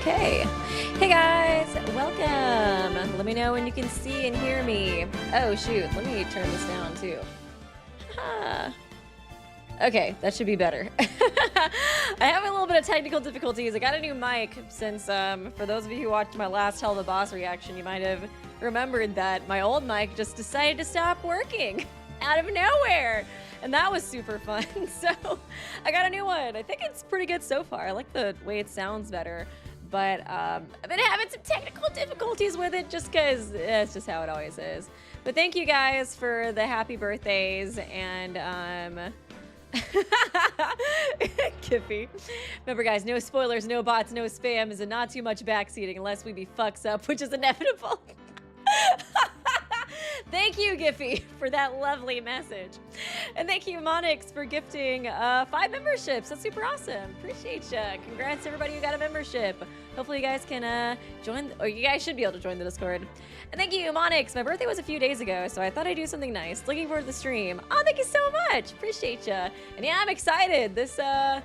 Okay. Hey guys, welcome. Let me know when you can see and hear me. Oh shoot, let me turn this down too. Okay, that should be better. I have a little bit of technical difficulties. I got a new mic since, for those of you who watched my last Hell the Boss reaction, you might have remembered that my old mic just decided to stop working out of nowhere. And that was super fun. So I got a new one. I think it's pretty good so far. I like the way it sounds better. But I've been having some technical difficulties with it just because it's just how it always is. But thank you guys for the happy birthdays and Kiffy. Remember guys, no spoilers, no bots, no spams, and not too much backseating unless Weeby fucks up, which is inevitable. Thank you, Giffy, for that lovely message. And thank you, Monix, for gifting 5 memberships. That's super awesome. Appreciate ya. Congrats to everybody who got a membership. Hopefully you guys can join, or you guys should be able to join the Discord. And thank you, Monix. My birthday was a few days ago, so I thought I'd do something nice. Looking forward to the stream. Oh, thank you so much. Appreciate ya. And yeah, I'm excited. This case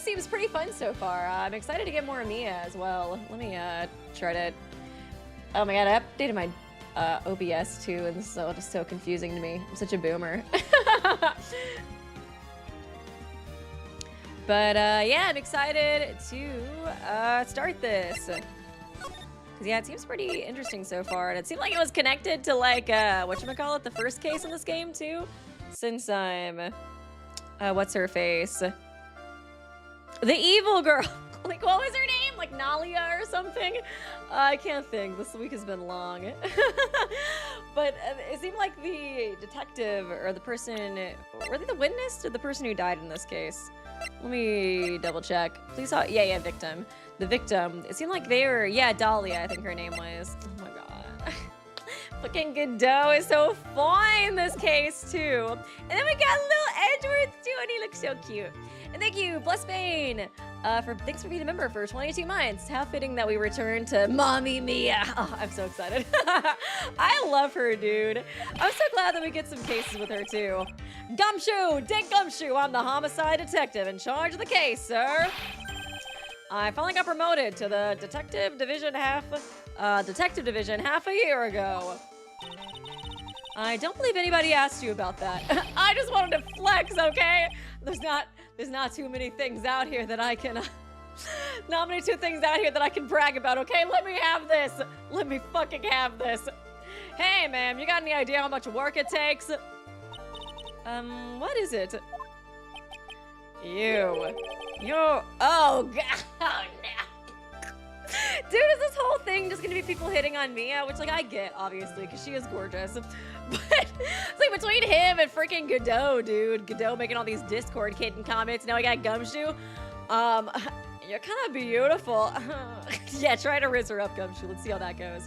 seems pretty fun so far. I'm excited to get more Mia as well. Let me try to... Oh my god, I updated my OBS too, and this is all just so confusing to me. I'm such a boomer. But yeah, I'm excited to start this. Cause yeah, it seems pretty interesting so far, and it seemed like it was connected to like whatchamacallit, the first case in this game too. Since I'm what's her face? The evil girl. Like, what was her name? Like Nalia or something? I can't think. This week has been long. But it seemed like the detective or the person, were they the witness or the person who died in this case? Let me double check. Please, yeah, victim. The victim. It seemed like they were, yeah, Dahlia, I think her name was. Oh my god. Fucking Godot is so fun in this case too. And then we got little Edwards too, and he looks so cute. And thank you, Blessbane, thanks for being a member for 22 months. How fitting that we return to Mommy Mia. Oh, I'm so excited. I love her, dude. I'm so glad that we get some cases with her too. Gumshoe, Dick Gumshoe, I'm the homicide detective in charge of the case, sir. I finally got promoted to the detective division half a year ago. I don't believe anybody asked you about that. I just wanted to flex, okay? There's not too many things out here that I can, not many things out here that I can brag about, okay? Let me have this. Let me fucking have this. Hey, ma'am, you got any idea how much work it takes? What is it? You're, oh, God, oh, no. Dude, is this whole thing just gonna be people hitting on Mia? Which, like, I get, obviously, because she is gorgeous. But it's like between him and freaking Godot, dude. Godot making all these Discord kitten comments. Now we got Gumshoe. You're kind of beautiful. Yeah, try to riz her up, Gumshoe. Let's see how that goes.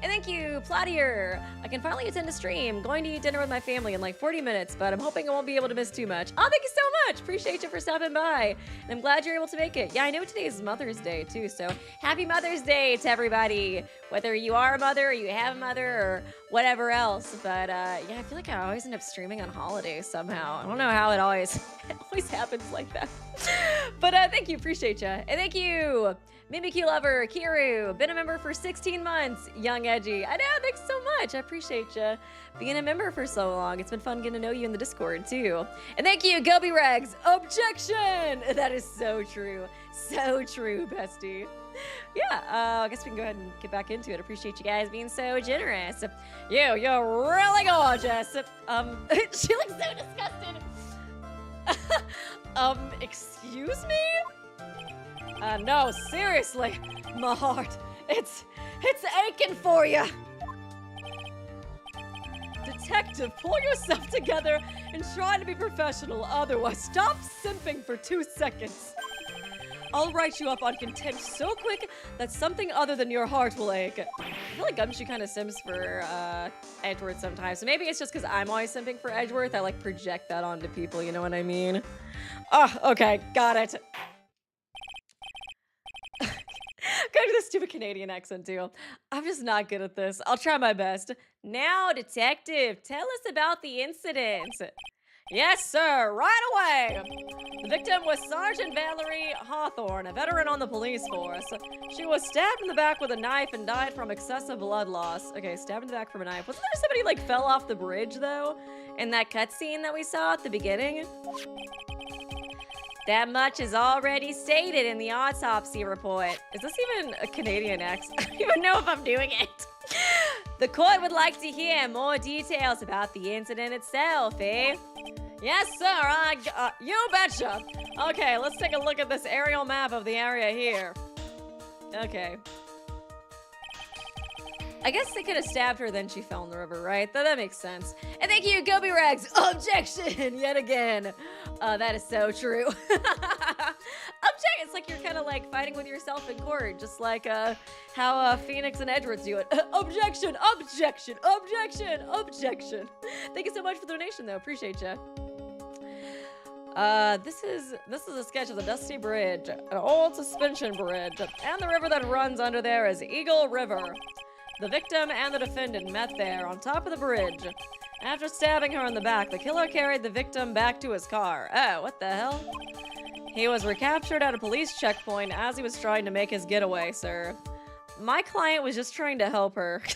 And thank you, Platier. I can finally attend a stream. Going to eat dinner with my family in like 40 minutes, but I'm hoping I won't be able to miss too much. Oh, thank you so much. Appreciate you for stopping by. And I'm glad you're able to make it. Yeah, I know today is Mother's Day too, so happy Mother's Day to everybody. Whether you are a mother or you have a mother or whatever else. But yeah, I feel like I always end up streaming on holidays somehow. I don't know how it always, it always happens like that. But thank you, appreciate you. And thank you, Mimikyu Lover, Kiru, been a member for 16 months, Young Edgy. I know, thanks so much. I appreciate you being a member for so long. It's been fun getting to know you in the Discord too. And thank you, Gobi Regs, objection! That is so true. So true, bestie. Yeah, I guess we can go ahead and get back into it. Appreciate you guys being so generous. You're really gorgeous. She looks so disgusted. Excuse me? No, seriously, my heart, it's aching for you. Detective, pull yourself together and try to be professional. Otherwise, stop simping for 2 seconds. I'll write you up on contempt so quick that something other than your heart will ache. I feel like Gumshoe kind of sims for Edgeworth sometimes. So maybe it's just because I'm always simping for Edgeworth. I like project that onto people, you know what I mean? Oh, okay, got it. Go to the stupid Canadian accent too. I'm just not good at this. I'll try my best. Now, detective, tell us about the incident. Yes, sir, right away. The victim was Sergeant Valerie Hawthorne, a veteran on the police force. She was stabbed in the back with a knife and died from excessive blood loss. Okay, stabbed in the back from a knife. Wasn't there somebody like fell off the bridge though? In that cutscene that we saw at the beginning? That much is already stated in the autopsy report. Is this even a Canadian accent? I don't even know if I'm doing it. The court would like to hear more details about the incident itself, eh? Yes, sir, you betcha. Okay, let's take a look at this aerial map of the area here. Okay. I guess they could have stabbed her, then she fell in the river, right? That makes sense. And thank you, Gobi Rags. Objection, yet again. That is so true. It's like you're kind of like fighting with yourself in court, just like how Phoenix and Edwards do it. Objection, objection, objection, objection. Thank you so much for the donation, though. Appreciate you. This is a sketch of the Dusty Bridge, an old suspension bridge, and the river that runs under there is Eagle River. The victim and the defendant met there on top of the bridge. After stabbing her in the back, the killer carried the victim back to his car. Oh, what the hell? He was recaptured at a police checkpoint as he was trying to make his getaway, sir. My client was just trying to help her. I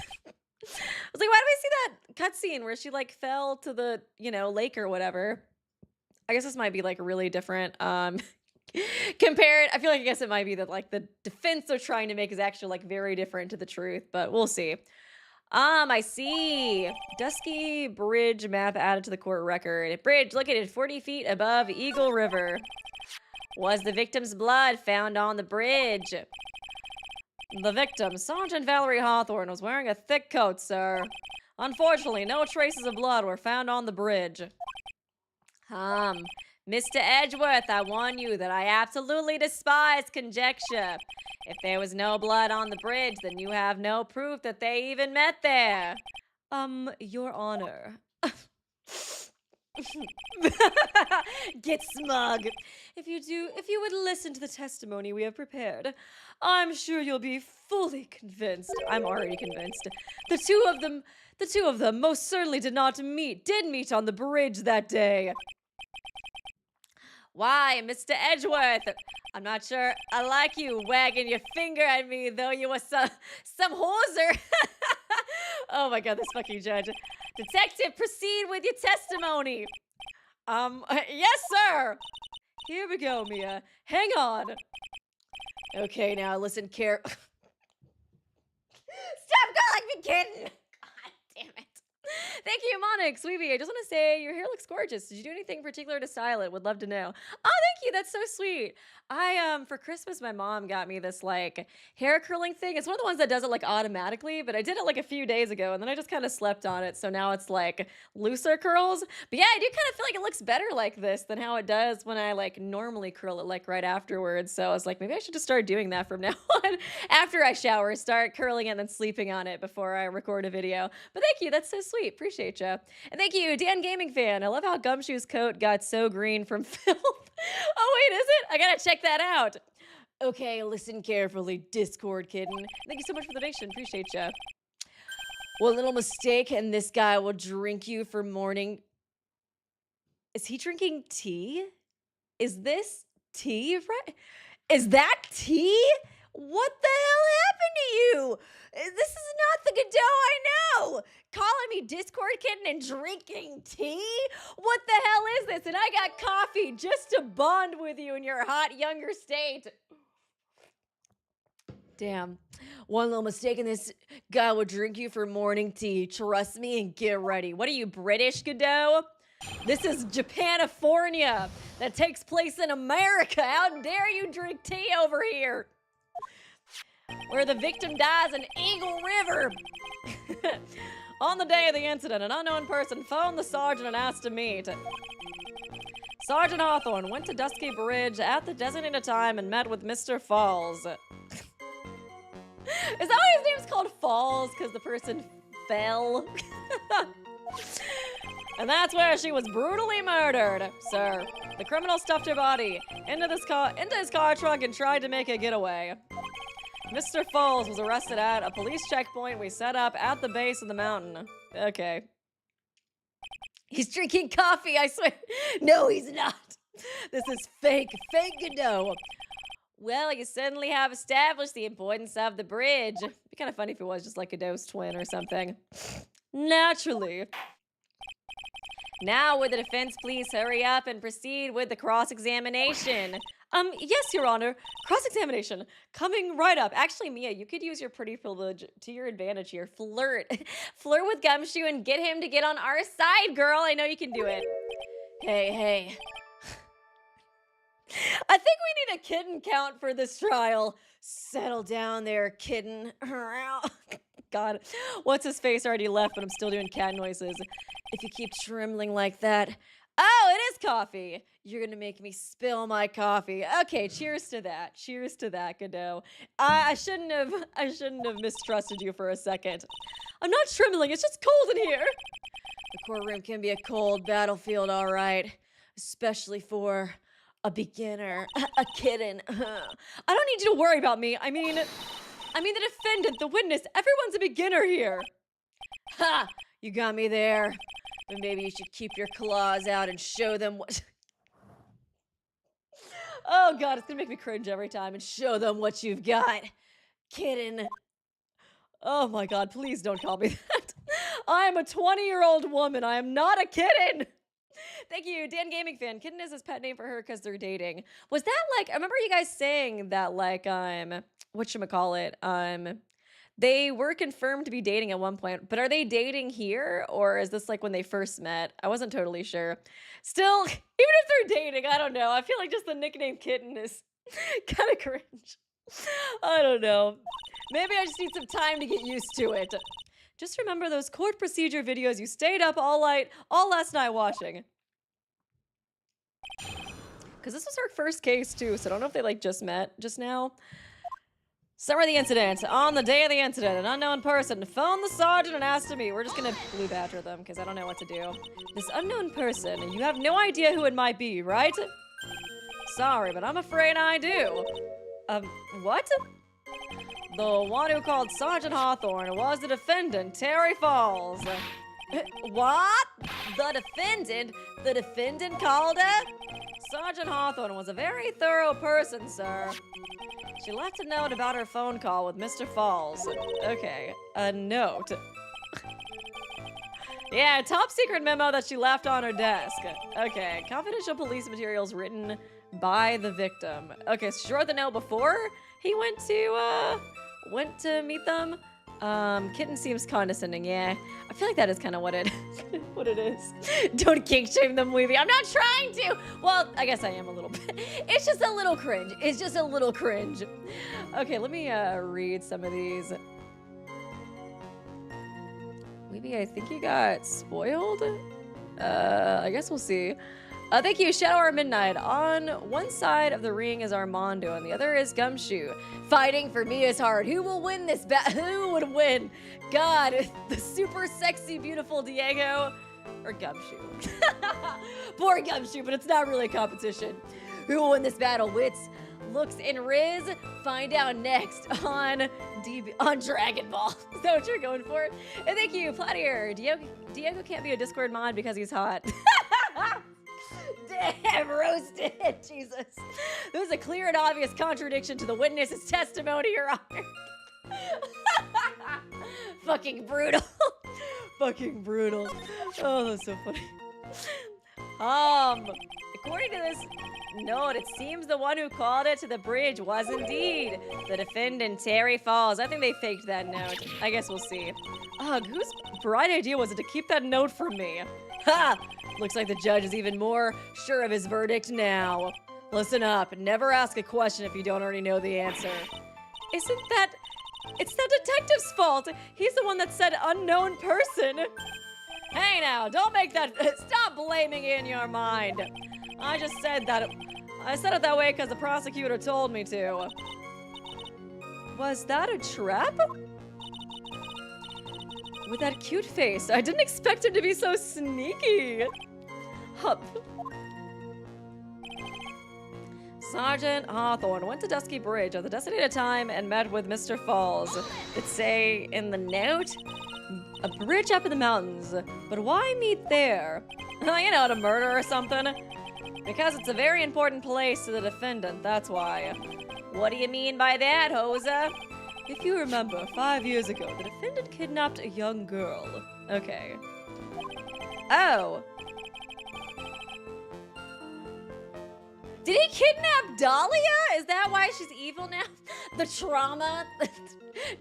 was like, why do we see that cutscene where she like fell to the, lake or whatever? I guess this might be like really different. Compared, I feel like I guess it might be that like the defense they're trying to make is actually like very different to the truth, but we'll see. I see. Dusky Bridge map added to the court record. Bridge located 40 feet above Eagle River. Was the victim's blood found on the bridge? The victim, Sergeant Valerie Hawthorne, was wearing a thick coat, sir. Unfortunately, no traces of blood were found on the bridge. Mr. Edgeworth, I warn you that I absolutely despise conjecture. If there was no blood on the bridge, then you have no proof that they even met there. Your Honor. Get smug. If you would listen to the testimony we have prepared, I'm sure you'll be fully convinced. I'm already convinced. The two of them most certainly did meet on the bridge that day. Why, Mr. Edgeworth? I'm not sure I like you wagging your finger at me, though you were some hoser. Oh my god, this fucking judge. Detective, proceed with your testimony. Yes, sir. Here we go, Mia. Hang on. Okay, now listen Stop calling me kitten. God damn it. Thank you, Monix. Weeby, I just want to say your hair looks gorgeous. Did you do anything particular to style it? Would love to know. Oh, thank you. That's so sweet. For Christmas, my mom got me this like hair curling thing. It's one of the ones that does it like automatically, but I did it like a few days ago and then I just kind of slept on it. So now it's like looser curls. But yeah, I do kind of feel like it looks better like this than how it does when I like normally curl it like right afterwards. So I was like, maybe I should just start doing that from now on. After I shower, start curling it and then sleeping on it before I record a video. But thank you. That's so sweet. Appreciate you. And thank you, Dan Gaming Fan. I love how Gumshoe's coat got so green from filth. Oh, wait, is it? I gotta check that out. Okay, listen carefully, Discord kitten. Thank you so much for the donation. Appreciate you. One little mistake, and this guy will drink you for morning. Is he drinking tea? Is this tea? Right? Is that tea? What the hell happened to you? This is not the Godot I know. Calling me Discord kitten and drinking tea? What the hell is this? And I got coffee just to bond with you in your hot younger state. Damn. One little mistake and this guy will drink you for morning tea. Trust me and get ready. What are you, British, Godot? This is Japanifornia that takes place in America. How dare you drink tea over here? Where the victim dies in Eagle River. On the day of the incident, an unknown person phoned the sergeant and asked to meet. Sergeant Hawthorne went to Dusky Bridge at the designated time and met with Mr. Falls. Is that why his name's called Falls? Because the person fell? And that's where she was brutally murdered, sir. The criminal stuffed her body into his car trunk and tried to make a getaway. Mr. Falls was arrested at a police checkpoint we set up at the base of the mountain. Okay. He's drinking coffee, I swear. No, he's not. This is fake Godot. Well, you certainly have established the importance of the bridge. It'd be kind of funny if it was just like Godot's twin or something. Naturally. Now, would the defense please hurry up and proceed with the cross-examination? Yes, Your Honor. Cross-examination. Coming right up. Actually, Mia, you could use your pretty privilege to your advantage here. Flirt. Flirt with Gumshoe and get him to get on our side, girl. I know you can do it. Hey. I think we need a kitten count for this trial. Settle down there, kitten. God, what's his face already left, but I'm still doing cat noises. If you keep trembling like that. Oh, it is coffee. You're gonna make me spill my coffee. Okay, cheers to that. Cheers to that, Godot. I shouldn't have mistrusted you for a second. I'm not trembling, it's just cold in here. The courtroom can be a cold battlefield, all right. Especially for a beginner, a kitten. I don't need you to worry about me. I mean the defendant, the witness, everyone's a beginner here. Ha! You got me there. But maybe you should keep your claws out and show them what... Oh God, it's gonna make me cringe every time. And show them what you've got. Kitten. Oh my God, please don't call me that. I am a 20-year-old woman. I am not a kitten. Thank you, Dan Gaming Fan. Kitten is his pet name for her because they're dating. Was that like, I remember you guys saying that like, whatchamacallit, they were confirmed to be dating at one point, but are they dating here or is this like when they first met? I wasn't totally sure. Still, even if they're dating, I don't know. I feel like just the nickname Kitten is kind of cringe. I don't know. Maybe I just need some time to get used to it. Just remember those court procedure videos you stayed up all last night watching. Because this was her first case too, so I don't know if they like just met just now. Summary of the incident. On the day of the incident, an unknown person phoned the sergeant and asked to meet. We're just gonna blue badger them because I don't know what to do. This unknown person, you have no idea who it might be, right? Sorry, but I'm afraid I do. What? The one who called Sergeant Hawthorne was the defendant, Terry Falls. What? The defendant? The defendant called her? Sergeant Hawthorne was a very thorough person, sir. She left a note about her phone call with Mr. Falls. Okay, a note. Yeah, top secret memo that she left on her desk. Okay, confidential police materials written by the victim. Okay, so she wrote the note before he went to meet them. Kitten seems condescending, yeah. I feel like that is kind of what it is. Don't kink shame them, Weeby. I'm not trying to. Well, I guess I am a little bit. It's just a little cringe. It's just a little cringe. Okay, let me read some of these. Weeby, I think you got spoiled. I guess we'll see. Thank you, Shadow Hour Midnight. On one side of the ring is Armando, and the other is Gumshoe. Fighting for me is hard. Who will win this who would win? God, the super sexy, beautiful Diego or Gumshoe? Poor Gumshoe, but it's not really a competition. Who will win this battle? Wits, looks, and Riz? Find out next on Dragon Ball. Is that what you're going for? And thank you, Platier. Diego can't be a Discord mod because he's hot. Damn, roasted. Jesus. This is a clear and obvious contradiction to the witness's testimony, Your Honor. Fucking brutal. Fucking brutal. Oh, that's so funny. According to this note, it seems the one who called it to the bridge was indeed the defendant, Terry Falls. I think they faked that note. I guess we'll see. Ugh, whose bright idea was it to keep that note from me? Ha! Looks like the judge is even more sure of his verdict now. Listen up. Never ask a question if you don't already know the answer. It's the detective's fault. He's the one that said unknown person. Hey now, don't make that, stop blaming in your mind. I just said that, I said it that way because the prosecutor told me to. Was that a trap? With that cute face, I didn't expect him to be so sneaky. Hup. Sergeant Hawthorne went to Dusky Bridge at the designated time and met with Mr. Falls. It say in the note, A bridge up in the mountains. But why meet there? You know, to murder or something? Because it's a very important place to the defendant, that's why. What do you mean by that, Hosa? If you remember, 5 years ago, the defendant kidnapped a young girl. Okay. Oh. Did he kidnap Dahlia? Is that why she's evil now? The trauma?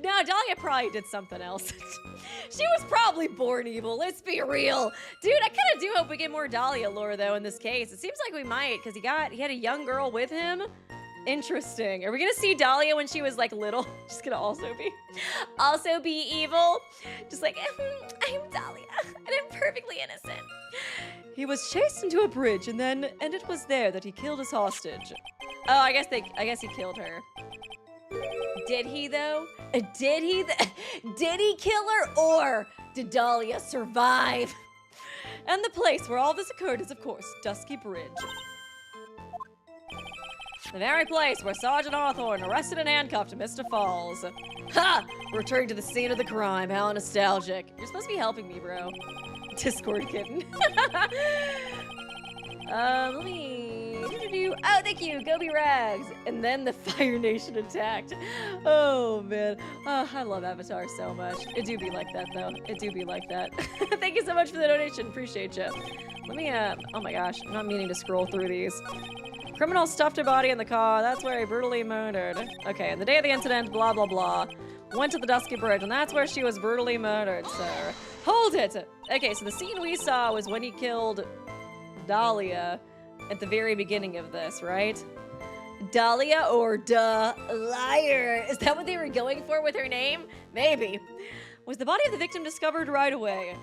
No, Dahlia probably did something else. She was probably born evil, let's be real. Dude, I kind of do hope we get more Dahlia lore, though, in this case. It seems like we might, because he had a young girl with him. Interesting. Are we gonna see Dahlia when she was, like, little? She's gonna also be evil? Just like, I'm Dahlia, and I'm perfectly innocent. He was chased into a bridge, and it was there that he killed his hostage. Oh, I guess he killed her. Did he, though? Did he kill her, or did Dahlia survive? And the place where all this occurred is, of course, Dusky Bridge. The very place where Sergeant Hawthorne arrested and handcuffed Mr. Falls. Ha! Returning to the scene of the crime. How nostalgic. You're supposed to be helping me, bro. Discord kitten. Let me... Oh, thank you, Gobi Rags. And then the Fire Nation attacked. Oh, man. Oh, I love Avatar so much. It do be like that, though. It do be like that. Thank you so much for the donation. Appreciate you. Let me, oh my gosh. I'm not meaning to scroll through these. Criminal stuffed her body in the car. That's where he brutally murdered. Okay, and the day of the incident, blah, blah, blah. Went to the Dusky Bridge, and that's where she was brutally murdered, sir. Hold it! Okay, so the scene we saw was when he killed Dahlia at the very beginning of this, right? Dahlia or Liar? Is that what they were going for with her name? Maybe. Was the body of the victim discovered right away?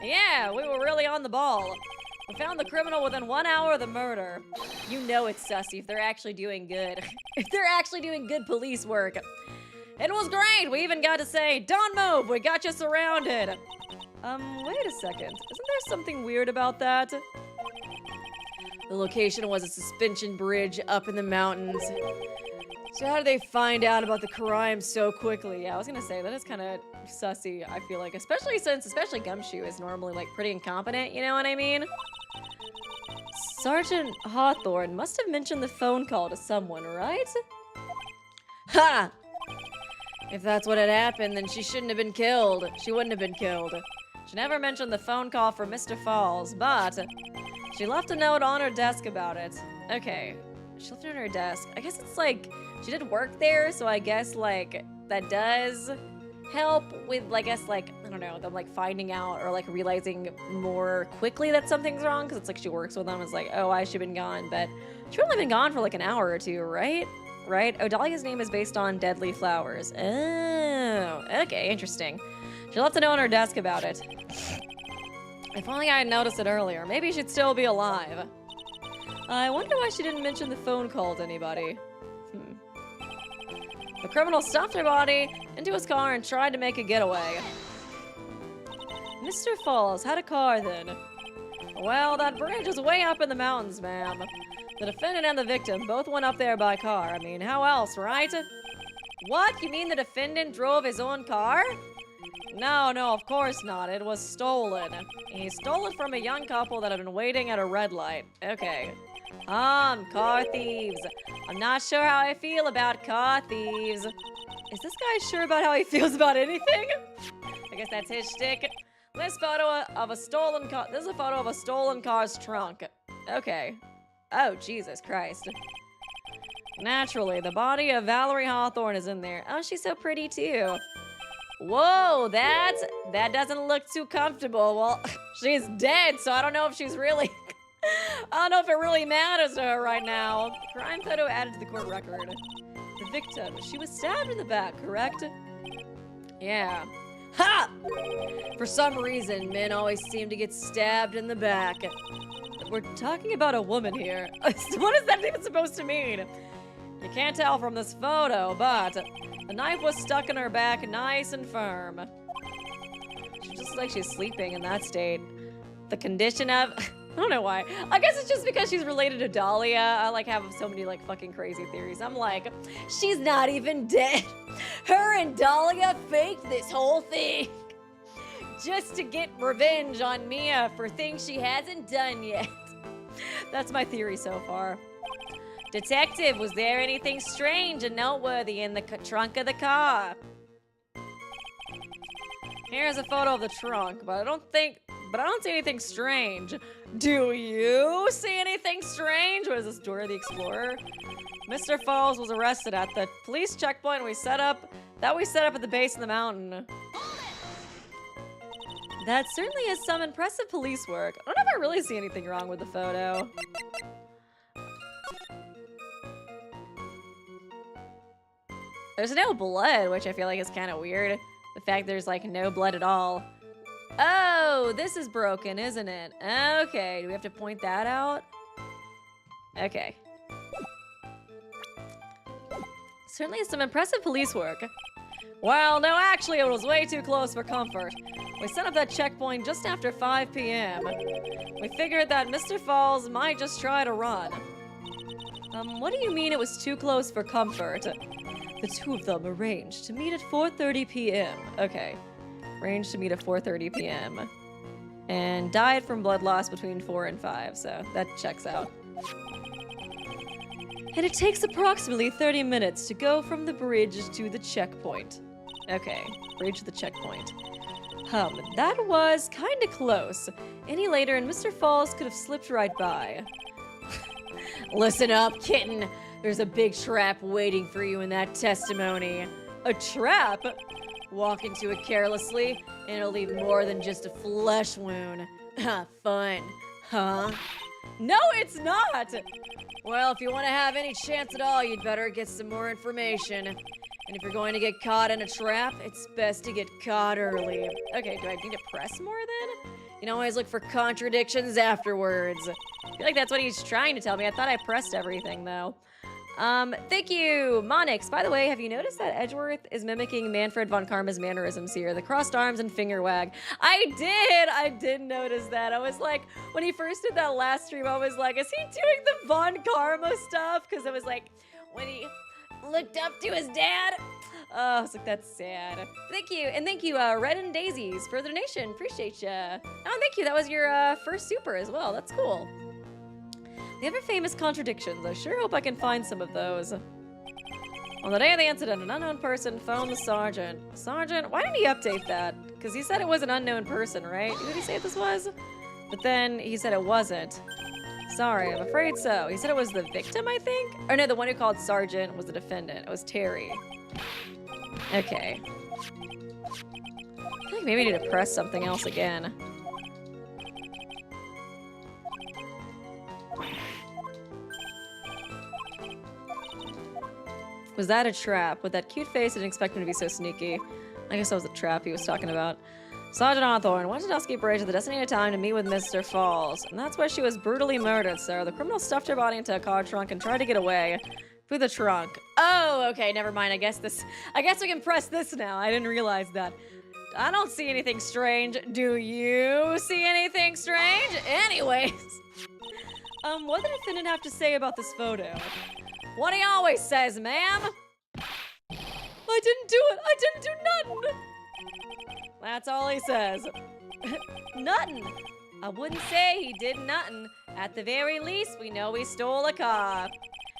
Yeah, we were really on the ball. We found the criminal within 1 hour of the murder. You know it's sussy if they're actually doing good. If they're actually doing good police work. It was great! We even got to say, don't move, we got you surrounded. Wait a second. Isn't there something weird about that? The location was a suspension bridge up in the mountains. So how did they find out about the crime so quickly? Yeah, I was gonna say, that is kind of sussy, I feel like. Especially Gumshoe is normally, like, pretty incompetent, you know what I mean? Sergeant Hawthorne must have mentioned the phone call to someone, right? Ha! If that's what had happened, then she shouldn't have been killed. She wouldn't have been killed. She never mentioned the phone call for Mr. Falls, but she left a note on her desk about it. Okay, she left it on her desk. I guess it's like, she did work there, so I guess, like, that does help with, I guess, like, I don't know, them, like, finding out or, like, realizing more quickly that something's wrong, because it's like she works with them. It's like, oh, why has she been gone? But she's only been gone for, like, an hour or two, right? Right? Oh, Dahlia's name is based on deadly flowers. Oh, okay, interesting. She left a note on her desk about it. If only I had noticed it earlier. Maybe she'd still be alive. I wonder why she didn't mention the phone call to anybody. The criminal stuffed her body into his car and tried to make a getaway. Mr. Falls had a car then. Well, that bridge is way up in the mountains, ma'am. The defendant and the victim both went up there by car. I mean, how else, right? What? You mean the defendant drove his own car? No, of course not. It was stolen. He stole it from a young couple that had been waiting at a red light. Okay. Car thieves. I'm not sure how I feel about car thieves. Is this guy sure about how he feels about anything? I guess that's his shtick. This photo of a stolen car. This is a photo of a stolen car's trunk. Okay. Oh, Jesus Christ. Naturally, the body of Valerie Hawthorne is in there. Oh, she's so pretty too. Whoa, that doesn't look too comfortable. Well, she's dead, so I don't know if she's really... I don't know if it really matters to her right now. Crime photo added to the court record. The victim, she was stabbed in the back, correct? Yeah. Ha! For some reason, men always seem to get stabbed in the back. We're talking about a woman here. What is that even supposed to mean? You can't tell from this photo, but the knife was stuck in her back nice and firm. She just looks like she's sleeping in that state. The condition of... I don't know why. I guess it's just because she's related to Dahlia. I like have so many like fucking crazy theories. I'm like, she's not even dead. Her and Dahlia faked this whole thing. just to get revenge on Mia for things she hasn't done yet. That's my theory so far. Detective, was there anything strange and noteworthy in the trunk of the car? Here's a photo of the trunk, but I don't see anything strange. Do you see anything strange? What is this, Dora the Explorer? Mr. Falls was arrested at the police checkpoint we set up at the base of the mountain. That certainly is some impressive police work. I don't know if I really see anything wrong with the photo. There's no blood, which I feel like is kind of weird. The fact there's like no blood at all. Oh, this is broken, isn't it? Okay, do we have to point that out? Okay. Certainly is some impressive police work. Well, no, actually, it was way too close for comfort. We set up that checkpoint just after 5 p.m. We figured that Mr. Falls might just try to run. What do you mean it was too close for comfort? The two of them arranged to meet at 4:30 p.m. Okay. Arranged to meet at 4:30 p.m. And died from blood loss between 4 and 5, so that checks out. And it takes approximately 30 minutes to go from the bridge to the checkpoint. Okay, bridge to the checkpoint. That was kinda close. Any later and Mr. Falls could have slipped right by. Listen up, kitten. There's a big trap waiting for you in that testimony. A trap? Walk into it carelessly, and it'll leave more than just a flesh wound. Fun, huh? No, it's not! Well, if you want to have any chance at all, you'd better get some more information. And if you're going to get caught in a trap, it's best to get caught early. Okay, do I need to press more then? You can always look for contradictions afterwards. I feel like that's what he's trying to tell me. I thought I pressed everything, though. Thank you, Monix. By the way, have you noticed that Edgeworth is mimicking Manfred von Karma's mannerisms here? The crossed arms and finger wag. I did notice that. I was like, when he first did that last stream, I was like, is he doing the von Karma stuff? Because it was like, when he looked up to his dad. Oh, I was like, that's sad. Thank you, and thank you, Red and Daisies, for the donation. Appreciate ya. Oh, thank you. That was your first super as well. That's cool. The ever famous contradictions. I sure hope I can find some of those. On the day of the incident, an unknown person phoned the sergeant. Sergeant, why didn't he update that? Because he said it was an unknown person, right? Who did he say this was? But then he said it wasn't. Sorry, I'm afraid so. He said it was the victim, I think? Or no, the one who called Sergeant was the defendant. It was Terry. Okay. I feel like maybe I need to press something else again. Was that a trap? With that cute face, I didn't expect him to be so sneaky. I guess that was a trap he was talking about. Sergeant Hawthorne went to Dusky Bridge at the designated time to meet with Mr. Falls. And that's where she was brutally murdered, sir. The criminal stuffed her body into a car trunk and tried to get away. Through the trunk. Oh, okay, never mind. I guess we can press this now. I didn't realize that. I don't see anything strange. Do you see anything strange? Anyways. What did the defendant have to say about this photo? What he always says, ma'am. I didn't do it. I didn't do nothing. That's all he says. Nothing. I wouldn't say he did nothing. At the very least, we know he stole a car.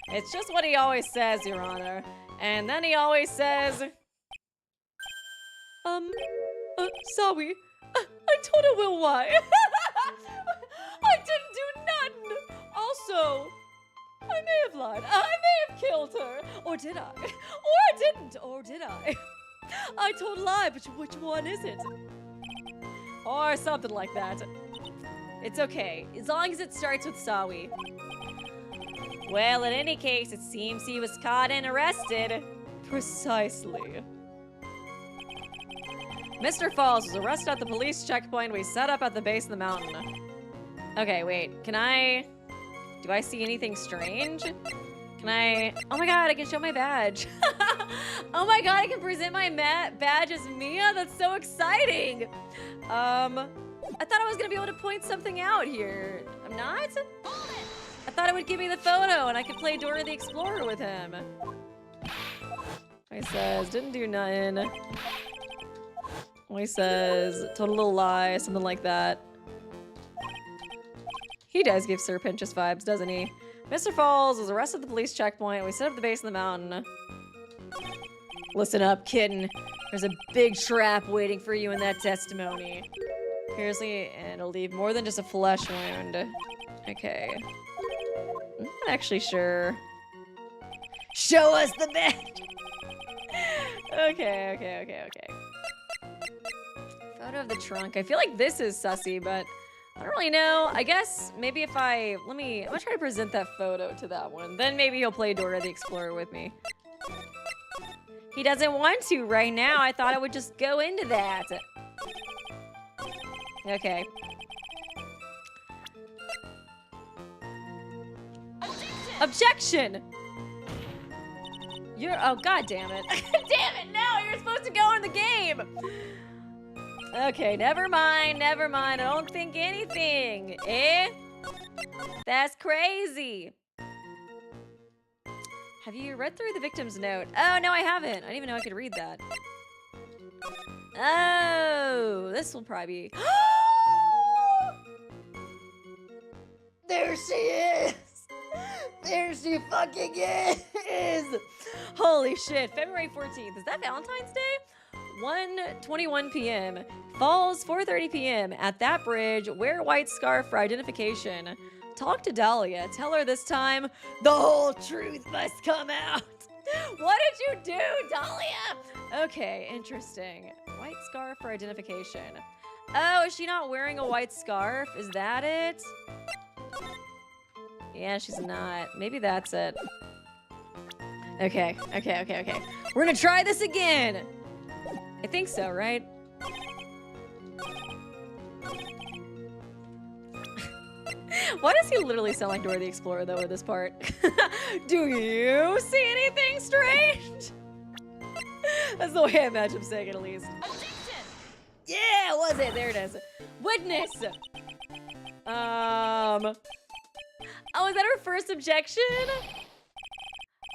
It's just what he always says, Your Honor. And then he always says... sorry. I told her Will why. I didn't do nothing. Also... I may have lied. I may have killed her. Or did I? Or I didn't. Or did I? I told a lie, but which one is it? Or something like that. It's okay, as long as it starts with Sawi. Well, in any case, it seems he was caught and arrested. Precisely. Mr. Falls was arrested at the police checkpoint we set up at the base of the mountain. Okay, wait, can I... Do I see anything strange? Can I... Oh my god, I can show my badge. Oh my god, I can present my badge as Mia? That's so exciting. I thought I was gonna be able to point something out here. I'm not? I thought it would give me the photo and I could play Dora the Explorer with him. He says, didn't do nothing. He says, told a little lie, something like that. He does give Sir Pinchus vibes, doesn't he? Mr. Falls was arrested at the police checkpoint. We set up the base of the mountain. Listen up, kitten. There's a big trap waiting for you in that testimony. Seriously, and it'll leave more than just a flesh wound. Okay. I'm not actually sure. Show us the bed! Okay. Photo of the trunk. I feel like this is sussy, but I don't really know. I guess maybe if I'm gonna try to present that photo to that one. Then maybe he'll play Dora the Explorer with me. He doesn't want to right now. I thought I would just go into that. Okay. Objection! Oh, god damn it. Damn it, no! You're supposed to go in the game! Okay, never mind. I don't think anything. Eh? That's crazy. Have you read through the victim's note? Oh, no, I haven't. I didn't even know I could read that. Oh, this will probably be... There she is! There she fucking is! Holy shit, February 14th. Is that Valentine's Day? 1:21 p.m. Falls 4:30 p.m. At that bridge, wear a white scarf for identification. Talk to Dahlia. Tell her this time the whole truth must come out. What did you do, Dahlia? Okay, interesting. White scarf for identification. Oh, is she not wearing a white scarf? Is that it? Yeah, she's not. Maybe that's it. Okay. We're gonna try this again. I think so, right? Why does he literally sound like Dora the Explorer, though, with this part? Do you see anything strange? That's the way I imagine him saying it, at least. Objection! Yeah, was it? There it is. Witness! Oh, is that her first objection?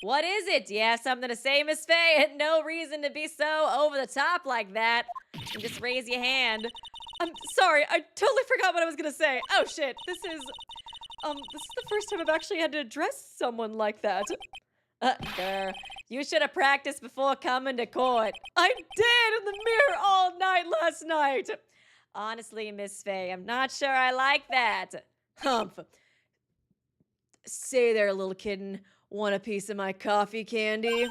What is it? Do you have something to say, Miss Faye? No reason to be so over the top like that. You just raise your hand. I'm sorry, I totally forgot what I was gonna say. Oh shit, this is the first time I've actually had to address someone like that. Grr. You should have practiced before coming to court. I did in the mirror all night last night. Honestly, Miss Faye, I'm not sure I like that. Humph. Say there, little kitten. Want a piece of my coffee candy?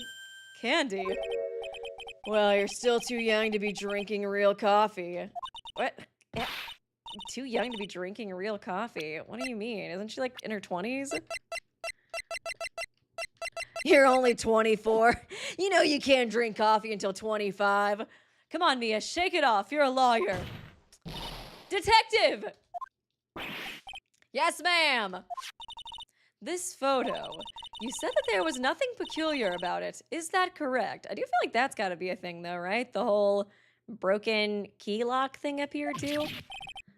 Candy? Well, you're still too young to be drinking real coffee. What? Too young to be drinking real coffee? What do you mean? Isn't she like in her 20s? You're only 24. You know you can't drink coffee until 25. Come on, Mia, shake it off. You're a lawyer. Detective! Yes, ma'am. This photo. You said that there was nothing peculiar about it. Is that correct? I do feel like that's got to be a thing, though, right? The whole broken key lock thing up here, too?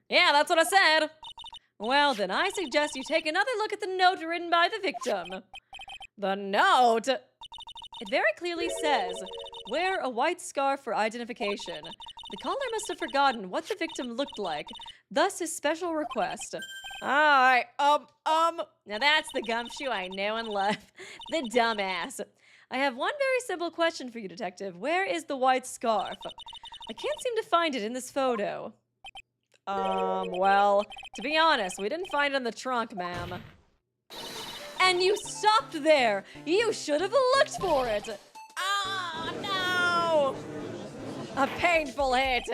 Yeah, that's what I said. Well, then I suggest you take another look at the note written by the victim. The note? It very clearly says, wear a white scarf for identification. The caller must have forgotten what the victim looked like, thus his special request. Alright, now that's the gumshoe I know and love. The dumbass. I have one very simple question for you, detective. Where is the white scarf? I can't seem to find it in this photo. Well, to be honest, we didn't find it in the trunk, ma'am. And you stopped there! You should have looked for it! Oh, no! A painful hit!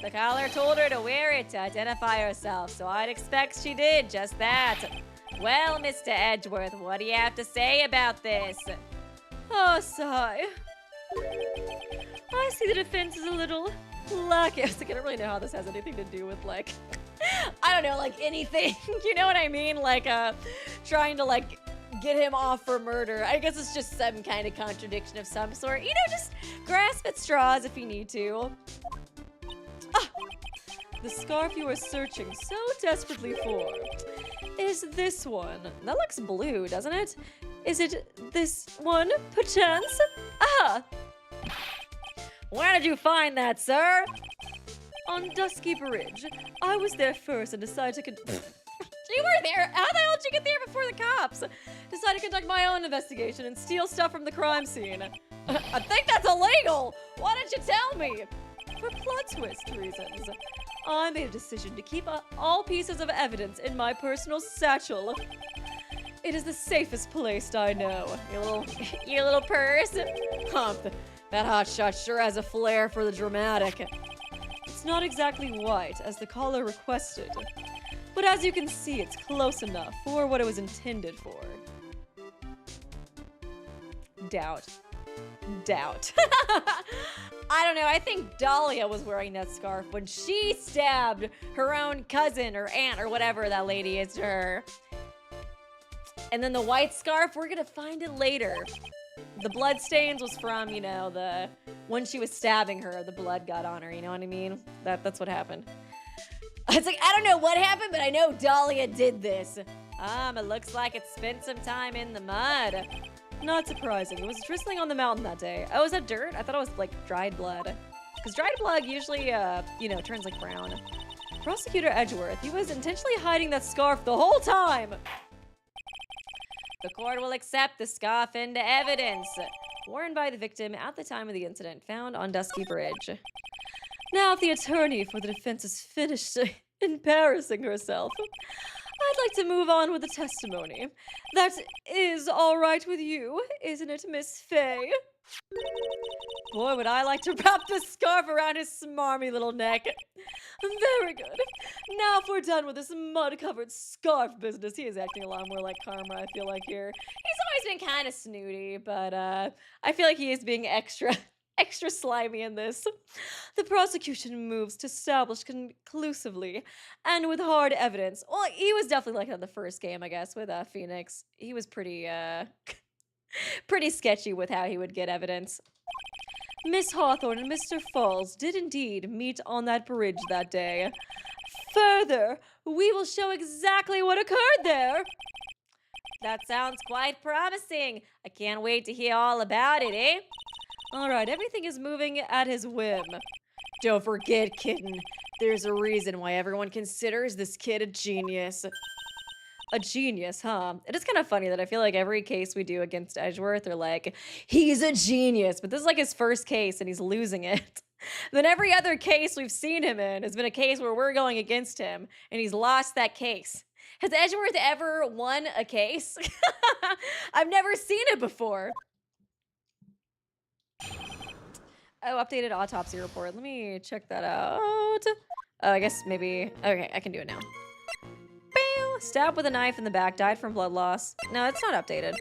The caller told her to wear it to identify herself, so I'd expect she did just that. Well, Mr. Edgeworth, what do you have to say about this? Oh, sigh. I see the defense is a little lucky. I was like, I don't really know how this has anything to do with, like, I don't know, like, anything. You know what I mean? Like, trying to, like, get him off for murder. I guess it's just some kind of contradiction of some sort. You know, just grasp at straws if you need to. The scarf you were searching so desperately for is this one. That looks blue, doesn't it? Is it this one, perchance? Ah! Where did you find that, sir? On Dusky Bridge. I was there first and decided to You were there? How the hell did you get there before the cops? Decided to conduct my own investigation and steal stuff from the crime scene. I think that's illegal! Why didn't you tell me? For plot twist reasons. I made a decision to keep all pieces of evidence in my personal satchel. It is the safest place I know. You little purse. Hump. That hotshot sure has a flair for the dramatic. It's not exactly white, as the caller requested. But as you can see, it's close enough for what it was intended for. Doubt. I don't know, I think Dahlia was wearing that scarf when she stabbed her own cousin or aunt or whatever that lady is to her. And then the white scarf, we're gonna find it later. The blood stains was from, you know, when she was stabbing her, the blood got on her, you know what I mean? That's what happened. It's like, I don't know what happened, but I know Dahlia did this. It looks like it spent some time in the mud. Not surprising. It was drizzling on the mountain that day. Oh, is that dirt? I thought it was like dried blood. Because dried blood usually, you know, turns like brown. Prosecutor Edgeworth, he was intentionally hiding that scarf the whole time. The court will accept the scarf into evidence. Worn by the victim at the time of the incident, found on Dusky Bridge. Now, if the attorney for the defense is finished embarrassing herself, I'd like to move on with the testimony. That is all right with you, isn't it, Miss Faye? Boy, would I like to wrap this scarf around his smarmy little neck. Very good. Now if we're done with this mud-covered scarf business, he is acting a lot more like Karma, I feel like, here. He's always been kind of snooty, but I feel like he is being extra slimy in this. The prosecution moves to establish conclusively and with hard evidence. Well, he was definitely like that in the first game, I guess, with Phoenix. He was pretty sketchy with how he would get evidence. Miss Hawthorne and Mr. Falls did indeed meet on that bridge that day. Further, we will show exactly what occurred there. That sounds quite promising. I can't wait to hear all about it, eh? All right, everything is moving at his whim. Don't forget, kitten, there's a reason why everyone considers this kid a genius. A genius, huh? It is kind of funny that I feel like every case we do against Edgeworth are like, he's a genius, but this is like his first case and he's losing it. Then every other case we've seen him in has been a case where we're going against him and he's lost that case. Has Edgeworth ever won a case? I've never seen it before. Oh, updated autopsy report. Let me check that out. Oh, I guess maybe... Okay, I can do it now. Bam! Stabbed with a knife in the back. Died from blood loss. No, it's not updated.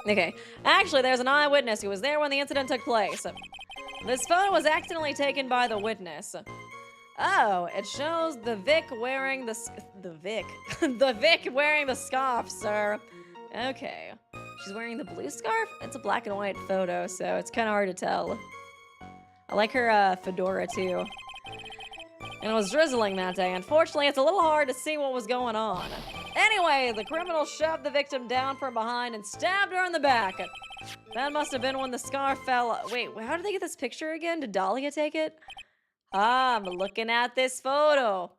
Okay. Actually, there's an eyewitness who was there when the incident took place. This photo was accidentally taken by the witness. Oh, it shows the Vic wearing the Vic wearing the scarf, sir. Okay. She's wearing the blue scarf? It's a black and white photo, so it's kind of hard to tell. I like her fedora, too. And it was drizzling that day. Unfortunately, it's a little hard to see what was going on. Anyway, the criminal shoved the victim down from behind and stabbed her in the back. That must have been when the scarf fell. Wait, how did they get this picture again? Did Dahlia take it? Ah, I'm looking at this photo.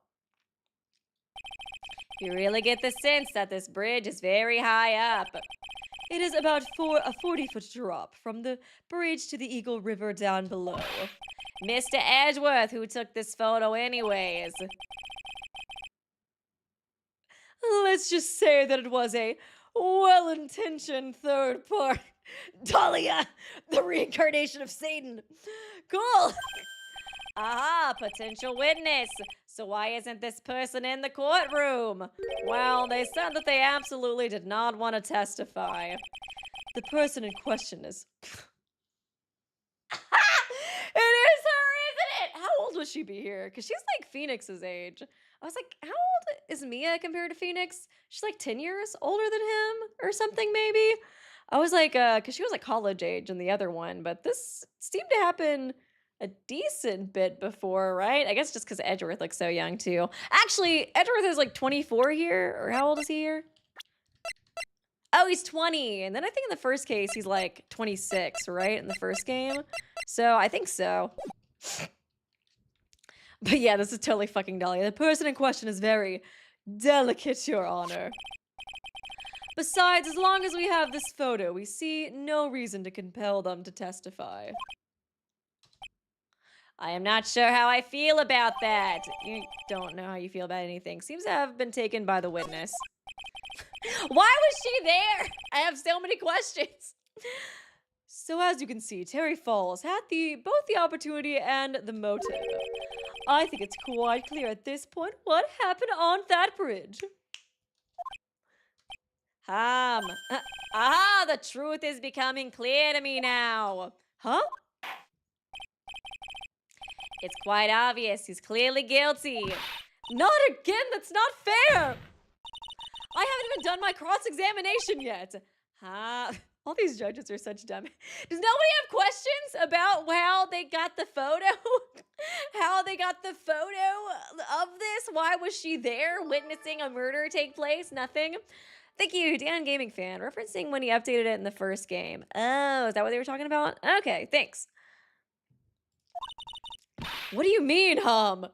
You really get the sense that this bridge is very high up. It is about a 40-foot drop from the bridge to the Eagle River down below. Mr. Edgeworth, who took this photo anyways. Let's just say that it was a well-intentioned third part. Dahlia, the reincarnation of Satan. Cool. Aha, potential witness. So why isn't this person in the courtroom? Well, they said that they absolutely did not want to testify. The person in question is... It is her, isn't it? How old would she be here? Because she's like Phoenix's age. I was like, how old is Mia compared to Phoenix? She's like 10 years older than him or something, maybe? I was like, because she was like college age in the other one, but this seemed to happen a decent bit before, right? I guess just because Edgeworth looks so young, too. Actually, Edgeworth is like 24 here, or how old is he here? Oh, he's 20. And then I think in the first case, he's like 26, right? In the first game. So I think so. But yeah, this is totally fucking Dahlia. The person in question is very delicate, Your Honor. Besides, as long as we have this photo, we see no reason to compel them to testify. I am not sure how I feel about that. You don't know how you feel about anything. Seems to have been taken by the witness. Why was she there? I have so many questions. So as you can see, Terry Falls had both the opportunity and the motive. I think it's quite clear at this point what happened on that bridge. The truth is becoming clear to me now. Huh? It's quite obvious he's clearly guilty. Not again, that's not fair! I haven't even done my cross-examination yet. All these judges are such dumb. Does nobody have questions about how they got the photo? How they got the photo of this? Why was she there witnessing a murder take place? Nothing. Thank you, Dan Gaming Fan, referencing when he updated it in the first game. Oh, is that what they were talking about? Okay, thanks. What do you mean, Hum?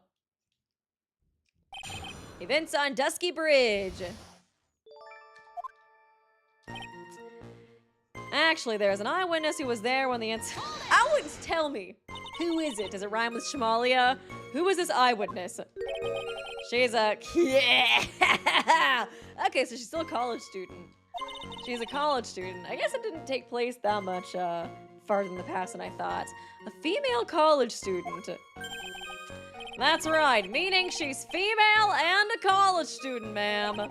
Events on Dusky Bridge. Actually, there's an eyewitness who was there when the incident... Eyewitness, tell me. Who is it? Does it rhyme with Shamalia? Who is this eyewitness? She's a... Yeah! Okay, so she's still a college student. She's a college student. I guess it didn't take place that much farther in the past than I thought. A female college student. That's right, meaning she's female and a college student, ma'am.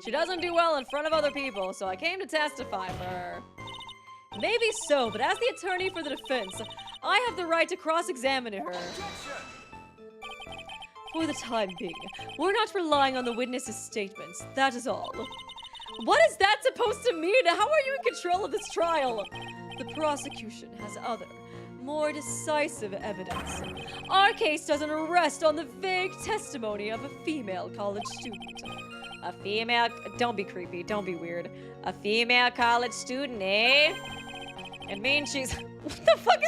She doesn't do well in front of other people, so I came to testify for her. Maybe so, but as the attorney for the defense, I have the right to cross-examine her. For the time being, we're not relying on the witness's statements, that is all. What is that supposed to mean? How are you in control of this trial? The prosecution has other, more decisive evidence. Our case doesn't rest on the vague testimony of a female college student. A female... Don't be creepy, don't be weird. A female college student, eh? It means she's... What the fuck?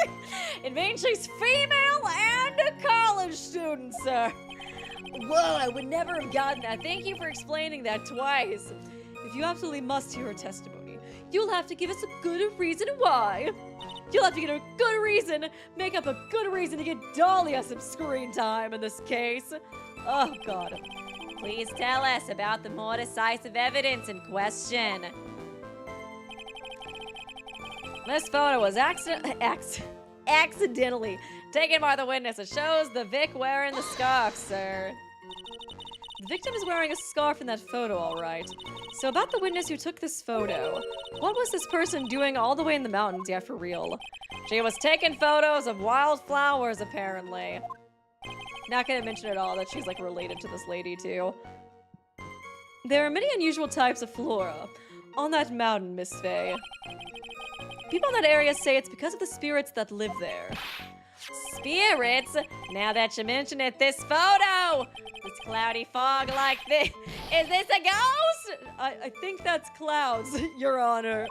It means she's female and a college student, sir. Whoa, I would never have gotten that. Thank you for explaining that twice. If you absolutely must hear her testimony, you'll have to give us a good reason why. You'll have to get a good reason, make up a good reason to get Dahlia some screen time in this case. Oh, God. Please tell us about the more decisive evidence in question. This photo was accidentally taken by the witness. It shows the Vic wearing the scarf, sir. The victim is wearing a scarf in that photo, all right. So about the witness who took this photo, what was this person doing all the way in the mountains? Yeah, for real. She was taking photos of wildflowers, apparently. Not gonna mention at all that she's like related to this lady too. There are many unusual types of flora on that mountain, Miss Faye. People in that area say it's because of the spirits that live there. Spirits? Now that you mention it, this photo! This cloudy fog like this. Is this a ghost? I think that's clouds, Your Honor.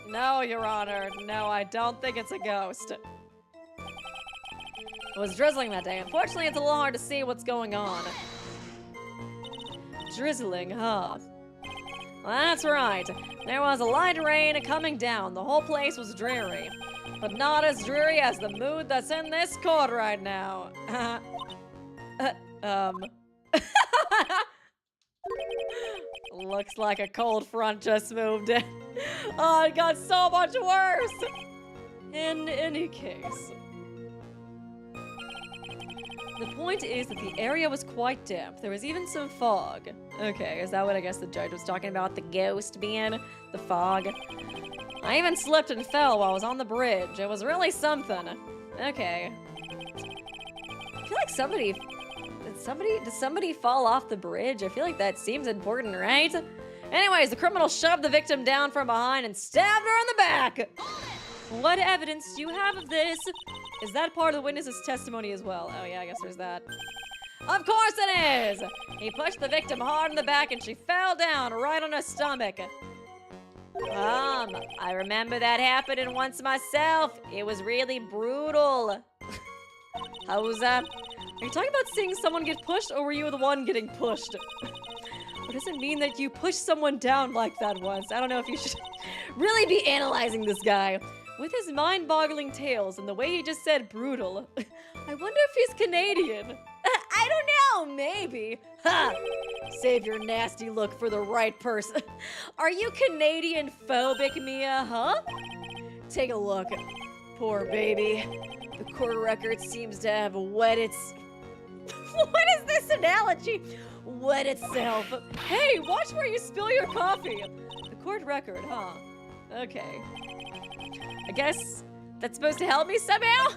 No, Your Honor. No, I don't think it's a ghost. It was drizzling that day. Unfortunately, it's a little hard to see what's going on. Drizzling, huh? Well, that's right. There was a light rain coming down. The whole place was dreary. But not as dreary as the mood that's in this court right now. Looks like a cold front just moved in. Oh, it got so much worse. In any case. The point is that the area was quite damp. There was even some fog. Okay, is that what I guess the judge was talking about? The ghost being the fog? I even slipped and fell while I was on the bridge. It was really something. Okay. I feel like does somebody fall off the bridge? I feel like that seems important, right? Anyways, the criminal shoved the victim down from behind and stabbed her in the back. What evidence do you have of this? Is that part of the witness's testimony as well? Oh yeah, I guess there's that. Of course it is! He pushed the victim hard in the back and she fell down right on her stomach. I remember that happening once myself. It was really brutal. How was that? Are you talking about seeing someone get pushed, or were you the one getting pushed? Or does it mean that you pushed someone down like that once? I don't know if you should really be analyzing this guy. With his mind-boggling tales and the way he just said brutal. I wonder if he's Canadian. I don't know, maybe. Ha! Save your nasty look for the right person. Are you Canadian phobic, Mia, huh? Take a look. Poor baby. The court record seems to have wet its... What is this analogy? Wet itself. Hey, watch where you spill your coffee. The court record, huh? Okay. I guess that's supposed to help me somehow?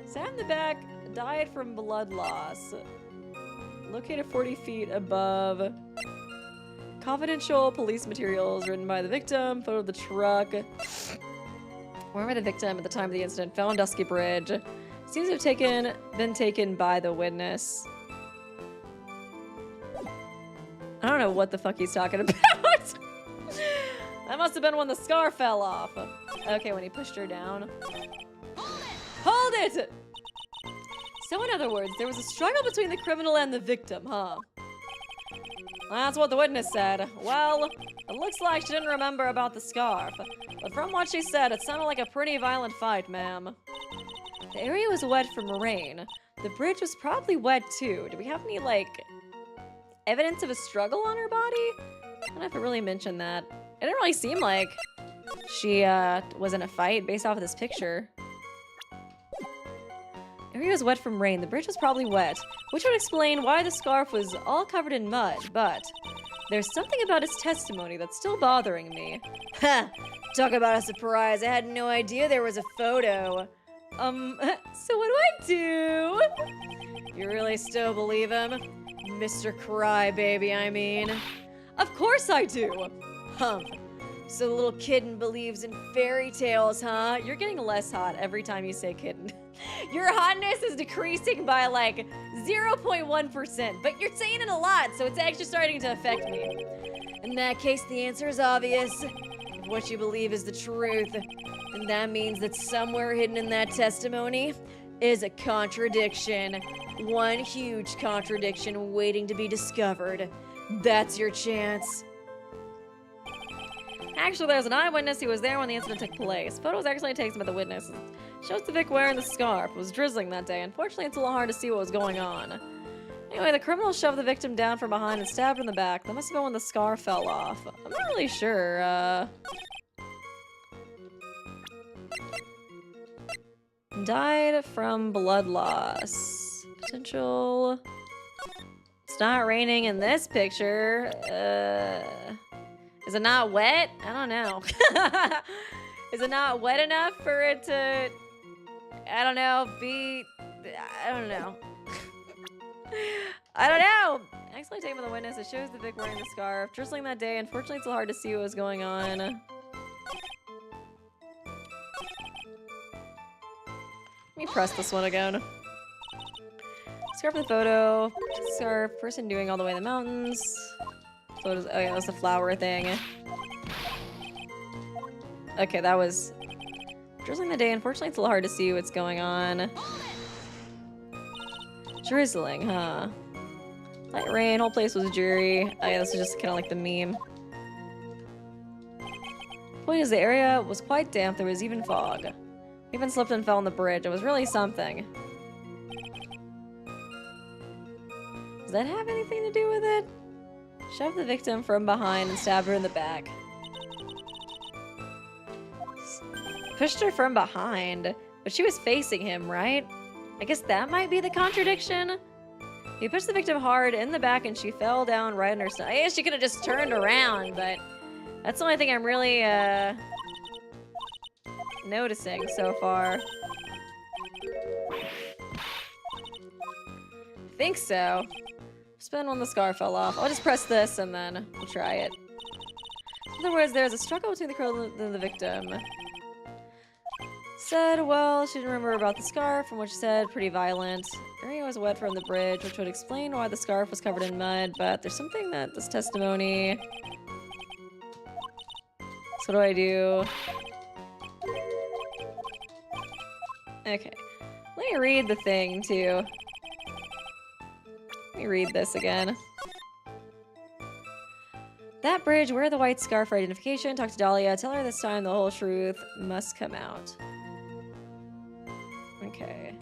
Sat in the back, died from blood loss. Located 40 feet above. Confidential police materials written by the victim. Photo of the truck. Wherever the victim at the time of the incident fell on Dusky Bridge. Seems to have been taken by the witness. I don't know what the fuck he's talking about. That must have been when the scar fell off. Okay, when he pushed her down. Hold it! So in other words, there was a struggle between the criminal and the victim, huh? That's what the witness said. Well, it looks like she didn't remember about the scarf. But from what she said, it sounded like a pretty violent fight, ma'am. The area was wet from rain. The bridge was probably wet too. Do we have any, like, evidence of a struggle on her body? I don't know if it really mentioned that. It didn't really seem like she was in a fight based off of this picture. The area was wet from rain. The bridge was probably wet, which would explain why the scarf was all covered in mud, but there's something about his testimony that's still bothering me. Ha! Talk about a surprise. I had no idea there was a photo. So what do? You really still believe him? Mr. Crybaby, I mean. Of course I do. So the little kitten believes in fairy tales, huh? You're getting less hot every time you say kitten. Your hotness is decreasing by like 0.1%, but you're saying it a lot, so it's actually starting to affect me. In that case, the answer is obvious. If what you believe is the truth, then that means that somewhere hidden in that testimony is a contradiction. One huge contradiction waiting to be discovered. That's your chance. Actually, there's an eyewitness who was there when the incident took place. Photos actually taken by the witness. Shows the Vic wearing the scarf. It was drizzling that day. Unfortunately, it's a little hard to see what was going on. Anyway, the criminal shoved the victim down from behind and stabbed her in the back. That must have been when the scarf fell off. I'm not really sure. Died from blood loss. Potential... It's not raining in this picture. Is it not wet? I don't know. Is it not wet enough for it to, I don't know, I don't know. I don't know. Actually taken by the witness. It shows the Vic wearing the scarf. Drizzling that day. Unfortunately, it's hard to see what was going on. Let me press this one again. Scarf in the photo. Scarf. Person doing all the way in the mountains. Photos. Oh yeah, that was the flower thing. Okay, that was drizzling the day. Unfortunately, it's a little hard to see what's going on. Drizzling, huh? Light rain. Whole place was dreary. Oh yeah, this is just kind of like the meme. Point is, the area was quite damp. There was even fog. Even slipped and fell on the bridge. It was really something. Does that have anything to do with it? Shoved the victim from behind and stabbed her in the back. Pushed her from behind, but she was facing him, right? I guess that might be the contradiction. He pushed the victim hard in the back and she fell down right on her side. I guess she could have just turned around, but that's the only thing I'm really noticing so far. I think so. Spin when the scar fell off. I'll just press this and then we'll try it. In other words, there's a struggle between the criminal and the victim. Said, well, she didn't remember about the scarf, from which she said, pretty violent. Area was wet from the bridge, which would explain why the scarf was covered in mud, but there's something that this testimony So what do I do? Okay. Let me read the thing, too. Let me read this again. That bridge, wear the white scarf for identification. Talk to Dahlia. Tell her this time the whole truth must come out. Okay.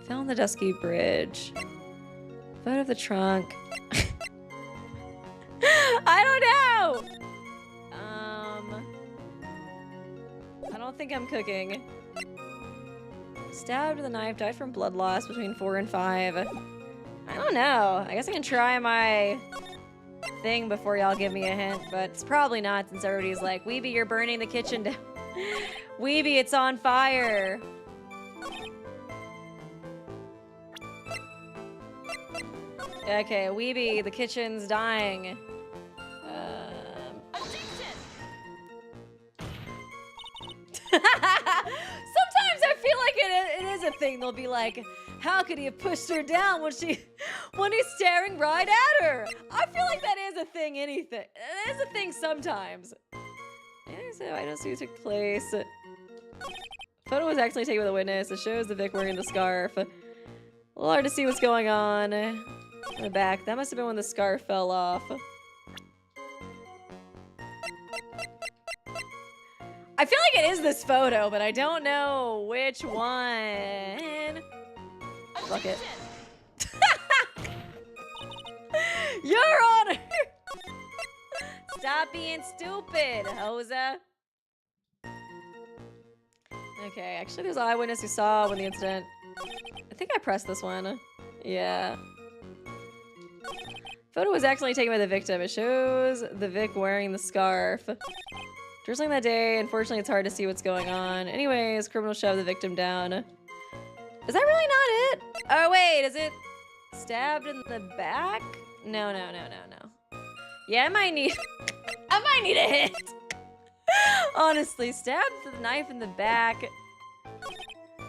Found the dusky bridge. Photo of the trunk. I don't know! I don't think I'm cooking. Stabbed with a knife, died from blood loss between 4 and 5. I don't know. I guess I can try my thing before y'all give me a hint, but it's probably not since everybody's like, Weeby, you're burning the kitchen down. Weeby, it's on fire. Okay, Weeby, the kitchen's dying. Sometimes I feel like it is a thing. They'll be like, how could he have pushed her down when he's staring right at her? I feel like that is a thing, anything. It is a thing sometimes. So I don't see what took place. Photo was actually taken with a witness. It shows the Vic wearing the scarf. A little hard to see what's going on in the back. That must have been when the scarf fell off. I feel like it is this photo, but I don't know which one. Fuck it. Your Honor! Stop being stupid, Hosa. Okay, actually there's an eyewitness who saw when the incident. I think I pressed this one. Yeah. Photo was accidentally taken by the victim. It shows the Vic wearing the scarf. Drizzling that day, unfortunately it's hard to see what's going on. Anyways, criminal shoved the victim down. Is that really not it? Oh wait, is it stabbed in the back? No. Yeah, I might need a hit. Honestly, stabbed with a knife in the back.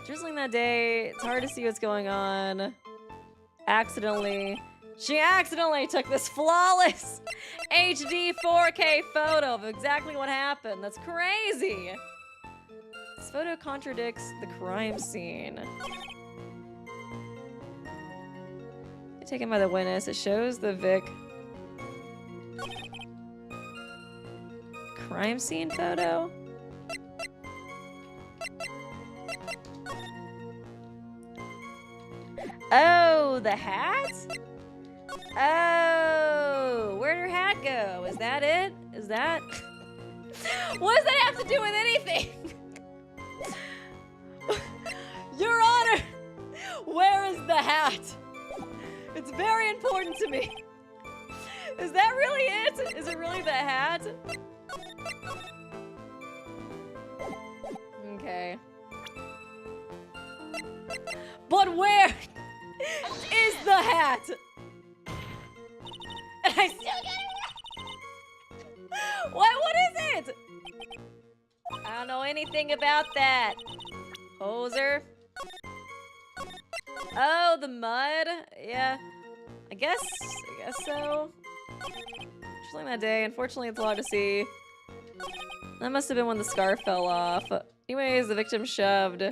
Drizzling that day, it's hard to see what's going on. She accidentally took this flawless HD 4K photo of exactly what happened. That's crazy. This photo contradicts the crime scene. Taken by the witness, it shows the Vic crime scene photo. Oh, the hat? Oh, where'd her hat go? Is that it? Is that? What does that have to do with anything? Your Honor, where is the hat? It's very important to me. Is that really it? Is it really the hat? Okay. But where is the hat? And I still get it wrong. What is it? I don't know anything about that. Hoser. Oh, the mud? Yeah. I guess so. Chilling that day. Unfortunately, it's a lot to see. That must have been when the scarf fell off. Anyways, the victim shoved.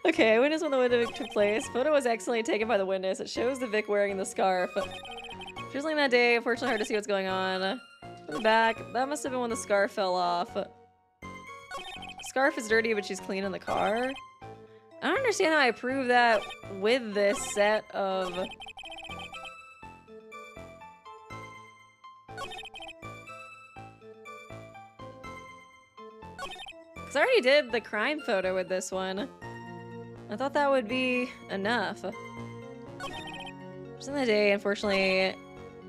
Okay, witness when the window took place. Photo was accidentally taken by the witness. It shows the Vic wearing the scarf. Drizzling that day. Unfortunately, hard to see what's going on. In the back. That must have been when the scarf fell off. Scarf is dirty, but she's clean in the car. I don't understand how I prove that with this set of... Because I already did the crime photo with this one. I thought that would be enough. Just in the day, unfortunately,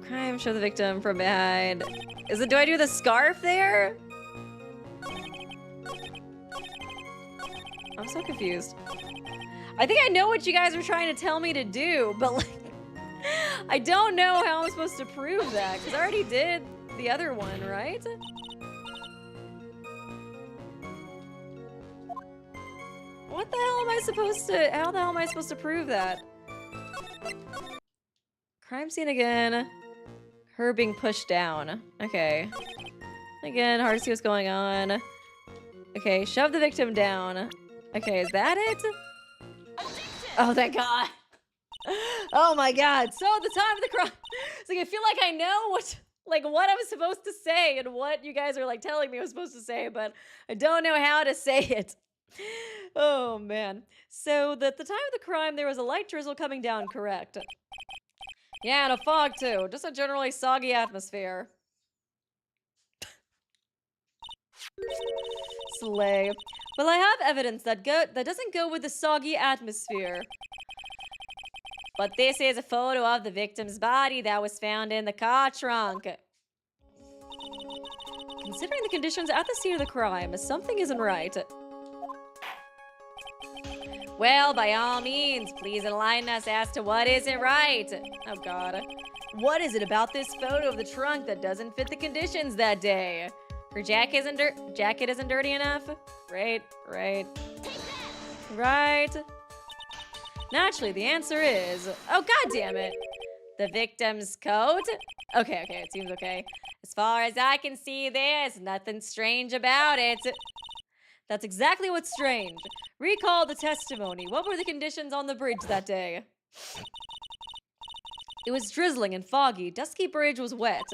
crime show the victim from behind. Do I do the scarf there? I'm so confused. I think I know what you guys were trying to tell me to do, but like, I don't know how I'm supposed to prove that, because I already did the other one, right? What the hell am I supposed to, how the hell am I supposed to prove that? Crime scene again. Her being pushed down. Okay. Again, hard to see what's going on. Okay, shove the victim down. Okay, is that it? Oh, thank God. Oh my God. So at the time of the crime, it's like I feel like I know what I was supposed to say and what you guys are like telling me I was supposed to say, but I don't know how to say it. Oh man. So at the time of the crime, there was a light drizzle coming down, correct? Yeah, and a fog too. Just a generally soggy atmosphere. Slay. Well, I have evidence that doesn't go with the soggy atmosphere. But this is a photo of the victim's body that was found in the car trunk. Considering the conditions at the scene of the crime, something isn't right. Well, by all means, please enlighten us as to what isn't right. Oh God. What is it about this photo of the trunk that doesn't fit the conditions that day? Her jacket isn't dirty enough? Right. Naturally, the answer is... Oh, God damn it. The victim's coat? Okay, it seems okay. As far as I can see, there's nothing strange about it. That's exactly what's strange. Recall the testimony. What were the conditions on the bridge that day? It was drizzling and foggy. Dusky bridge was wet.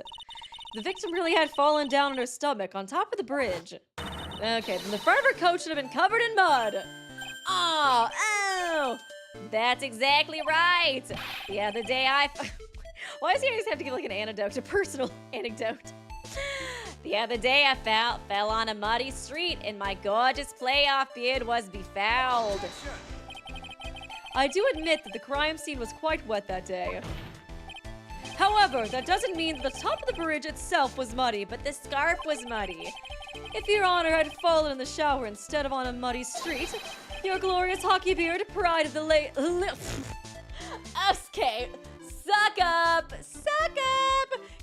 The victim really had fallen down on her stomach on top of the bridge. Okay, then the front of her coat should have been covered in mud. Oh! That's exactly right. The other day Why does he always have to give like an anecdote, a personal anecdote? The other day I fell on a muddy street and my gorgeous playoff beard was befouled. I do admit that the crime scene was quite wet that day. However, that doesn't mean that the top of the bridge itself was muddy, but the scarf was muddy. If Your Honor had fallen in the shower instead of on a muddy street, your glorious hockey beard, pride of the Okay, suck up!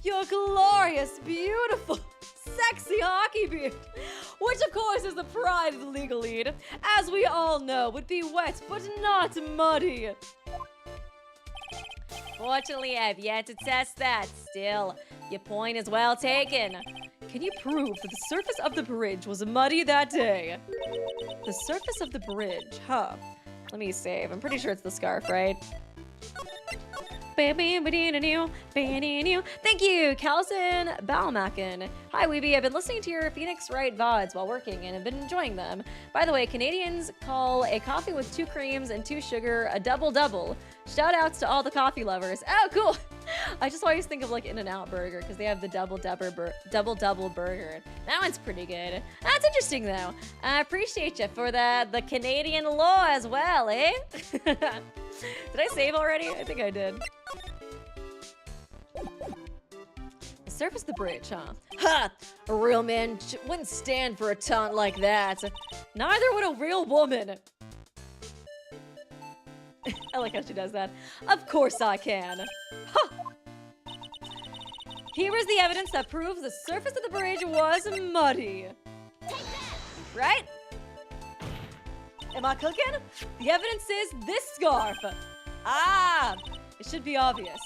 Your glorious, beautiful, sexy hockey beard, which of course is the pride of the legal lead, as we all know, would be wet but not muddy. Fortunately, I've yet to test that. Still, your point is well taken. Can you prove that the surface of the bridge was muddy that day? The surface of the bridge, huh? Let me save. I'm pretty sure it's the scarf, right? Thank you, Calson Balmakin. Hi, Weeby. I've been listening to your Phoenix Wright VODs while working and have been enjoying them. By the way, Canadians call a coffee with 2 creams and 2 sugar a double-double. Shout outs to all the coffee lovers. Oh, cool. I just always think of like In-N-Out Burger because they have the double-double burger. That one's pretty good. That's interesting though. I appreciate you for the Canadian law as well, eh? Did I save already? I think I did. The surface of the bridge, huh? Ha! A real man wouldn't stand for a taunt like that. Neither would a real woman. I like how she does that. Of course I can. Huh. Here is the evidence that proves the surface of the bridge was muddy. Right? Am I cooking? The evidence is this scarf. Ah! It should be obvious.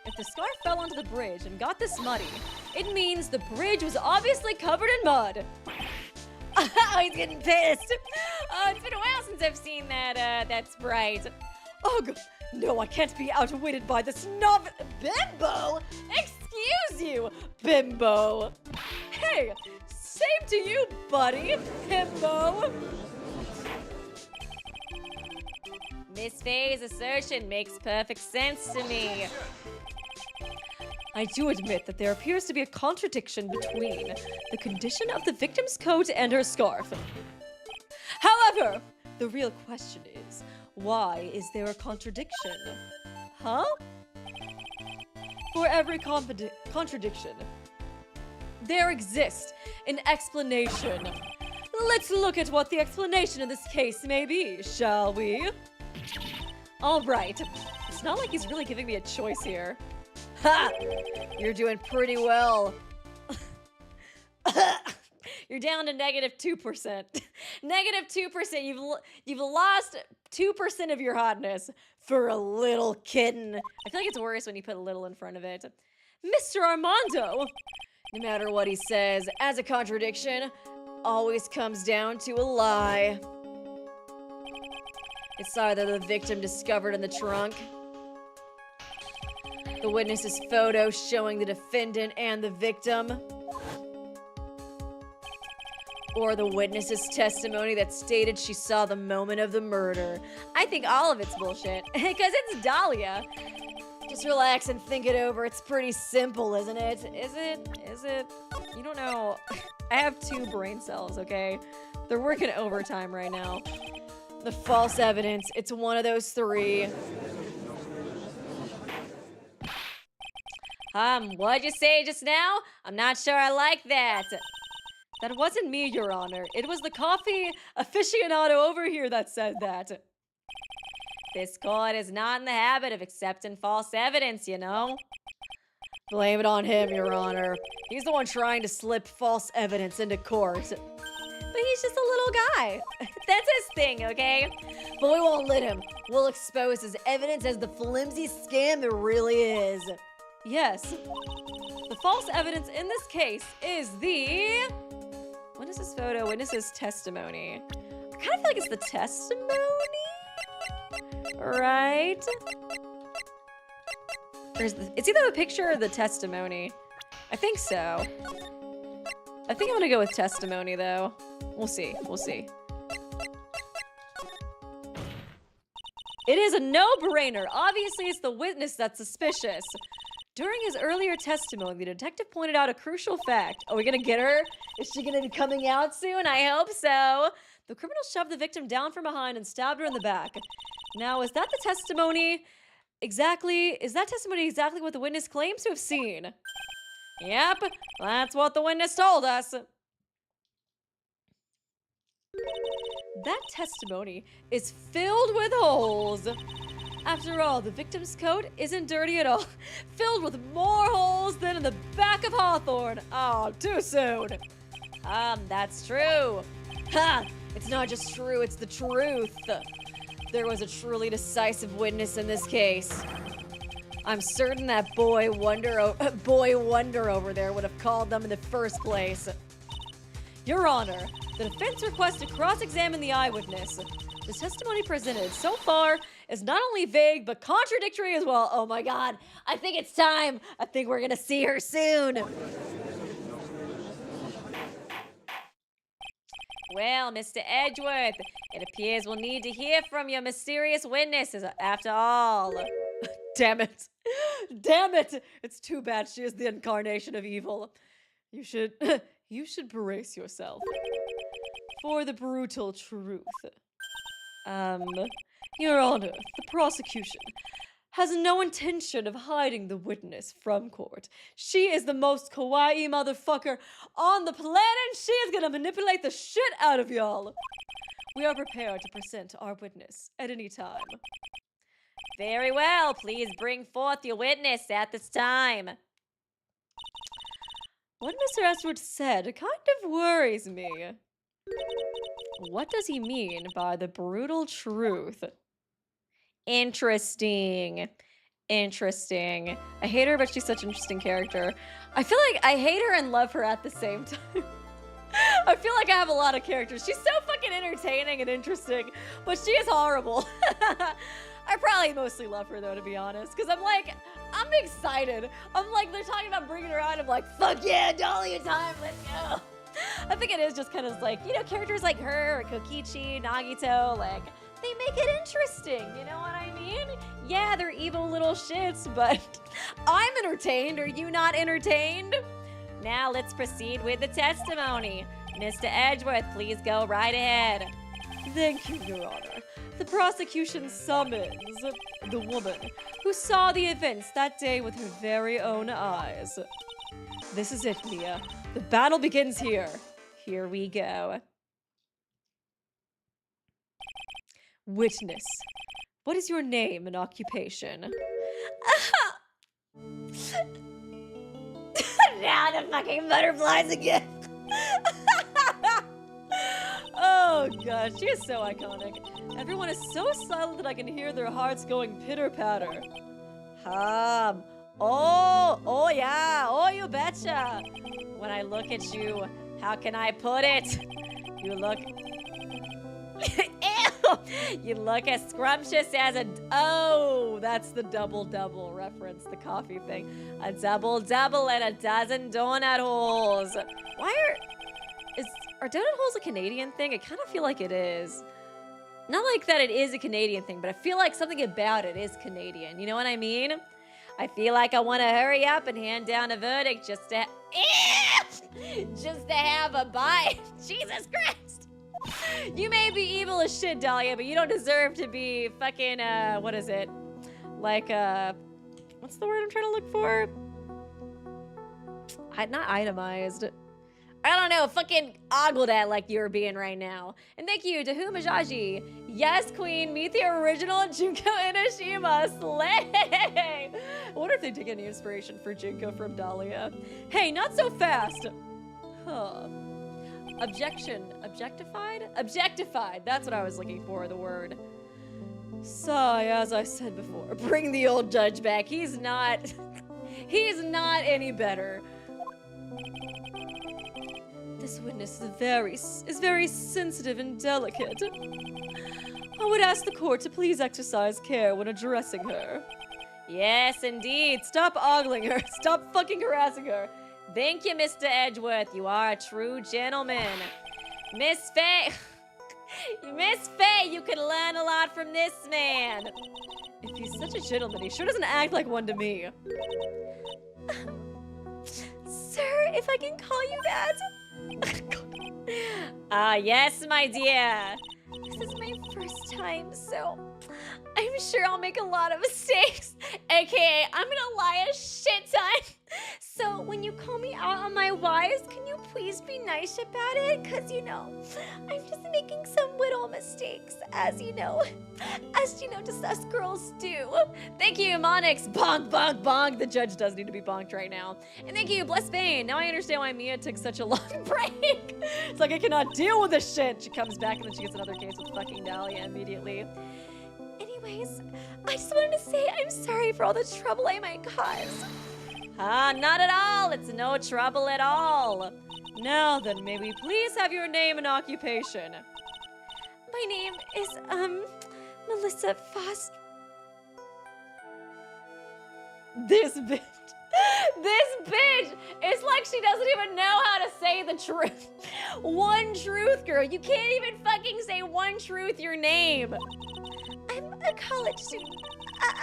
If the scarf fell onto the bridge and got this muddy, it means the bridge was obviously covered in mud. He's getting pissed. It's been a while since I've seen that Sprite. Ugh! No, I can't be outwitted by this bimbo! Excuse you, bimbo! Hey! Same to you, buddy, bimbo! Miss Faye's assertion makes perfect sense to me. I do admit that there appears to be a contradiction between the condition of the victim's coat and her scarf. However, the real question is, why is there a contradiction? Huh? For every contradiction, there exists an explanation. Let's look at what the explanation in this case may be, shall we? All right. It's not like he's really giving me a choice here. Ha! You're doing pretty well. You're down to -2%. -2%. You've lost 2% of your hotness for a little kitten. I feel like it's worse when you put a little in front of it. Mr. Armando! No matter what he says, as a contradiction, always comes down to a lie. It's either the victim discovered in the trunk, the witness's photo showing the defendant and the victim, or the witness's testimony that stated she saw the moment of the murder. I think all of it's bullshit, because it's Dahlia. Just relax and think it over. It's pretty simple, isn't it? Is it? You don't know. I have 2 brain cells, okay? They're working overtime right now. The false evidence, it's one of those 3. What'd you say just now? I'm not sure I like that. That wasn't me, Your Honor. It was the coffee aficionado over here that said that. This court is not in the habit of accepting false evidence, you know? Blame it on him, Your Honor. He's the one trying to slip false evidence into court. But he's just a little guy. That's his thing, okay? But we won't let him. We'll expose his evidence as the flimsy scam it really is. Yes. The false evidence in this case is the witness's photo, witness's testimony. I kind of feel like it's the testimony, right? It's either the picture or the testimony. I think so. I think I'm gonna go with testimony, though. We'll see. We'll see. It is a no-brainer. Obviously, it's the witness that's suspicious. During his earlier testimony, the detective pointed out a crucial fact. Are we gonna get her? Is she gonna be coming out soon? I hope so. The criminal shoved the victim down from behind and stabbed her in the back. Now, is that testimony exactly what the witness claims to have seen? Yep, that's what the witness told us. That testimony is filled with holes. After all, the victim's coat isn't dirty at all. Filled with more holes than in the back of Hawthorne. Oh, too soon. That's true. Ha! It's not just true, it's the truth. There was a truly decisive witness in this case. I'm certain that boy Wonder over there would have called them in the first place. Your Honor, the defense requests to cross-examine the eyewitness. The testimony presented so far is not only vague, but contradictory as well. Oh my God, I think it's time. I think we're gonna see her soon. Well, Mr. Edgeworth, it appears we'll need to hear from your mysterious witnesses after all. Damn it. Damn it. It's too bad she is the incarnation of evil. You should brace yourself for the brutal truth. Your Honor, the prosecution has no intention of hiding the witness from court. She is the most kawaii motherfucker on the planet. She is gonna manipulate the shit out of y'all. We are prepared to present our witness at any time. Very well. Please bring forth your witness at this time. What Mr. Edgeworth said kind of worries me. What does he mean by the brutal truth? Interesting. Interesting. I hate her, but she's such an interesting character. I feel like I hate her and love her at the same time. I feel like I have a lot of characters. She's so fucking entertaining and interesting, but she is horrible. I probably mostly love her, though, to be honest, because I'm excited. I'm like, they're talking about bringing her out. I'm like, fuck yeah, Dahlia time, let's go. I think it is just kind of like, you know, characters like her, or Kokichi, Nagito, like, they make it interesting, you know what I mean? Yeah, they're evil little shits, but I'm entertained. Are you not entertained? Now let's proceed with the testimony. Mr. Edgeworth, please go right ahead. Thank you, Your Honor. The prosecution summons the woman who saw the events that day with her very own eyes. This is it, Mia. The battle begins here. Here we go. Witness, what is your name and occupation? Now the fucking butterflies again. Oh Oh god, she is so iconic. Everyone is so silent that I can hear their hearts going pitter-patter. Oh yeah, oh you betcha. When I look at you, how can I put it? You look... Ew! You look as scrumptious as a... Oh, that's the double-double reference, the coffee thing. A double-double and a dozen donut holes. Are donut holes a Canadian thing? I kind of feel like it is. Not like that it is a Canadian thing, but I feel like something about it is Canadian. You know what I mean? I feel like I want to hurry up and hand down a verdict just to have a bite. Jesus Christ. You may be evil as shit, Dahlia, but you don't deserve to be fucking, what is it? Like, what's the word I'm trying to look for? Not itemized. I don't know, fucking ogled at like you're being right now. And thank you to Humajaji. Yes, queen, meet the original Junko Inoshima. Slay! I wonder if they take any inspiration for Junko from Dahlia. Hey, not so fast. Huh. Objection. Objectified? Objectified. That's what I was looking for, the word. Sigh, as I said before. Bring the old judge back. He's not any better. This witness is very sensitive and delicate. I would ask the court to please exercise care when addressing her. Yes, indeed. Stop ogling her. Stop fucking harassing her. Thank you, Mr. Edgeworth. You are a true gentleman. Miss Faye. Miss Faye, you can learn a lot from this man. If he's such a gentleman, he sure doesn't act like one to me. Sir, if I can call you that. Yes, my dear. This is my first time, so I'm sure I'll make a lot of mistakes. AKA, I'm gonna lie a shit ton. So when you call me out on my lies, can you please be nice about it? Cause you know, I'm just making some little mistakes, as you know, just us girls do. Thank you, Monix. Bonk, bonk, bonk. The judge does need to be bonked right now. And thank you, Bless Bane. Now I understand why Mia took such a long break. It's like I cannot deal with this shit. She comes back and then she gets another case with fucking Dahlia immediately. Anyways, I just wanted to say I'm sorry for all the trouble I might cause. Not at all. It's no trouble at all. Now then, may we please have your name and occupation? My name is, Melissa Foster. This bitch. It's like she doesn't even know how to say the truth. One truth, girl. You can't even fucking say one truth, your name. I'm a college student,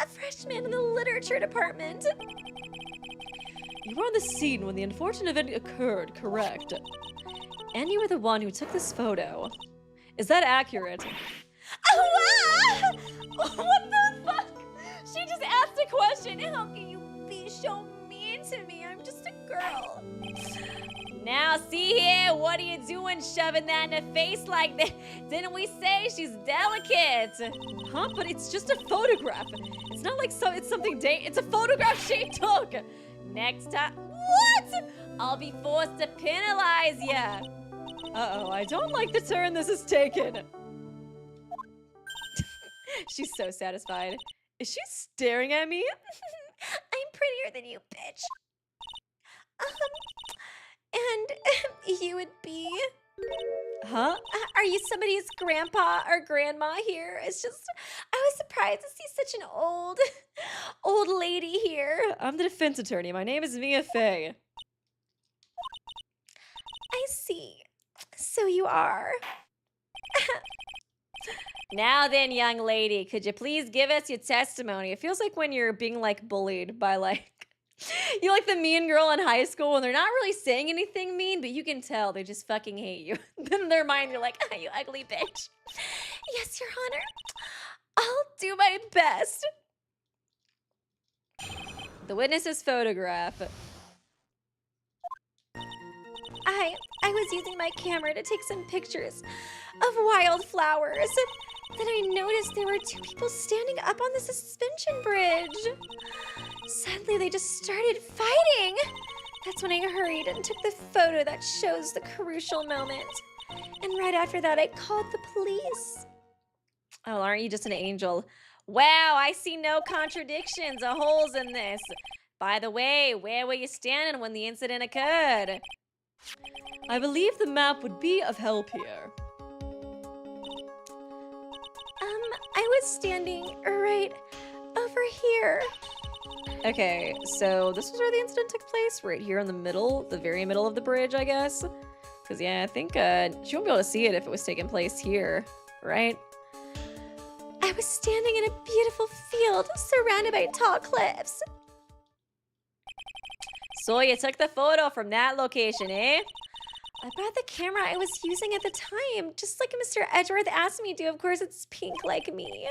a freshman in the literature department. You were on the scene when the unfortunate event occurred, correct? And you were the one who took this photo. Is that accurate? Oh, what the fuck? She just asked a question. How can you be so mean to me? I'm just a girl. Now, see here, what are you doing shoving that in the face like that? Didn't we say she's delicate? Huh? But it's just a photograph. It's not like it's something it's a photograph she took. Next time, what? I'll be forced to penalize ya. Uh-oh, I don't like the turn this has taken. She's so satisfied. Is she staring at me? I'm prettier than you, bitch. And you would be? Huh? Are you somebody's grandpa or grandma here? It's just, I was surprised to see such an old lady here. I'm the defense attorney. My name is Mia Fey. I see. So you are. Now then, young lady, could you please give us your testimony? It feels like when you're being, like, bullied by, like, you like the mean girl in high school and they're not really saying anything mean, but you can tell they just fucking hate you. Then in their mind, you're like, you ugly bitch. Yes, Your Honor. I'll do my best. The witness's photograph. I was using my camera to take some pictures of wildflowers. Then I noticed there were two people standing up on the suspension bridge. Sadly, they just started fighting. That's when I hurried and took the photo that shows the crucial moment. And right after that, I called the police. Oh, aren't you just an angel? Wow, I see no contradictions or holes in this. By the way, where were you standing when the incident occurred? I believe the map would be of help here. I was standing right over here. Okay, so this was where the incident took place, right here in the middle, the very middle of the bridge, I guess. Because, yeah, I think she won't be able to see it if it was taking place here, right? I was standing in a beautiful field surrounded by tall cliffs. So you took the photo from that location, eh? I brought the camera I was using at the time, just like Mr. Edgeworth asked me to. Of course, it's pink like me.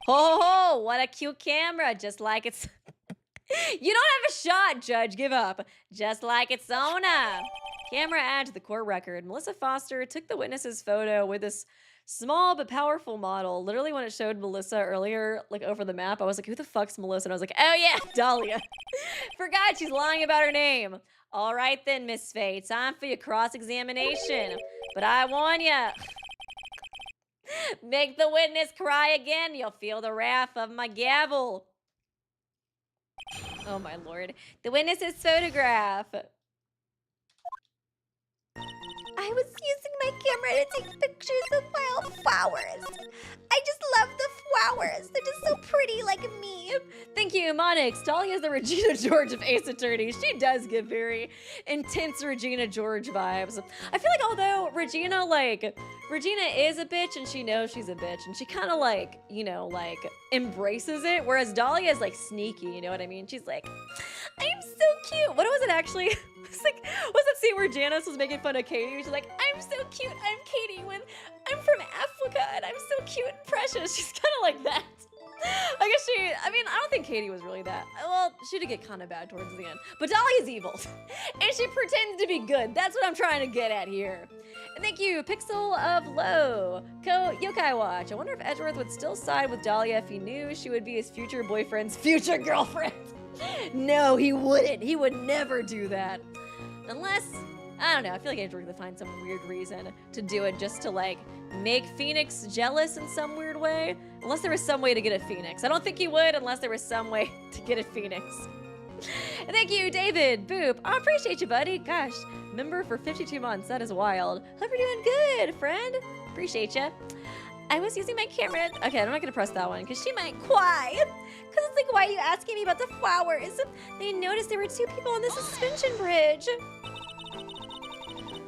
Ho ho, what a cute camera, just like it's... You don't have a shot, Judge, give up. Just like its owner. Camera add to the court record. Melissa Foster took the witness's photo with this small but powerful model. Literally when it showed Melissa earlier, like over the map, I was like, who the fuck's Melissa? And I was like, oh yeah, Dahlia. Forgot she's lying about her name. All right then, Miss Faye, time for your cross-examination. But I warn ya, make the witness cry again, you'll feel the wrath of my gavel. Oh my lord. The witness's photograph. I was using my camera to take pictures of wildflowers. I just love the flowers. They're just so pretty like me. Thank you, Monix. Dahlia is the Regina George of Ace Attorney. She does give very intense Regina George vibes. I feel like although Regina is a bitch and she knows she's a bitch and she kind of like, you know, like embraces it. Whereas Dahlia is like sneaky, you know what I mean? She's like, I'm so cute. What was it actually? It's like, what's that scene where Janice was making fun of Katie? She's like, I'm so cute, I'm Katie, I'm from Africa, and I'm so cute and precious. She's kind of like that. I guess I don't think Katie was really that. Well, she did get kind of bad towards the end. But Dahlia's evil. And she pretends to be good. That's what I'm trying to get at here. And thank you, Pixel of Low. Yokai Watch. I wonder if Edgeworth would still side with Dahlia if he knew she would be his future boyfriend's future girlfriend. No, he wouldn't. He would never do that. Unless, I don't know, I feel like Edgeworth would find some weird reason to do it just to, like, make Phoenix jealous in some weird way. Unless there was some way to get a Phoenix. I don't think he would unless there was some way to get a Phoenix. And thank you, David. Boop. I appreciate you, buddy. Gosh, member for 52 months. That is wild. Hope you're doing good, friend. Appreciate you. I was using my camera. Okay, I'm not gonna press that one because she might cry. Because it's like, why are you asking me about the flowers? They noticed there were two people on the suspension bridge.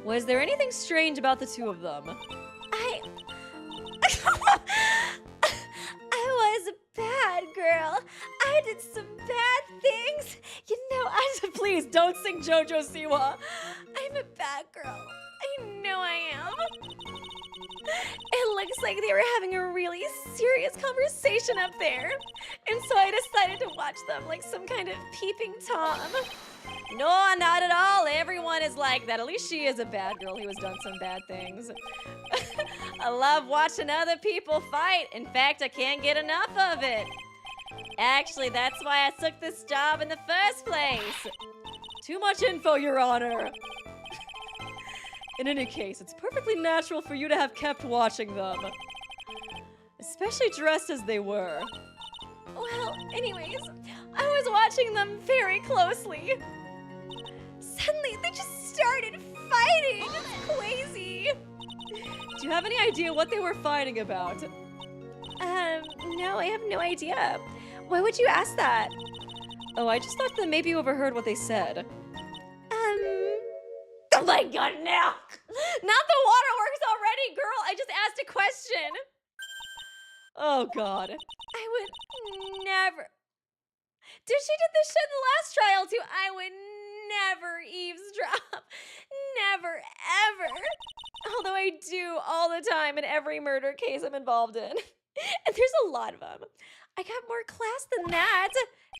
Was there anything strange about the two of them? I was a bad girl. I did some bad things. You know, please don't sing JoJo Siwa. I'm a bad girl. I know I am. It looks like they were having a really serious conversation up there. And so I decided to watch them like some kind of peeping Tom. No, not at all. Everyone is like that. At least she is a bad girl who has done some bad things. I love watching other people fight. In fact, I can't get enough of it. Actually, that's why I took this job in the first place. Too much info, Your Honor. In any case, it's perfectly natural for you to have kept watching them. Especially dressed as they were. Well, anyways, I was watching them very closely. Suddenly, they just started fighting. It's crazy. Do you have any idea what they were fighting about? No, I have no idea. Why would you ask that? Oh, I just thought that maybe you overheard what they said. Oh my god, now! Not the waterworks already, girl! I just asked a question! Oh god. I would never... She did this shit in the last trial too! I would never eavesdrop. Never, ever. Although I do all the time in every murder case I'm involved in. And there's a lot of them. I got more class than that.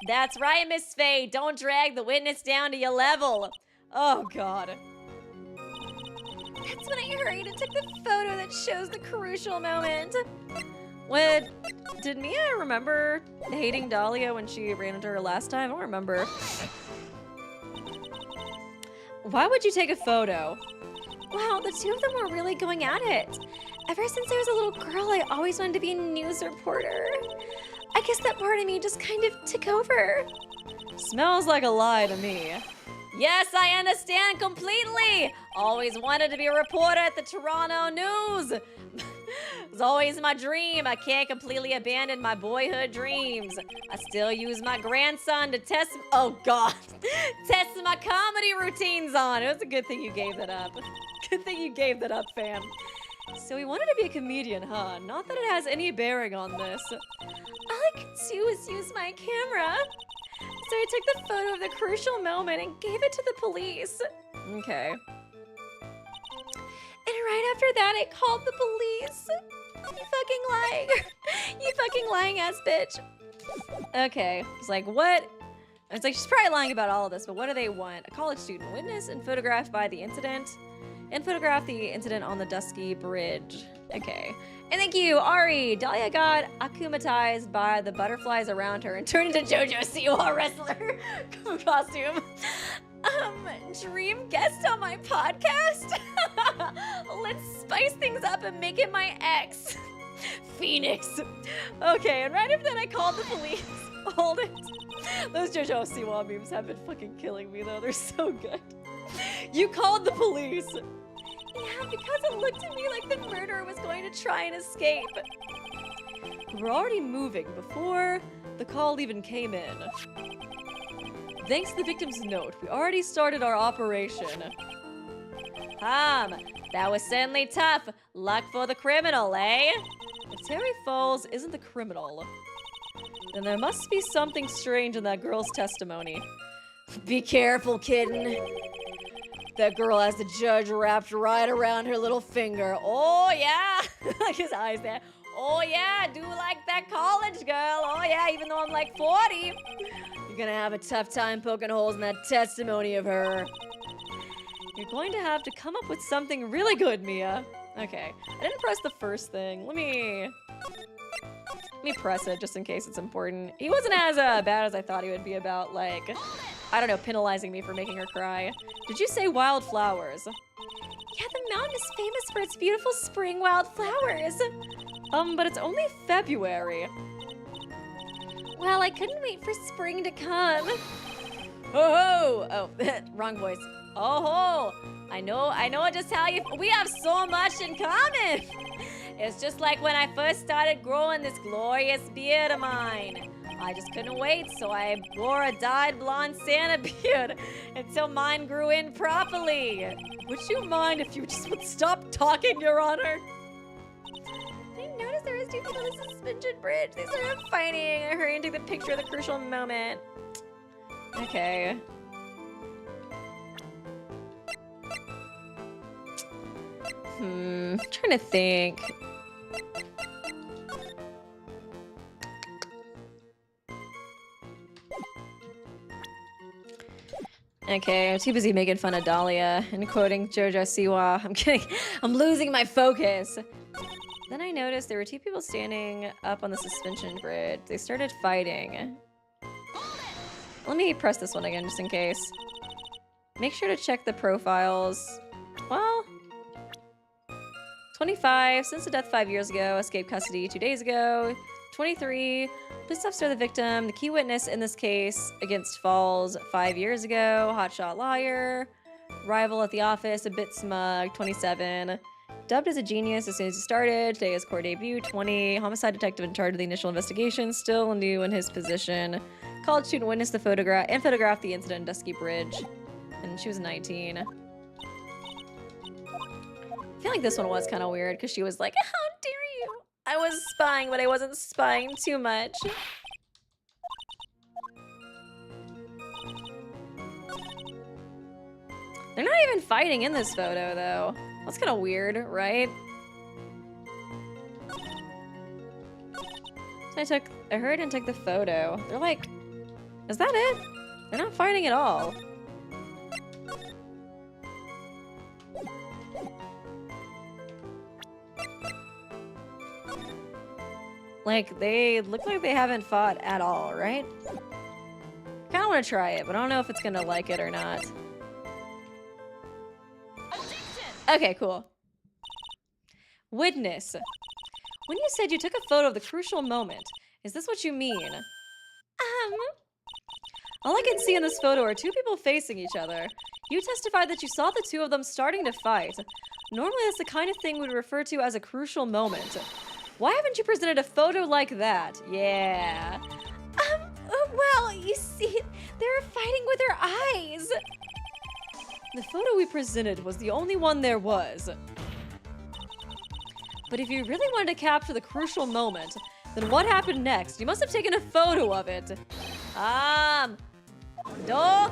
That's right, Miss Faye. Don't drag the witness down to your level. Oh god. That's when I hurried and took the photo that shows the crucial moment. What? Did Mia remember hating Dahlia when she ran into her last time? I don't remember. Why would you take a photo? Wow, the two of them were really going at it. Ever since I was a little girl, I always wanted to be a news reporter. I guess that part of me just kind of took over. Smells like a lie to me. Yes, I understand completely. Always wanted to be a reporter at the Toronto News. It's always my dream. I can't completely abandon my boyhood dreams. I still use my grandson to test my comedy routines on. It was a good thing you gave that up. Good thing you gave that up, fam. So he wanted to be a comedian, huh? Not that it has any bearing on this. All I could do was use my camera. So I took the photo of the crucial moment and gave it to the police. Okay. And right after that, I called the police. You fucking lying. You fucking lying ass bitch. Okay. It's like, what? It's like, she's probably lying about all of this, but what do they want? A college student witness and photographed by the incident. And photograph the incident on the Dusky Bridge. Okay. And thank you, Ari. Dahlia got akumatized by the butterflies around her and turned into JoJo Siwa wrestler costume. Dream guest on my podcast? Let's spice things up and make it my ex. Phoenix. Okay, and right after that I called the police. Hold it. Those JoJo Siwa memes have been fucking killing me though. They're so good. You called the police. Yeah, because it looked to me like the murderer was going to try and escape. We're already moving before the call even came in. Thanks to the victim's note, we already started our operation. That was certainly tough. Luck for the criminal, eh? If Terry Falls isn't the criminal, then there must be something strange in that girl's testimony. Be careful, kitten. That girl has the judge wrapped right around her little finger. Oh, yeah. Like his eyes there. Oh, yeah, do like that college girl. Oh, yeah, even though I'm like 40. You're gonna have a tough time poking holes in that testimony of her. You're going to have to come up with something really good, Mia. Okay, I didn't press the first thing. Let me press it just in case it's important. He wasn't as bad as I thought he would be about, like, I don't know, penalizing me for making her cry. Did you say wildflowers? Yeah, the mountain is famous for its beautiful spring wildflowers. But it's only February. Well, I couldn't wait for spring to come. Oh, oh, wrong voice. Oh, I know just how you, we have so much in common. It's just like when I first started growing this glorious beard of mine. I just couldn't wait, so I wore a dyed blonde Santa beard until mine grew in properly. Would you mind if you just would stop talking, Your Honor? I noticed there was two people on the suspension bridge. They started fighting and hurrying to take the picture of the crucial moment. Okay. Trying to think. Okay, I'm too busy making fun of Dahlia and quoting JoJo Siwa. I'm kidding. I'm losing my focus. Then I noticed there were two people standing up on the suspension bridge. They started fighting. Let me press this one again just in case. Make sure to check the profiles. Well, 25, since the death 5 years ago, escaped custody 2 days ago. 23, police officer the victim, the key witness in this case against Falls 5 years ago, hotshot lawyer, rival at the office, a bit smug, 27. Dubbed as a genius as soon as he started. Today is court debut, 20. Homicide detective in charge of the initial investigation, still new in his position. College student witnessed the photographed the incident in Dusky Bridge. And she was 19. I feel like this one was kind of weird because she was like, how dare you? I was spying, but I wasn't spying too much. They're not even fighting in this photo, though. That's kind of weird, right? So I heard and took the photo. They're like, is that it? They're not fighting at all. Like, they look like they haven't fought at all, right? Kinda wanna try it, but I don't know if it's gonna like it or not. Okay, cool. Witness. When you said you took a photo of the crucial moment, is this what you mean? All I can see in this photo are two people facing each other. You testified that you saw the two of them starting to fight. Normally that's the kind of thing we'd refer to as a crucial moment. Why haven't you presented a photo like that? Yeah. Well, you see, they were fighting with their eyes. The photo we presented was the only one there was. But if you really wanted to capture the crucial moment, then what happened next? You must have taken a photo of it. No.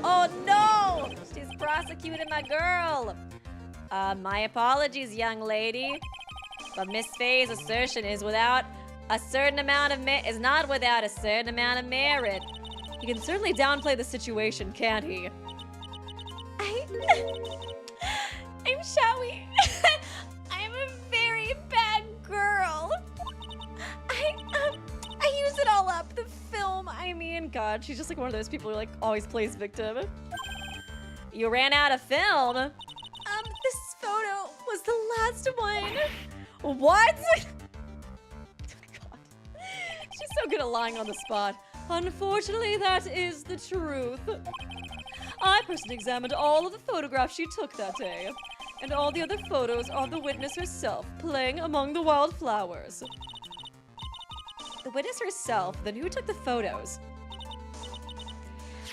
Oh no! She's prosecuting my girl. My apologies, young lady. But Miss Faye's assertion is without a certain amount of is not without a certain amount of merit. He can certainly downplay the situation, can't he? I'm Shawi. I'm a very bad girl. I use it all up. The film, I mean. God, she's just like one of those people who like always plays victim. You ran out of film? This photo was the last one. What? Oh my God. She's so good at lying on the spot. Unfortunately, that is the truth. I personally examined all of the photographs she took that day, and all the other photos are the witness herself playing among the wildflowers. The witness herself? Then who took the photos?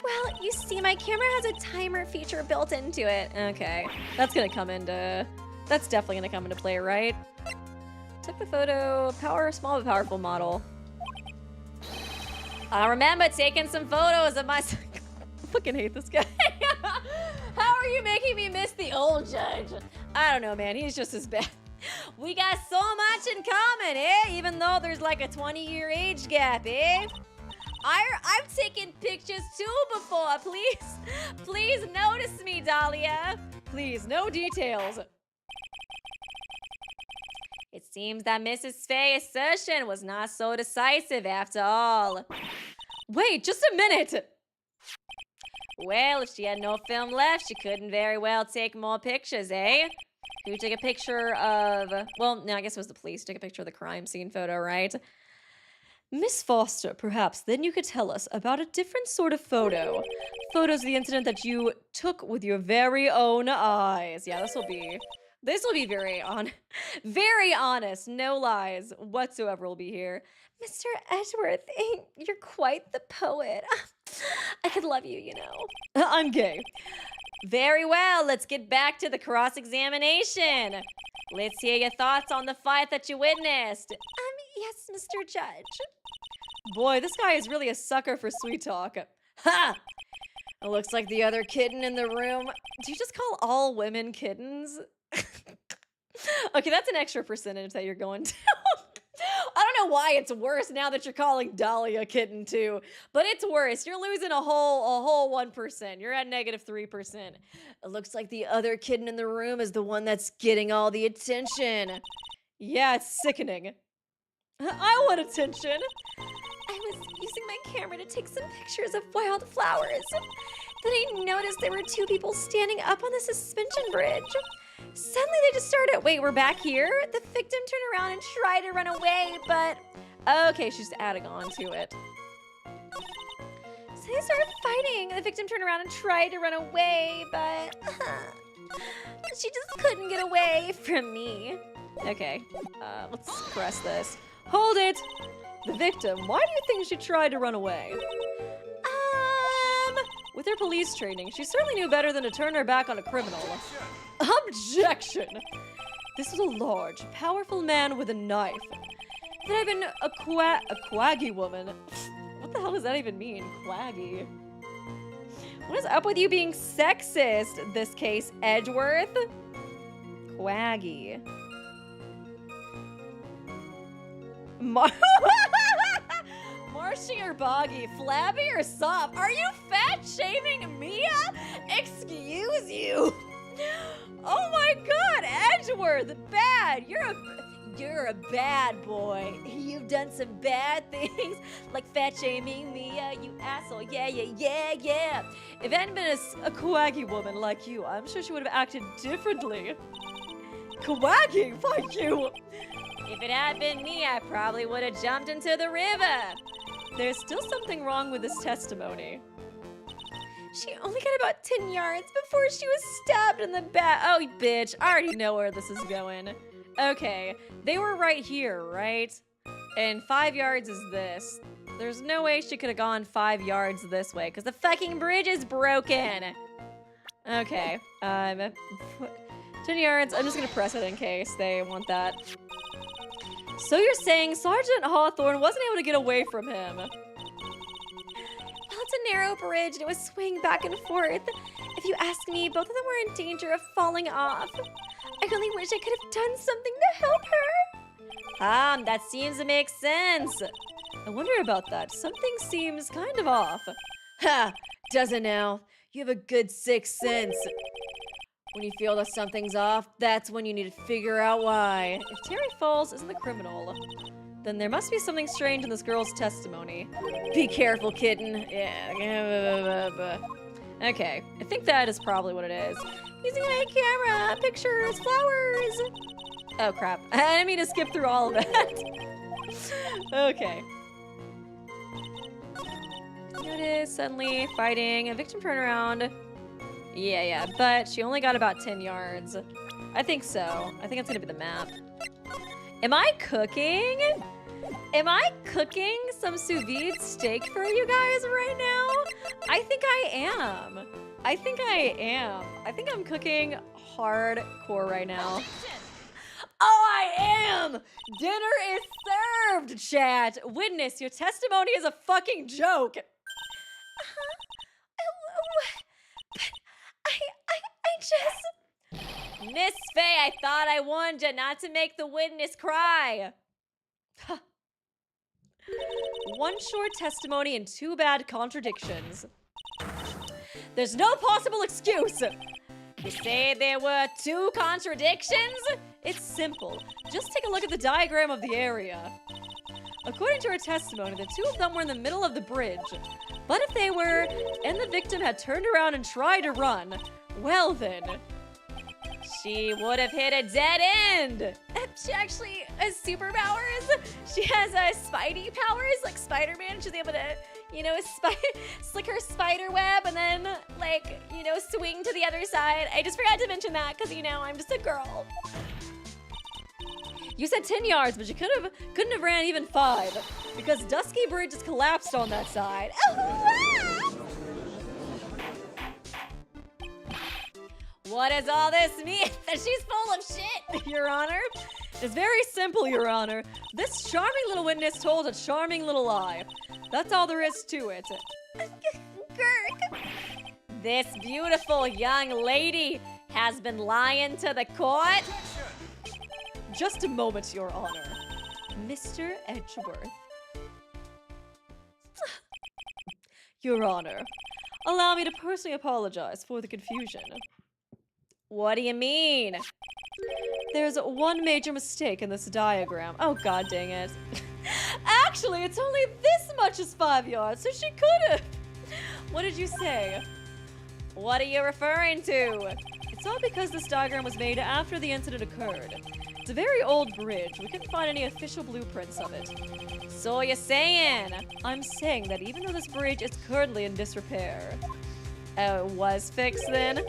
Well, you see, my camera has a timer feature built into it. Okay, that's definitely gonna come into play, right? Took the photo, small but powerful model. I remember taking some photos of my... I fucking hate this guy. How are you making me miss the old judge? I don't know, man. He's just as bad. We got so much in common, eh? Even though there's like a 20-year age gap, eh? I've taken pictures too before. Please notice me, Dahlia. Please, no details. It seems that Mrs. Faye's assertion was not so decisive after all. Wait, just a minute. Well, if she had no film left, she couldn't very well take more pictures, eh? Who took a picture of... Well, no, I guess it was the police who took a picture of the crime scene photo, right? Miss Foster, perhaps then you could tell us about a different sort of photo. Photos of the incident that you took with your very own eyes. Yeah, this will be very honest. No lies whatsoever will be here. Mr. Edgeworth, you're quite the poet. I could love you, you know. I'm gay. Very well, let's get back to the cross-examination. Let's hear your thoughts on the fight that you witnessed. Yes, Mr. Judge. Boy, this guy is really a sucker for sweet talk. Ha! It looks like the other kitten in the room. Do you just call all women kittens? Okay, that's an extra percentage that you're going to. I don't know why it's worse now that you're calling Dahlia a kitten too, but it's worse. You're losing a whole 1%. You're at -3%. It looks like the other kitten in the room is the one that's getting all the attention. Yeah, it's sickening. I want attention. I was using my camera to take some pictures of wildflowers. Then I noticed there were two people standing up on the suspension bridge. Suddenly they just started, wait, we're back here? The victim turned around and tried to run away, but... Okay, she's adding on to it. So they started fighting. The victim turned around and tried to run away, but... she just couldn't get away from me. Okay, let's press this. Hold it! The victim, why do you think she tried to run away? With her police training, she certainly knew better than to turn her back on a criminal. Objection! This was a large, powerful man with a knife. If it had been a quaggy woman. What the hell does that even mean, quaggy? What is up with you being sexist, this case, Edgeworth? Quaggy. Marshy or boggy, flabby or soft? Are you fat shaming Mia? Excuse you. Oh my God, Edgeworth, bad. You're a bad boy. You've done some bad things, like fat shaming me, you asshole. Yeah. If it hadn't been a Kawagi woman like you, I'm sure she would have acted differently. Kawagi, fuck you. If it had been me, I probably would have jumped into the river. There's still something wrong with this testimony. She only got about 10 yards before she was stabbed in the back. Oh, bitch, I already know where this is going. Okay, they were right here, right? And 5 yards is this. There's no way she could have gone 5 yards this way, because the fucking bridge is broken. Okay, 10 yards, I'm just gonna press it in case they want that. So you're saying Sergeant Hawthorne wasn't able to get away from him? Well, it's a narrow bridge and it was swinging back and forth. If you ask me, both of them were in danger of falling off. I really wish I could have done something to help her. That seems to make sense. I wonder about that. Something seems kind of off. Ha! Doesn't now. You have a good sixth sense. When you feel that something's off, that's when you need to figure out why. If Terry Falls isn't the criminal, then there must be something strange in this girl's testimony. Be careful, kitten. Yeah. Okay, I think that is probably what it is. Using my camera, pictures, flowers. Oh crap, I didn't mean to skip through all of that. Okay. Here it is, suddenly fighting, a victim turnaround. Yeah, but she only got about 10 yards. I think so. I think it's gonna be the map. Am I cooking? Am I cooking some sous vide steak for you guys right now? I think I am. I think I'm cooking hardcore right now. Oh, I am! Dinner is served, chat! Witness, your testimony is a fucking joke! I just... Miss Faye, I thought I warned you not to make the witness cry. One short testimony and 2 bad contradictions. There's no possible excuse. You say there were 2 contradictions? It's simple. Just take a look at the diagram of the area. According to her testimony, the 2 of them were in the middle of the bridge. But if they were, and the victim had turned around and tried to run, well then, she would have hit a dead end. She actually has superpowers. She has spidey powers, like Spider-Man. She's able to, you know, slick her spider web and then, like, you know, swing to the other side. I just forgot to mention that because, you know, I'm just a girl. You said 10 yards, but you couldn't have ran even 5 because Dusky Bridge has collapsed on that side. What does all this mean? That she's full of shit, Your Honor? It's very simple, Your Honor. This charming little witness told a charming little lie. That's all there is to it. Gurk. This beautiful young lady has been lying to the court. Just a moment, Your Honor. Mr. Edgeworth. Your Honor, allow me to personally apologize for the confusion. What do you mean? There's one major mistake in this diagram. Oh, god dang it. Actually, it's only this much is 5 yards, so she could've. What did you say? What are you referring to? It's all because this diagram was made after the incident occurred. It's a very old bridge. We couldn't find any official blueprints of it. So you're saying? I'm saying that even though this bridge is currently in disrepair. Oh, it was fixed then?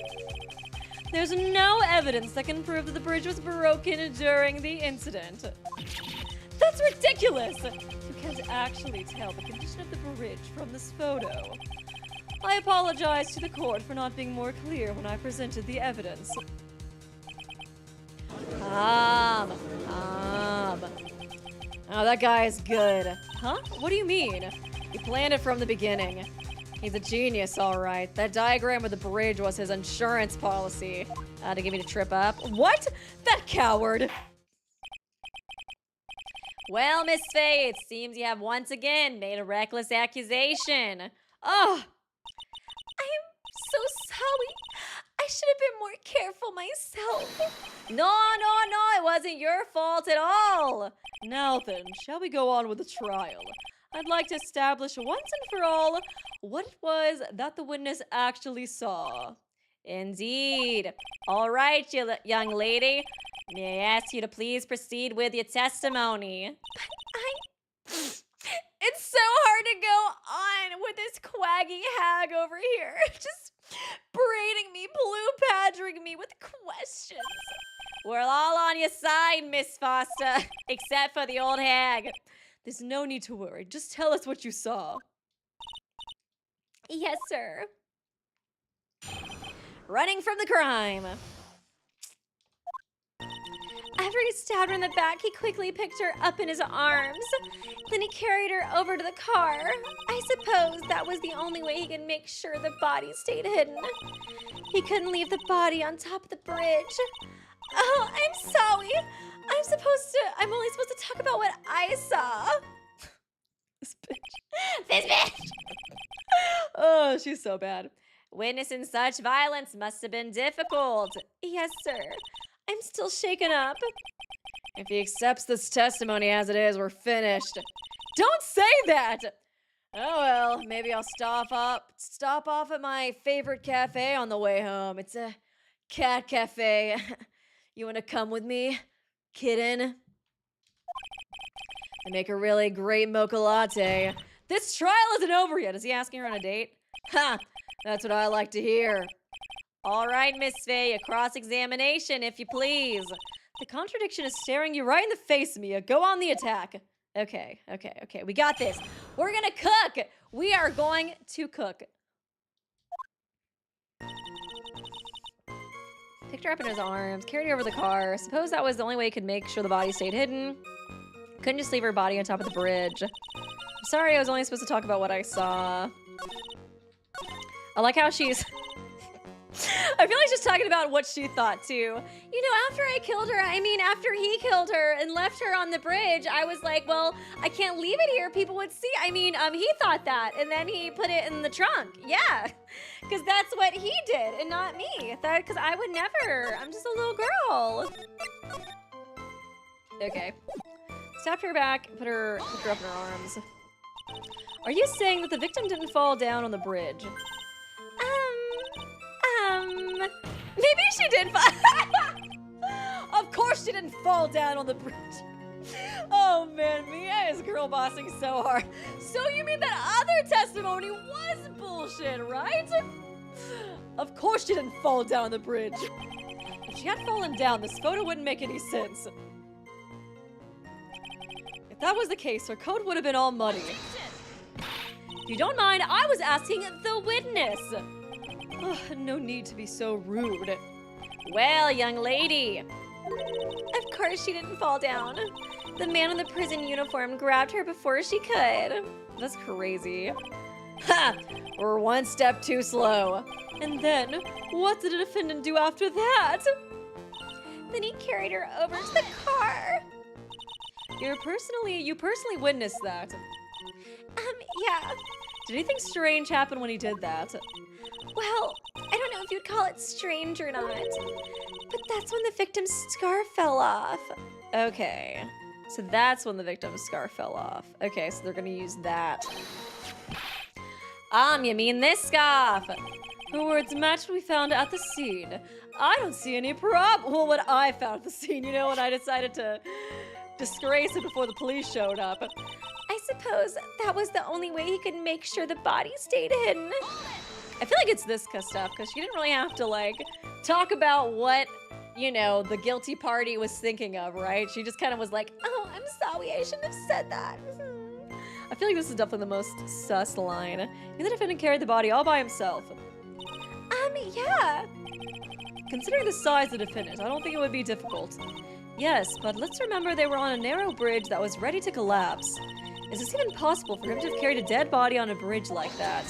There's no evidence that can prove that the bridge was broken during the incident. That's ridiculous! You can't actually tell the condition of the bridge from this photo. I apologize to the court for not being more clear when I presented the evidence. Oh, that guy is good. Huh? What do you mean? He planned it from the beginning. He's a genius, all right. That diagram of the bridge was his insurance policy. To get me to trip up. What? That coward! Well, Miss Faye, it seems you have once again made a reckless accusation. Oh! I am so sorry. I should have been more careful myself. No, it wasn't your fault at all. Now then, shall we go on with the trial? I'd like to establish once and for all what it was that the witness actually saw. Indeed. All right, young lady. May I ask you to please proceed with your testimony? It's so hard to go on with this quaggy hag over here. Just braiding me, blue badgering me with questions. We're all on your side, Miss Foster, except for the old hag. There's no need to worry. Just tell us what you saw. Yes, sir. Running from the crime. After he stabbed her in the back, he quickly picked her up in his arms. Then he carried her over to the car. I suppose that was the only way he could make sure the body stayed hidden. He couldn't leave the body on top of the bridge. Oh, I'm sorry. I'm only supposed to talk about what I saw. This bitch. Oh, she's so bad. Witnessing such violence must have been difficult. Yes, sir. I'm still shaken up. If he accepts this testimony as it is, we're finished. Don't say that! Oh well, maybe I'll stop off at my favorite cafe on the way home. It's a cat cafe. You wanna come with me, kitten? They make a really great mocha latte. This trial isn't over yet. Is he asking her on a date? Ha! That's what I like to hear. All right, Miss Faye, a cross-examination, if you please. The contradiction is staring you right in the face, Mia. Go on the attack. Okay. We got this. We're gonna cook. We are going to cook. Picked her up in his arms, carried her over the car. Suppose that was the only way he could make sure the body stayed hidden. Couldn't just leave her body on top of the bridge. I'm sorry, I was only supposed to talk about what I saw. I like how she's... I feel like she's talking about what she thought too. You know, after he killed her and left her on the bridge, I was like, well, I can't leave it here. People would see. He thought that. And then he put it in the trunk. Yeah. Because that's what he did and not me. Because I would never. I'm just a little girl. Okay. Snapped her back, put her up in her arms. Are you saying that the victim didn't fall down on the bridge? Maybe she did fall. Of course she didn't fall down on the bridge. Oh man, Mia is girl bossing so hard. So you mean that other testimony was bullshit, right? Of course she didn't fall down on the bridge. If she had fallen down, this photo wouldn't make any sense. If that was the case, her coat would have been all muddy. If you don't mind, I was asking the witness. No need to be so rude. Well, young lady. Of course she didn't fall down. The man in the prison uniform grabbed her before she could. That's crazy. Ha! We're one step too slow. And then, what did the defendant do after that? Then he carried her over to the car. You personally witnessed that. Yeah. Did anything strange happen when he did that? Well, I don't know if you'd call it strange or not, but that's when the victim's scarf fell off. Okay, so that's when the victim's scarf fell off. Okay, so they're gonna use that. You mean this scarf? Her words matched what we found at the scene. I don't see any problem. Well, what I found at the scene, you know, when I decided to disgrace it before the police showed up. I suppose that was the only way he could make sure the body stayed hidden. I feel like it's this stuff, because she didn't really have to, like, talk about what, you know, the guilty party was thinking of, right? She just kind of was like, oh, I'm sorry, I shouldn't have said that. I feel like this is definitely the most sus line. And the defendant carried the body all by himself. Yeah. Considering the size of the defendant, I don't think it would be difficult. Yes, but let's remember they were on a narrow bridge that was ready to collapse. Is this even possible for him to have carried a dead body on a bridge like that?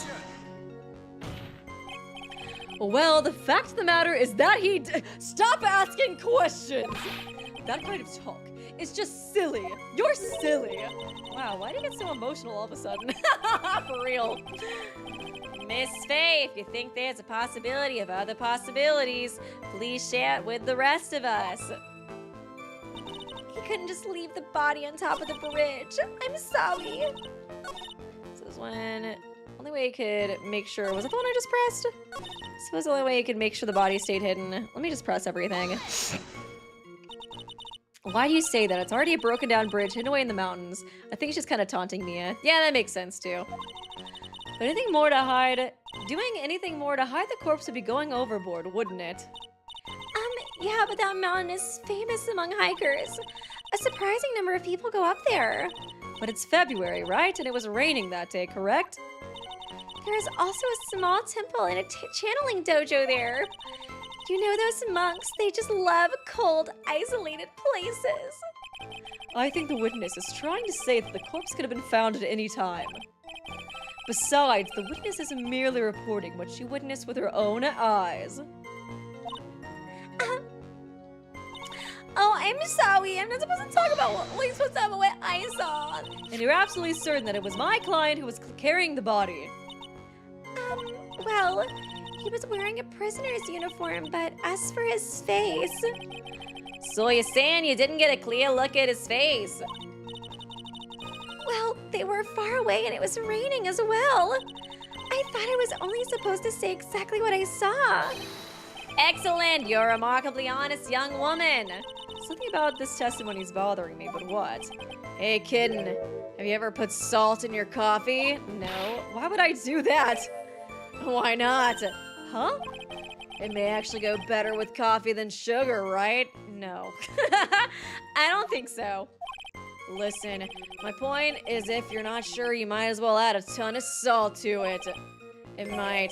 Well, the fact of the matter is that he stop asking questions! That kind of talk is just silly. You're silly. Wow, why did he get so emotional all of a sudden? For real. Miss Faye, if you think there's a possibility of other possibilities, please share it with the rest of us. He couldn't just leave the body on top of the bridge. I'm sorry. So this one, only way you could make sure, was it the one I just pressed? I suppose the only way you could make sure the body stayed hidden. Let me just press everything. Why do you say that? It's already a broken down bridge hidden away in the mountains. I think she's kind of taunting me. Yeah, that makes sense too. But anything more to hide? Doing anything more to hide the corpse would be going overboard, wouldn't it? Yeah, but that mountain is famous among hikers. A surprising number of people go up there. But it's February, right? And it was raining that day, correct? There is also a small temple and a channeling dojo there. You know those monks, they just love cold, isolated places. I think the witness is trying to say that the corpse could have been found at any time. Besides, the witness is merely reporting what she witnessed with her own eyes. Oh, I'm sorry. I'm not supposed to talk about what I saw. And you're absolutely certain that it was my client who was carrying the body? Well, he was wearing a prisoner's uniform, but as for his face... So you're saying you didn't get a clear look at his face? Well, they were far away and it was raining as well. I thought I was only supposed to say exactly what I saw. Excellent! You're a remarkably honest young woman. Something about this testimony is bothering me, but what? Hey, kitten, have you ever put salt in your coffee? No. Why would I do that? Why not? Huh? It may actually go better with coffee than sugar, right? No. I don't think so. Listen, my point is if you're not sure, you might as well add a ton of salt to it. It might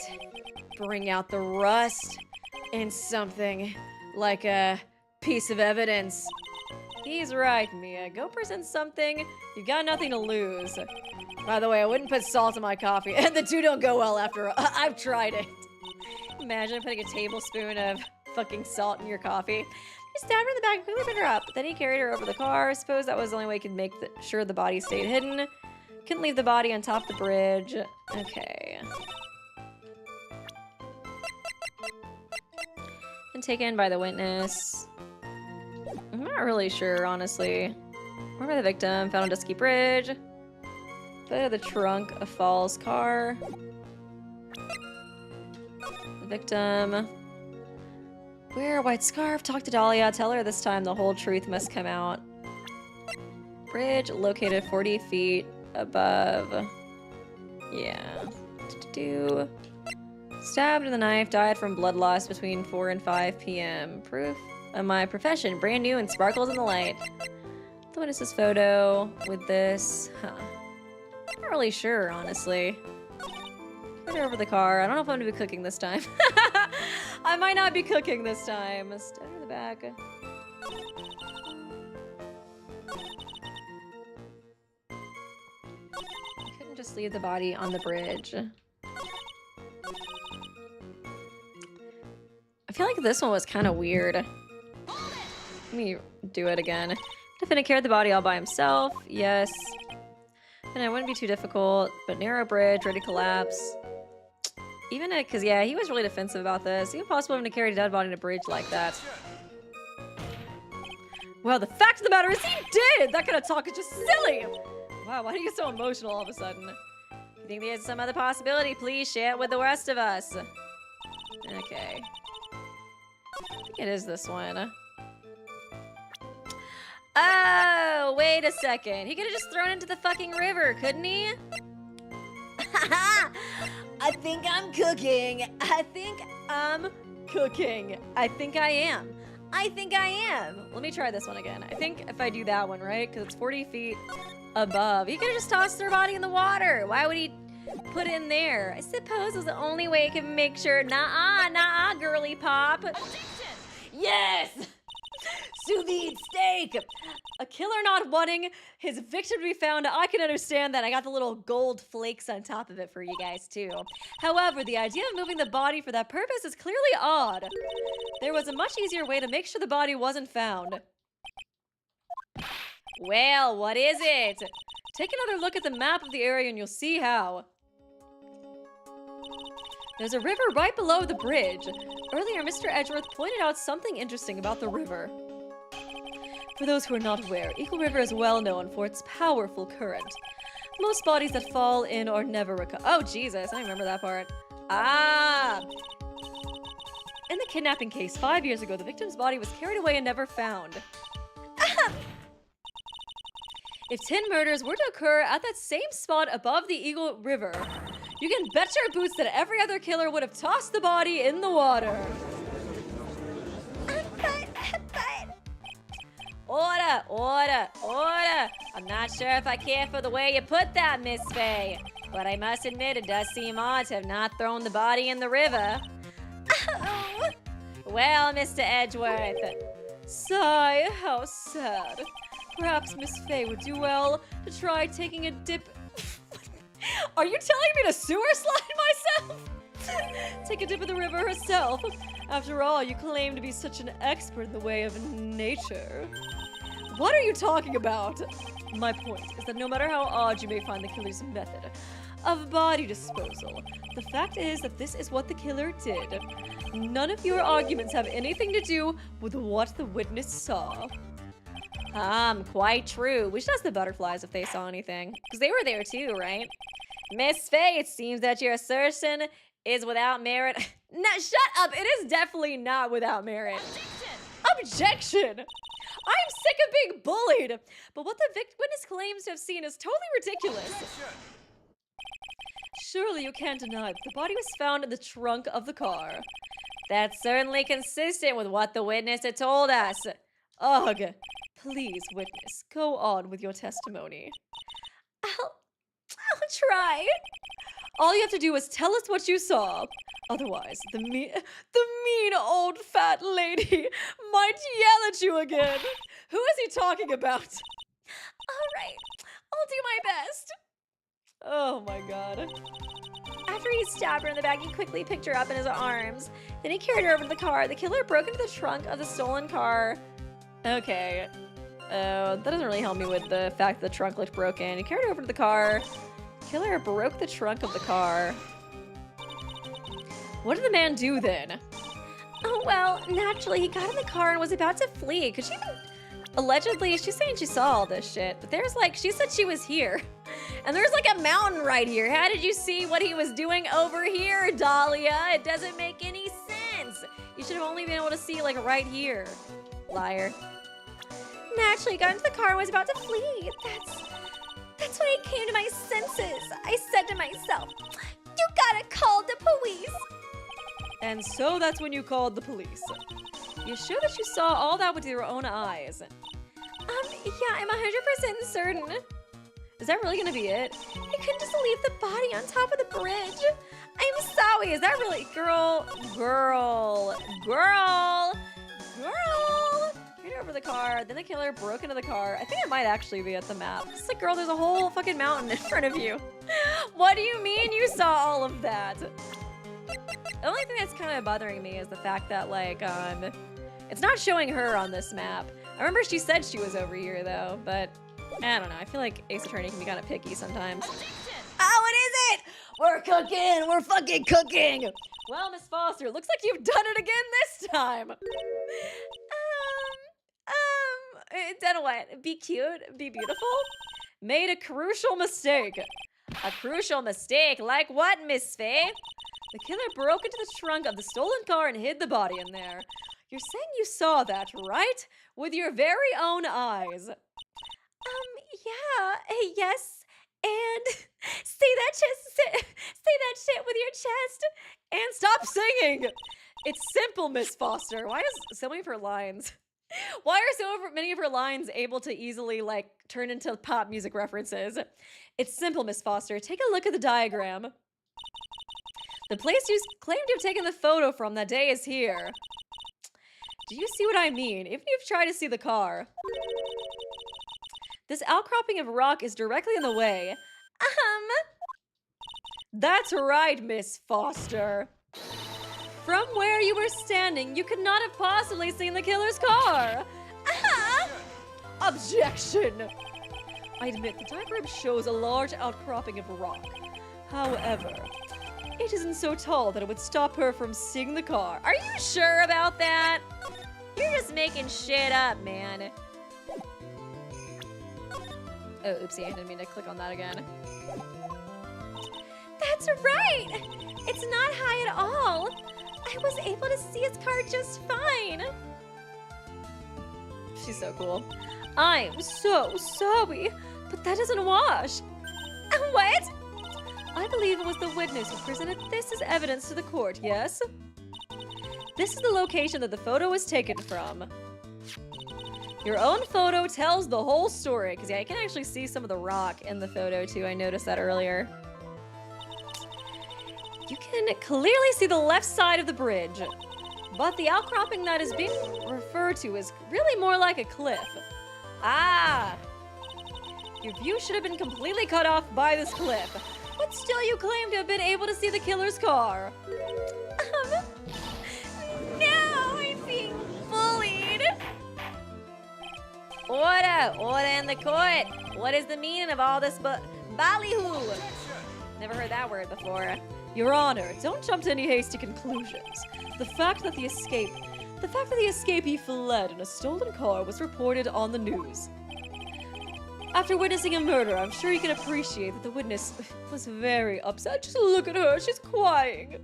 bring out the rust in something like a piece of evidence. He's right, Mia. Go present something. You've got nothing to lose. By the way, I wouldn't put salt in my coffee. The two don't go well after all. I've tried it. Imagine putting a tablespoon of fucking salt in your coffee. He stabbed her in the back and quickly picked her up. Then he carried her over the car. I suppose that was the only way he could make sure the body stayed hidden. Couldn't leave the body on top of the bridge. Okay. And taken by the witness. I'm not really sure, honestly. Where by the victim? Found on Dusky Bridge. Foot of the trunk of Fall's car. The victim. Wear a white scarf. Talk to Dahlia. Tell her this time the whole truth must come out. Bridge located 40 feet above. Yeah. Stabbed with a knife. Died from blood loss between 4 and 5 p.m. Proof of my profession. Brand new and sparkles in the light. The witness's photo with this. Huh. Not really sure, honestly. Put her over the car. I don't know if I'm gonna be cooking this time. I might not be cooking this time. Stab her in the back. I couldn't just leave the body on the bridge. I feel like this one was kind of weird. Let me do it again. Defendant carried the body all by himself. Yes. And it wouldn't be too difficult, but narrow bridge, ready to collapse. Even because, yeah, he was really defensive about this. Even possible for him to carry a dead body in a bridge like that. Well, the fact of the matter is he did! That kind of talk is just silly! Wow, why do you get so emotional all of a sudden? If you think there's some other possibility, please share it with the rest of us. Okay. I think it is this one. Oh, wait a second. He could have just thrown it into the fucking river, couldn't he? I think I'm cooking. I think I'm cooking. I think I am. I think I am. Let me try this one again. I think if I do that one, right? Because it's 40 feet above. He could have just tossed their body in the water. Why would he put it in there? I suppose it was the only way he could make sure. Nah, girly pop. Yes! Sous vide steak! A killer not wanting his victim to be found, I can understand that. I got the little gold flakes on top of it for you guys, too. However, the idea of moving the body for that purpose is clearly odd. There was a much easier way to make sure the body wasn't found. Well, what is it? Take another look at the map of the area and you'll see how. There's a river right below the bridge. Earlier, Mr. Edgeworth pointed out something interesting about the river. For those who are not aware, Eagle River is well known for its powerful current. Most bodies that fall in are never recovered. Oh, Jesus, I remember that part. Ah! In the kidnapping case 5 years ago, the victim's body was carried away and never found. If 10 murders were to occur at that same spot above the Eagle River, you can bet your boots that every other killer would have tossed the body in the water. Order, order, order. I'm not sure if I care for the way you put that, Miss Faye, but I must admit it does seem odd to have not thrown the body in the river. Well, Mr. Edgeworth. Sigh, how sad. Perhaps Miss Faye would do well to try taking a dip. Are you telling me to sewer slide myself? Take a dip in the river herself. After all, you claim to be such an expert in the way of nature. What are you talking about? My point is that no matter how odd you may find the killer's method of body disposal, the fact is that this is what the killer did. None of your arguments have anything to do with what the witness saw. Quite true. We should ask the butterflies if they saw anything, because they were there too, right? Miss Faye, it seems that your assertion is without merit. No, shut up! It is definitely not without merit. Objection! I am sick of being bullied! But what the witness claims to have seen is totally ridiculous. Surely you can't deny that the body was found in the trunk of the car. That's certainly consistent with what the witness had told us. Ugh. Please, witness, go on with your testimony. I'll try. All you have to do is tell us what you saw. Otherwise, the mean old fat lady might yell at you again. Who is he talking about? All right, I'll do my best. Oh my god. After he stabbed her in the back, he quickly picked her up in his arms. Then he carried her over to the car. The killer broke into the trunk of the stolen car. Okay. That doesn't really help me with the fact that the trunk looked broken. He carried her over to the car. Killer broke the trunk of the car. What did the man do then? Oh, well, naturally, he got in the car and was about to flee. Could she even... Allegedly, she's saying she saw all this shit, but there's like, she said she was here. And there's like a mountain right here. How did you see what he was doing over here, Dahlia? It doesn't make any sense. You should have only been able to see like right here. Liar. Naturally, he got into the car and was about to flee. That's when I came to my senses. I said to myself, you gotta call the police. And so that's when you called the police. You sure that you saw all that with your own eyes? Yeah, I'm 100% certain. Is that really gonna be it? I couldn't just leave the body on top of the bridge. I'm sorry, is that really? Girl. Get over the car, then the killer broke into the car. I think it might actually be at the map. It's like, girl, there's a whole fucking mountain in front of you. What do you mean you saw all of that? The only thing that's kind of bothering me is the fact that, like, it's not showing her on this map. I remember she said she was over here, though, but I don't know. I feel like Ace Attorney can be kind of picky sometimes. Oh, what is it? We're cooking! We're fucking cooking! Well, Miss Foster, looks like you've done it again this time. Done what? Be cute? Be beautiful? Made a crucial mistake. A crucial mistake? Like what, Miss Faye? The killer broke into the trunk of the stolen car and hid the body in there. You're saying you saw that, right? With your very own eyes. Yeah, yes, and say that shit with your chest. And stop singing! It's simple, Miss Foster. Why is so many of her lines... Why are so many of her lines able to easily, like, turn into pop music references? It's simple, Miss Foster. Take a look at the diagram. The place you claim to have taken the photo from that day is here. Do you see what I mean? Even if you've tried to see the car. This outcropping of rock is directly in the way. That's right, Miss Foster. From where you were standing, you could not have possibly seen the killer's car. Objection! I admit the diagram shows a large outcropping of rock. However, It isn't so tall that it would stop her from seeing the car. Are you sure about that? You're just making shit up, man. Oh, oopsie, I didn't mean to click on that again. That's right! It's not high at all. I was able to see his car just fine. She's so cool. I'm so sorry, but that doesn't wash. What? I believe it was the witness who presented this as evidence to the court, yes? This is the location that the photo was taken from. Your own photo tells the whole story, because yeah, you can actually see some of the rock in the photo too. I noticed that earlier. You can clearly see the left side of the bridge, but the outcropping that is being referred to is really more like a cliff. Ah! Your view should have been completely cut off by this cliff, but still you claim to have been able to see the killer's car. No, I'm being bullied. Order in the court. What is the meaning of all this ballyhoo? Never heard that word before. Your Honor, don't jump to any hasty conclusions. The fact that the escapee fled in a stolen car was reported on the news. After witnessing a murder, I'm sure you can appreciate that the witness was very upset. Just look at her, she's crying.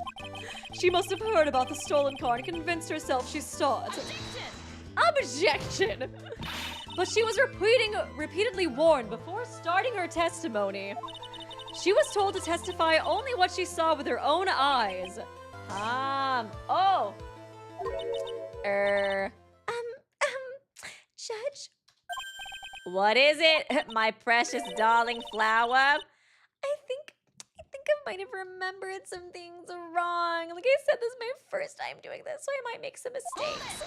She must have heard about the stolen car and convinced herself she saw it. Objection! But she was repeatedly warned before starting her testimony. She was told to testify only what she saw with her own eyes. Judge? What is it, my precious darling flower? I think I might have remembered some things wrong. Like I said, this is my first time doing this, so I might make some mistakes.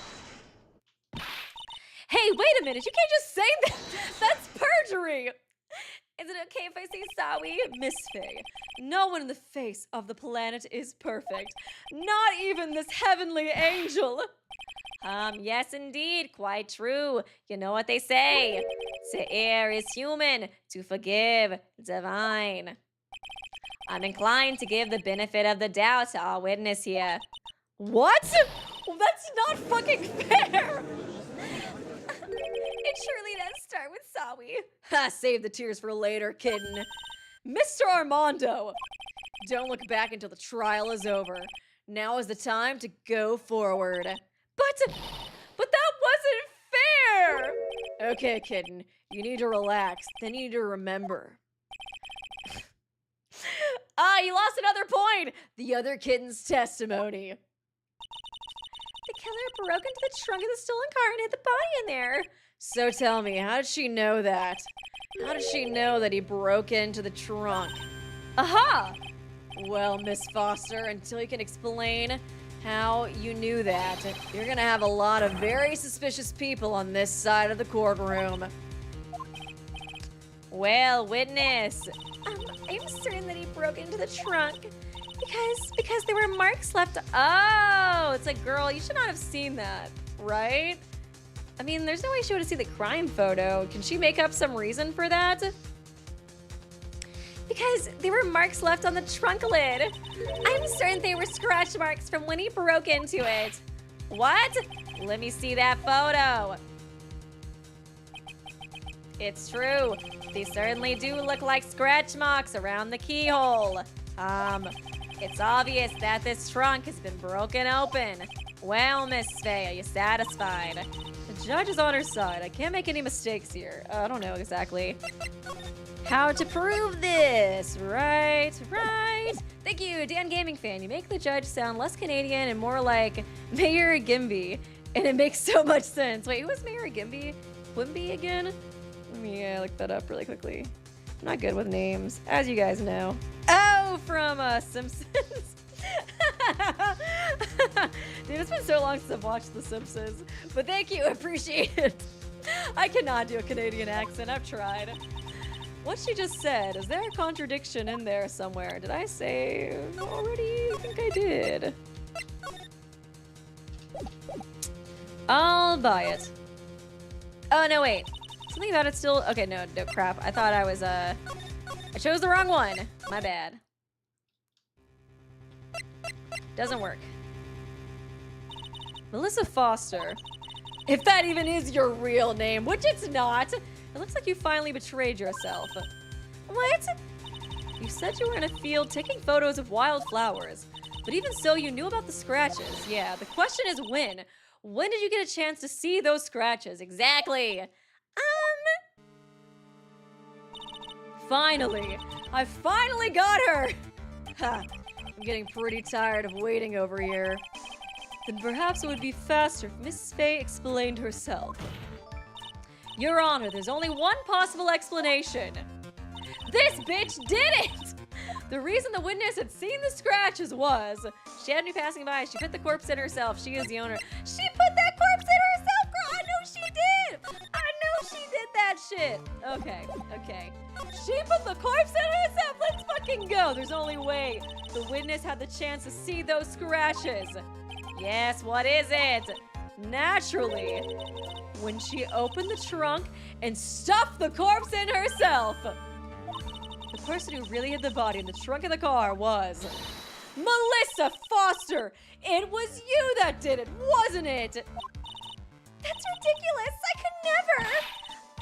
Hey, wait a minute, you can't just say that. That's perjury. Is it okay if I say sorry? Miss Faye, no one in the face of the planet is perfect. Not even this heavenly angel. Yes indeed, quite true. You know what they say. To err is human, to forgive divine. I'm inclined to give the benefit of the doubt to our witness here. What? Well, that's not fucking fair. It surely does start with sorry. Ha, save the tears for later, kitten. Mr. Armando, don't look back until the trial is over. Now is the time to go forward. But that wasn't fair! Okay, kitten, you need to relax. Then you need to remember. You lost another point! The other kitten's testimony. The killer broke into the trunk of the stolen car and hid the body in there. So tell me, how did she know that? How did she know that he broke into the trunk? Aha! Well, Miss Foster, until you can explain how you knew that, you're gonna have a lot of very suspicious people on this side of the courtroom. Well, witness. I'm certain that he broke into the trunk because there were marks left. Oh, it's like, girl, you should not have seen that, right? I mean, there's no way she would have seen the crime photo. Can she make up some reason for that? Because there were marks left on the trunk lid. I'm certain they were scratch marks from when he broke into it. What? Let me see that photo. It's true. They certainly do look like scratch marks around the keyhole. It's obvious that this trunk has been broken open. Well, Miss Faye, are you satisfied? The judge is on her side. I can't make any mistakes here. I don't know exactly how to prove this. Right. Thank you, Dan Gaming Fan. You make the judge sound less Canadian and more like Mayor Gimby. And it makes so much sense. Wait, who was Mayor Gimby? Quimby again? Let me look that up really quickly. I'm not good with names, as you guys know. Oh, from Simpsons. Dude, it's been so long since I've watched The Simpsons. But thank you, appreciate it. I cannot do a Canadian accent, I've tried. What she just said, is there a contradiction in there somewhere? Did I say already? I think I did. I'll buy it. Oh, no, wait. Something about it still, okay, no, crap. I thought I was, I chose the wrong one. My bad. Doesn't work. Melissa Foster. If that even is your real name, which it's not. It looks like you finally betrayed yourself. What? You said you were in a field taking photos of wildflowers. But even so, you knew about the scratches. Yeah, the question is when. When did you get a chance to see those scratches? Exactly. Finally. I finally got her. Ha. I'm getting pretty tired of waiting over here. Then perhaps it would be faster if Miss Faye explained herself. Your Honor, there's only one possible explanation. This bitch did it! The reason the witness had seen the scratches was she had me passing by. She put the corpse in herself. She is the owner. She put that corpse in herself, girl. I know she did. I know she did that shit. Okay. She put the corpse in herself. Let's fucking go. There's only way. The witness had the chance to see those scratches. Yes, what is it? Naturally, when she opened the trunk and stuffed the corpse in herself. The person who really hid the body in the trunk of the car was Melissa Foster. It was you that did it, wasn't it? That's ridiculous. I could never.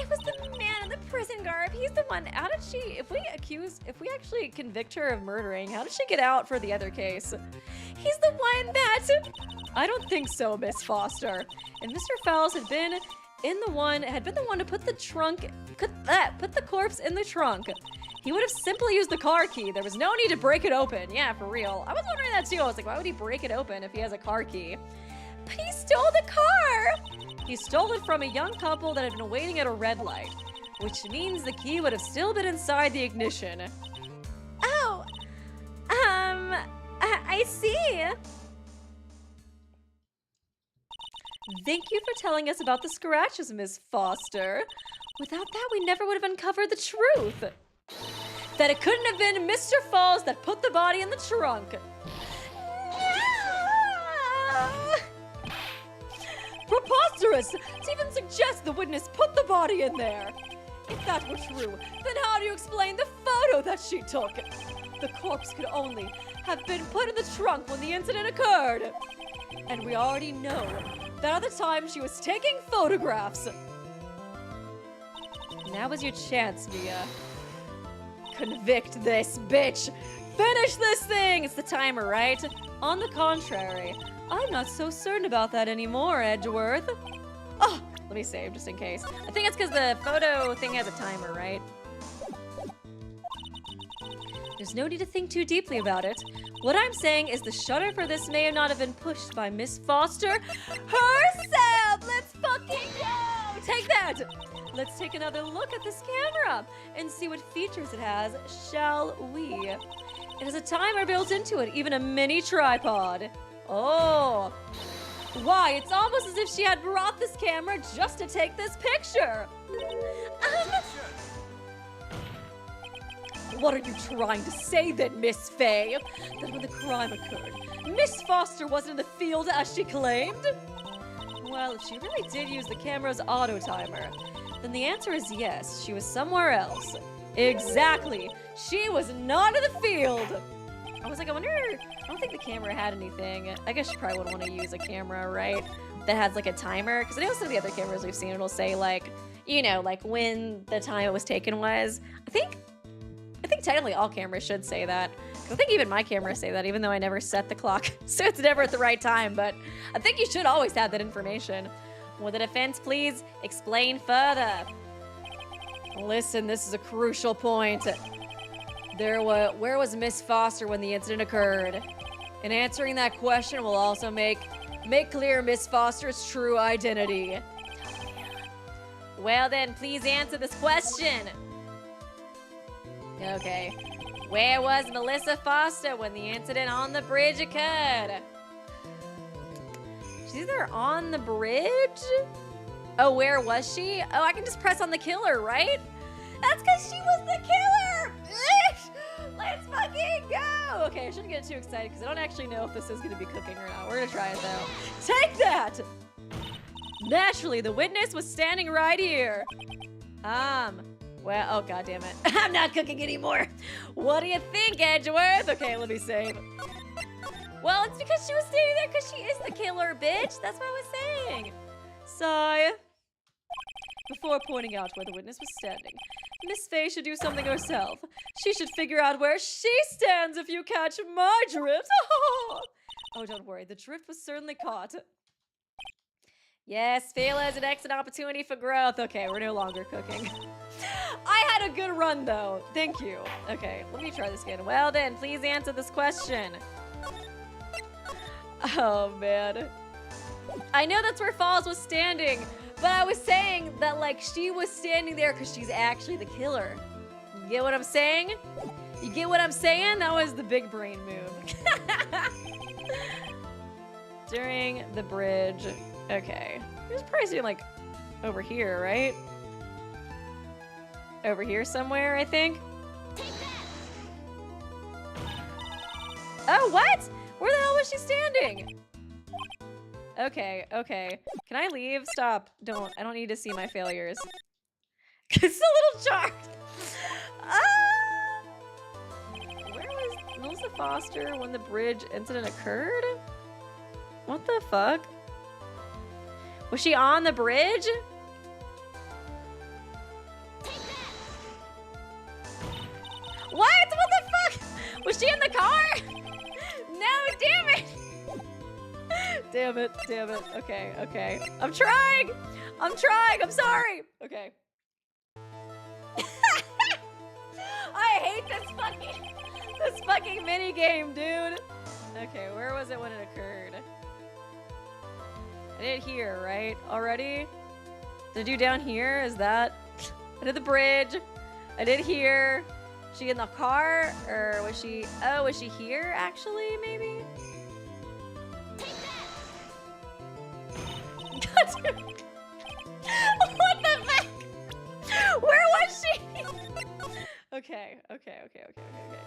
It was the man in the prison garb. He's the one. How did she, if we actually convict her of murdering, how did she get out for the other case? He's the one that... I don't think so, Miss Foster. And Mr. Fowles had been the one to put the corpse in the trunk. He would have simply used the car key. There was no need to break it open. Yeah, for real. I was wondering that too. I was like, why would he break it open if he has a car key? But he stole the car! He stole it from a young couple that had been waiting at a red light, which means the key would have still been inside the ignition. Oh, I see. Thank you for telling us about the scratches, Miss Foster. Without that, we never would have uncovered the truth. That it couldn't have been Mr. Falls that put the body in the trunk. No! Preposterous! To even suggest the witness put the body in there. If that were true, then how do you explain the photo that she took? The corpse could only have been put in the trunk when the incident occurred. And we already know that at the time she was taking photographs. Now is your chance, Mia. Convict this bitch! Finish this thing! It's the timer, right? On the contrary, I'm not so certain about that anymore, Edgeworth. Oh, let me save just in case. I think it's because the photo thing has a timer, right? There's no need to think too deeply about it. What I'm saying is the shutter for this may not have been pushed by Miss Foster herself! Let's fucking go! Take that! Let's take another look at this camera and see what features it has, shall we? It has a timer built into it, even a mini tripod. Oh. Why, it's almost as if she had brought this camera just to take this picture. What are you trying to say then, Miss Faye? That when the crime occurred, Miss Foster wasn't in the field as she claimed? Well, if she really did use the camera's auto timer, then the answer is yes, she was somewhere else. Exactly. She was not in the field. I was like, I wonder, I don't think the camera had anything. I guess you probably wouldn't want to use a camera, right? That has like a timer. Because I know some of the other cameras we've seen, it'll say like, you know, like when the time it was taken was. I think technically all cameras should say that. I think even my cameras say that, even though I never set the clock. So it's never at the right time, but I think you should always have that information. Will the defense please explain further? Listen, this is a crucial point. Where was Miss Foster when the incident occurred? And answering that question will also make clear Miss Foster's true identity. Well then, please answer this question. Okay. Where was Melissa Foster when the incident on the bridge occurred? She's either on the bridge? Oh, where was she? Oh, I can just press on the killer, right? That's because she was the killer! Let's fucking go! Okay, I shouldn't get too excited because I don't actually know if this is going to be cooking or not. We're going to try it, though. Take that! Naturally, the witness was standing right here. Well, oh, God damn it. I'm not cooking anymore. What do you think, Edgeworth? Okay, let me save. Well, it's because she was standing there because she is the killer, bitch. That's what I was saying. Sigh. Before pointing out where the witness was standing, Miss Faye should do something herself. She should figure out where she stands if you catch my drift. Oh, don't worry. The drift was certainly caught. Yes, failure is an excellent opportunity for growth. Okay, we're no longer cooking. I had a good run, though. Thank you. Okay, let me try this again. Well then, please answer this question. Oh, man. I know that's where Falls was standing, but I was saying that, like, she was standing there because she's actually the killer. You get what I'm saying? You get what I'm saying? That was the big brain move. During the bridge. Okay. He was probably like over here, right? Over here somewhere, I think. Oh, what? Where the hell was she standing? Okay, okay. Can I leave? Stop. Don't. I don't need to see my failures. It's a little charged. Where was Melissa Foster when the bridge incident occurred? What the fuck? Was she on the bridge? What? What the fuck? Was she in the car? No, damn it. Damn it, damn it. Okay, okay. I'm trying. I'm trying. I'm sorry. Okay. I hate this fucking mini game, dude. Okay, where was it when it occurred? I did it here, right? Already? Did I do down here? Is that? I did the bridge. I did here. She in the car? Or was she? Oh, was she here actually, maybe? What the fuck? Where was she? Okay, okay, okay, okay, okay, okay.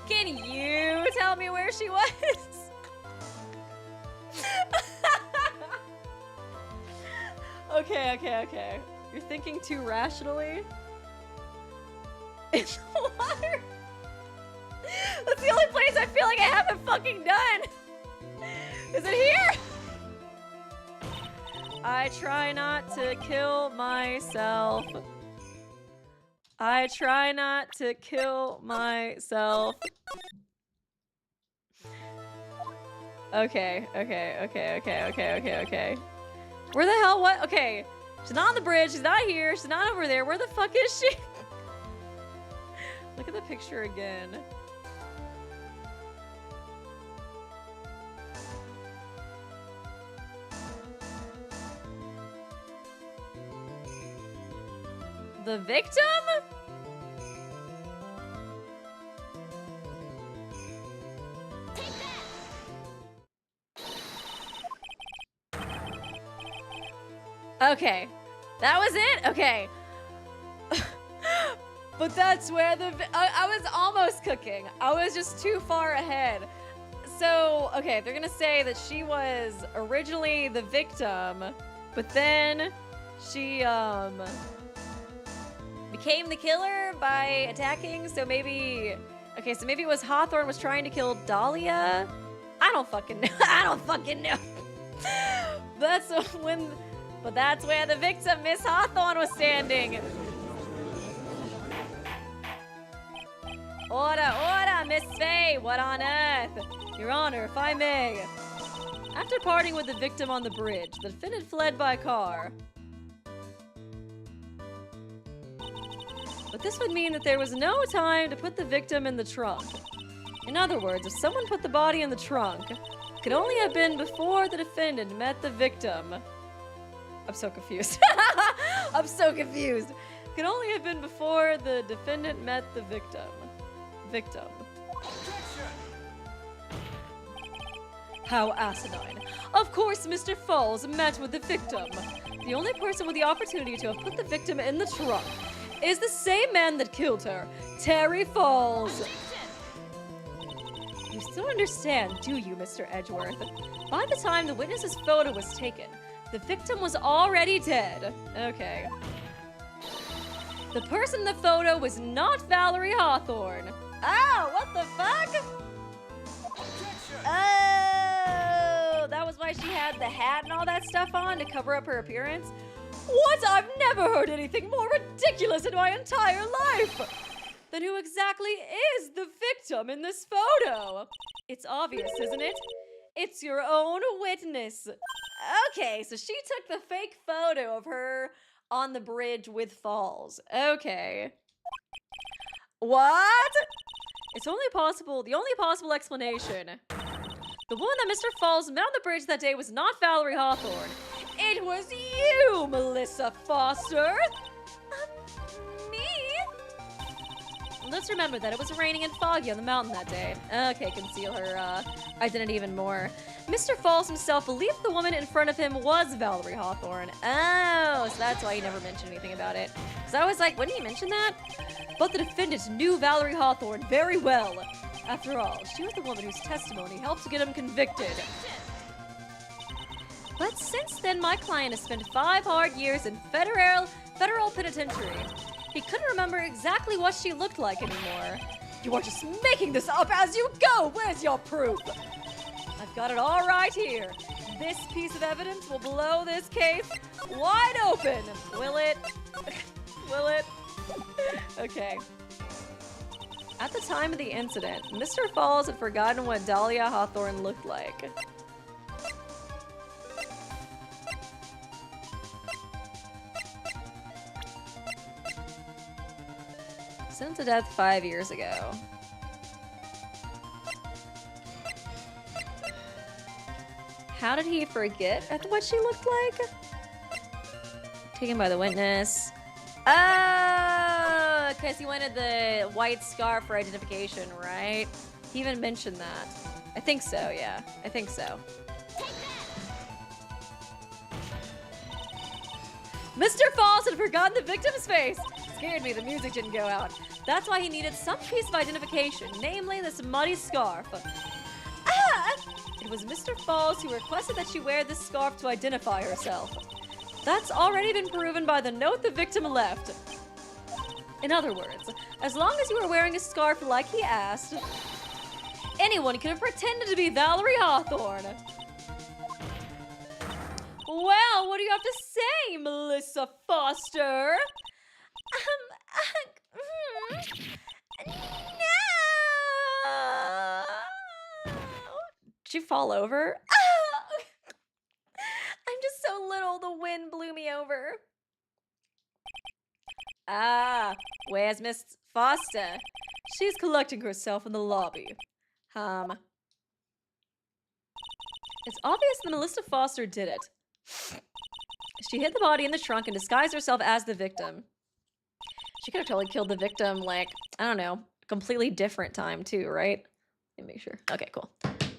Can you tell me where she was? Okay, okay, okay. You're thinking too rationally? In the water? That's the only place I feel like I haven't fucking done. Is it here? I try not to kill myself. I try not to kill myself. Okay, okay, okay, okay, okay, okay, okay. Where the hell, what? Okay, she's not on the bridge, she's not here, she's not over there. Where the fuck is she? Look at the picture again. The victim? Okay, that was it? Okay. But that's where I was almost cooking. I was just too far ahead. So, okay, they're gonna say that she was originally the victim, but then she, became the killer by attacking, so maybe... Okay, so maybe it was Hawthorne was trying to kill Dahlia? I don't fucking know. I don't fucking know. That's when... But that's where the victim, Miss Hawthorne, was standing. Order, order, Miss Faye. What on earth? Your Honor, if I may. After parting with the victim on the bridge, the defendant fled by car. But this would mean that there was no time to put the victim in the trunk. In other words, if someone put the body in the trunk, it could only have been before the defendant met the victim. I'm so confused. I'm so confused. It could only have been before the defendant met the victim. How asinine. Of course, Mr. Falls met with the victim. The only person with the opportunity to have put the victim in the trunk is the same man that killed her, Terry Falls. You still understand, do you, Mr. Edgeworth? By the time the witness's photo was taken, the victim was already dead. Okay. The person in the photo was not Valerie Hawthorne. Oh, what the fuck? Oh, that was why she had the hat and all that stuff on to cover up her appearance? What? I've never heard anything more ridiculous in my entire life! Then who exactly is the victim in this photo? It's obvious, isn't it? It's your own witness. Okay, so she took the fake photo of her on the bridge with Falls. Okay. What? It's the only possible explanation. The woman that Mr. Falls met on the bridge that day was not Valerie Hawthorne. It was you, Melissa Foster. Me? Let's remember that it was raining and foggy on the mountain that day. Okay, conceal her identity even more. Mr. Falls himself believed the woman in front of him was Valerie Hawthorne. Oh, so that's why he never mentioned anything about it. So I was like, wouldn't he mention that? But the defendant knew Valerie Hawthorne very well. After all, she was the woman whose testimony helped to get him convicted. But since then, my client has spent 5 hard years in federal penitentiary. He couldn't remember exactly what she looked like anymore. You are just making this up as you go! Where's your proof? I've got it all right here. This piece of evidence will blow this case wide open. Will it? Will it? Okay. At the time of the incident, Mr. Falls had forgotten what Dahlia Hawthorne looked like. Sentenced to death 5 years ago. How did he forget what she looked like? Taken by the witness. Oh, because he wanted the white scarf for identification, right? He even mentioned that. I think so, yeah. I think so. Mr. Falls had forgotten the victim's face. Scared me, the music didn't go out. That's why he needed some piece of identification, namely this muddy scarf. Ah! It was Mr. Falls who requested that she wear this scarf to identify herself. That's already been proven by the note the victim left. In other words, as long as you were wearing a scarf like he asked, anyone could have pretended to be Valerie Hawthorne. Well, what do you have to say, Melissa Foster? No! Did you fall over? I'm just so little, the wind blew me over. Ah, where's Miss Foster? She's collecting herself in the lobby. It's obvious that Melissa Foster did it. She hid the body in the trunk and disguised herself as the victim. She could have totally killed the victim, like, I don't know, a completely different time too, right? Let me make sure. Okay, cool.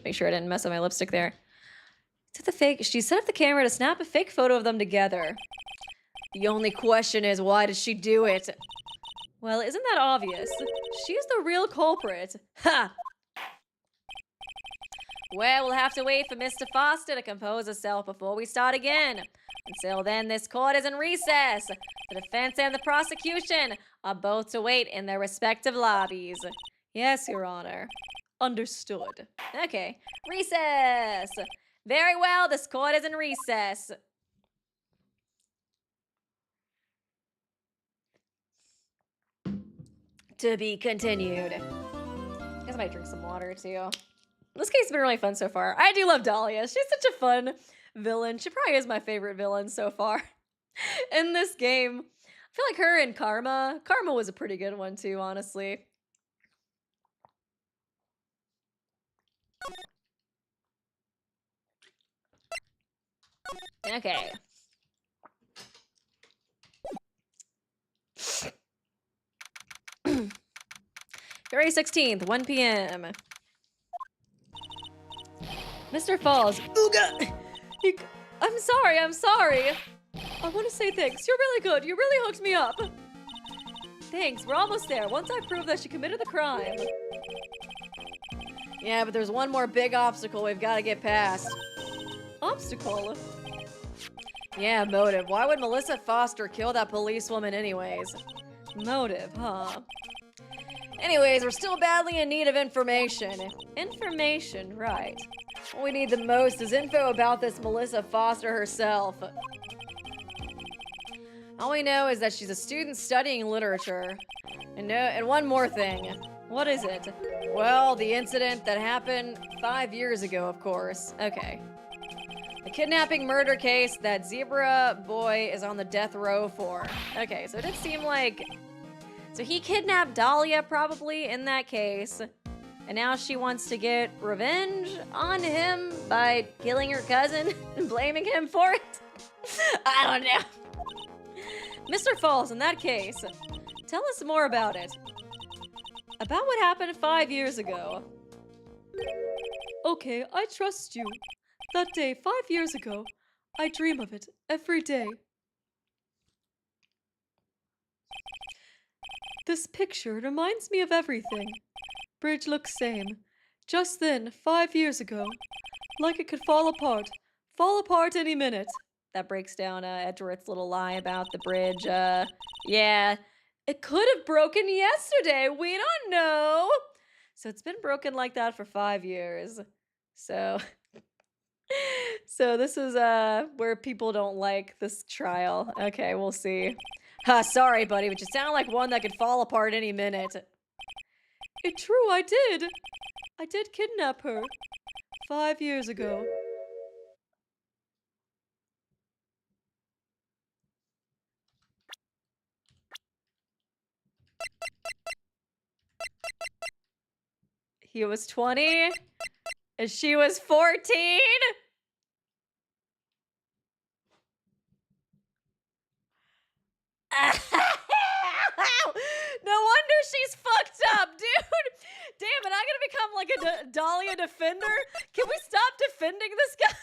Make sure I didn't mess up my lipstick there. She set up the camera to snap a fake photo of them together. The only question is, why did she do it? Well, isn't that obvious? She's the real culprit. Ha! Well, we'll have to wait for Mr. Foster to compose herself before we start again. Until then, this court is in recess. The defense and the prosecution are both to wait in their respective lobbies. Yes, Your Honor. Understood. Okay. Recess! Very well, this court is in recess. To be continued. I guess I might drink some water too. This case has been really fun so far. I do love Dahlia. She's such a fun villain. She probably is my favorite villain so far in this game. I feel like her and Karma. Karma was a pretty good one too, honestly. Okay. February 16th, 1 p.m. Mr. Falls. Ooga! I'm sorry. I want to say thanks. You're really good. You really hooked me up. Thanks. We're almost there. Once I prove that she committed the crime. Yeah, but there's one more big obstacle we've got to get past. Obstacle? Yeah, motive. Why would Melissa Foster kill that policewoman anyways? Motive, huh? Anyways, we're still badly in need of information. Information, right. What we need the most is info about this Melissa Foster herself. All we know is that she's a student studying literature. And one more thing. What is it? Well, the incident that happened 5 years ago, of course. Okay. The kidnapping murder case that Zebra Boy is on the death row for. Okay, so it did seem like... So he kidnapped Dahlia probably in that case. And now she wants to get revenge on him by killing her cousin and blaming him for it? I don't know. Mr. Falls, in that case, tell us more about it. About what happened 5 years ago. Okay, I trust you. That day 5 years ago, I dream of it every day. This picture reminds me of everything. Bridge looks same. Just then, 5 years ago, like it could fall apart any minute. That breaks down Edgeworth's little lie about the bridge. Yeah, it could have broken yesterday. We don't know. So it's been broken like that for 5 years. So, so this is where people don't like this trial. Okay, we'll see. Sorry, buddy, but you sound like one that could fall apart any minute. It's true, I did. I did kidnap her 5 years ago. He was 20 and she was 14. No wonder she's fucked up, dude. Damn it, I'm gonna become like a Dahlia defender. Can we stop defending this guy?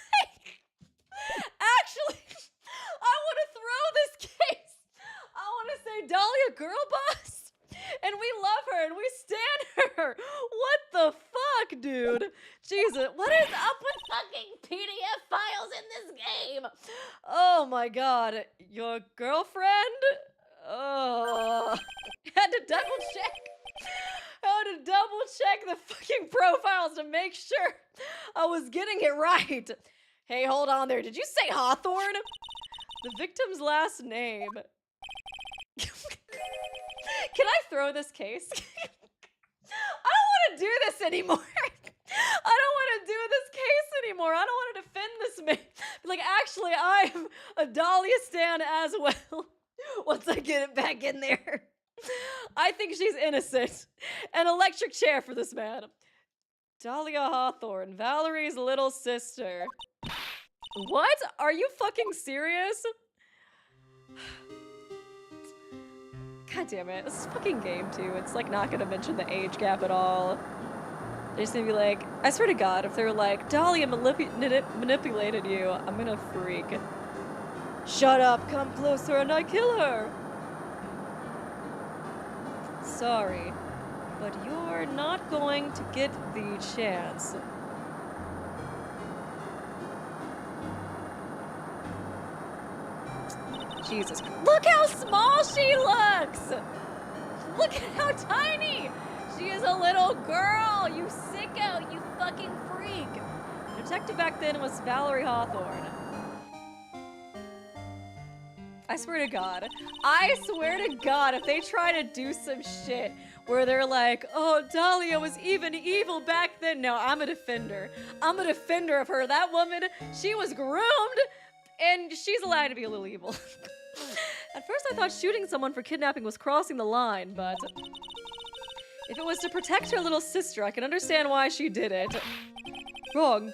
Actually, I want to throw this case. I want to say Dahlia girl boss. And we love her and we stand her. What the fuck, dude? Jesus, what is up with fucking PDF files in this game? Oh my god. Your girlfriend? Oh. Had to double check. Had to double check the fucking profiles to make sure I was getting it right. Hey, hold on there. Did you say Hawthorne? The victim's last name. Can I throw this case? I don't want to do this anymore. I don't want to do this case anymore. I don't want to defend this man. Like, actually, I'm a Dahlia stan as well. Once I get it back in there. I think she's innocent. An electric chair for this man. Dahlia Hawthorne, Valerie's little sister. What? Are you fucking serious? God damn it. This is a fucking game, too. It's, like, not gonna mention the age gap at all. They're just gonna be like, I swear to God, if they're like, Dahlia manipulated you, I'm gonna freak. Shut up, come closer, and I kill her! Sorry, but you're not going to get the chance. Jesus. Look how small she looks! Look at how tiny! She is a little girl, you sicko, you fucking freak! The detective back then was Valerie Hawthorne. I swear to God, if they try to do some shit where they're like, oh, Dahlia was even evil back then. No, I'm a defender. I'm a defender of her. That woman, she was groomed, and she's allowed to be a little evil. At first I thought shooting someone for kidnapping was crossing the line, but if it was to protect her little sister, I can understand why she did it. Wrong.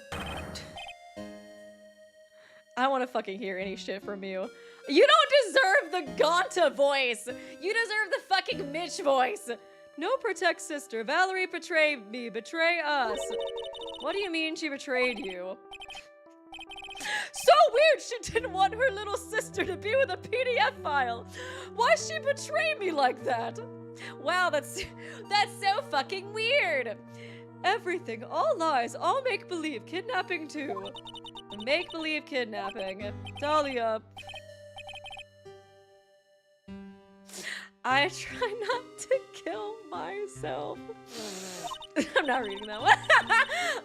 I don't want to fucking hear any shit from you. You don't deserve the Ganta voice. You deserve the fucking Mitch voice. No, protect sister. Valerie betrayed me. Betray us. What do you mean she betrayed you? So weird she didn't want her little sister to be with a PDF file. Why'd she betray me like that? Wow, that's so fucking weird. Everything, all lies, all make-believe, kidnapping too. Make-believe kidnapping. Dahlia. I try not to kill myself. I'm not reading that one.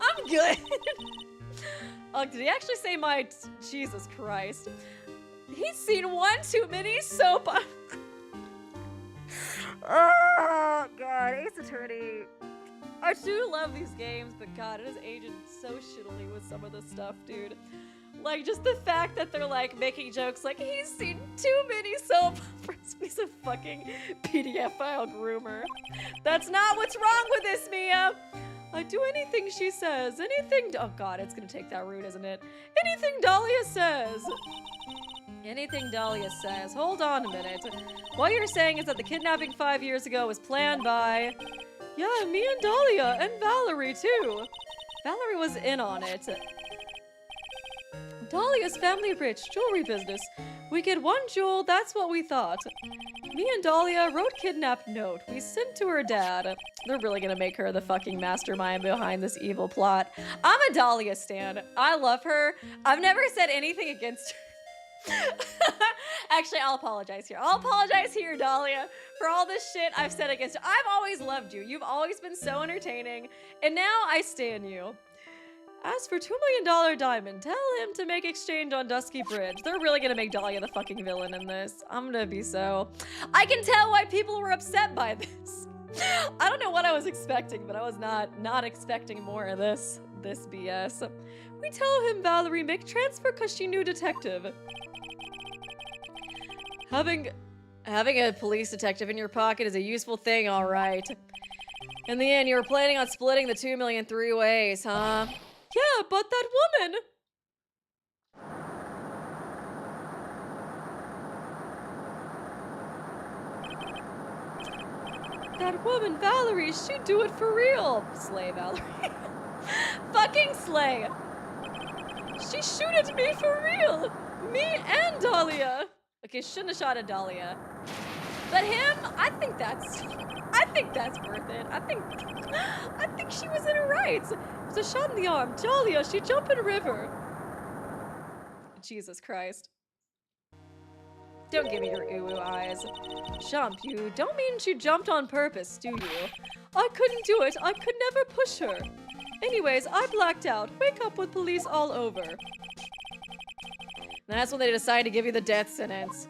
I'm good. Oh, did he actually say Jesus Christ. He's seen one too many soap. Oh, God. Ace Attorney. I do love these games, but God, it is aged so shittily with some of this stuff, dude. Like, just the fact that they're, like, making jokes like, he's seen too many soap operas. He's a fucking PDF file groomer. That's not what's wrong with this, Mia. I do anything she says. Anything. Oh, God, it's gonna take that route, isn't it? Anything Dahlia says. Anything Dahlia says. Hold on a minute. What you're saying is that the kidnapping 5 years ago was planned by... Yeah, me and Dahlia, and Valerie, too. Valerie was in on it. Dahlia's family rich, jewelry business. We get one jewel, that's what we thought. Me and Dahlia wrote kidnap note. We sent to her dad. They're really gonna make her the fucking mastermind behind this evil plot. I'm a Dahlia stan. I love her. I've never said anything against her. Actually, I'll apologize here. I'll apologize here, Dahlia, for all this shit I've said against you. I've always loved you. You've always been so entertaining, and now I stan you. As for $2 million diamond, tell him to make exchange on Dusky Bridge. They're really gonna make Dahlia the fucking villain in this. I'm gonna be so... I can tell why people were upset by this. I don't know what I was expecting, but I was not expecting more of this BS. We tell him Valerie make transfer cause she knew detective. Having a police detective in your pocket is a useful thing, all right. In the end, you were planning on splitting the 2 million 3 ways, huh? Yeah, but that woman! That woman, Valerie, she'd do it for real. Slay, Valerie. Fucking slay. She shoot at me for real. Me and Dahlia. Okay, shouldn't have shot at Dahlia. But him, I think that's worth it. I think she was in her rights. It was a shot in the arm. Dahlia, she jumped in a river. Jesus Christ. Don't give me your ooh eyes. Jump, you don't mean she jumped on purpose, do you? I couldn't do it. I could never push her. Anyways, I blacked out. Wake up with police all over. That's when they decided to give you the death sentence.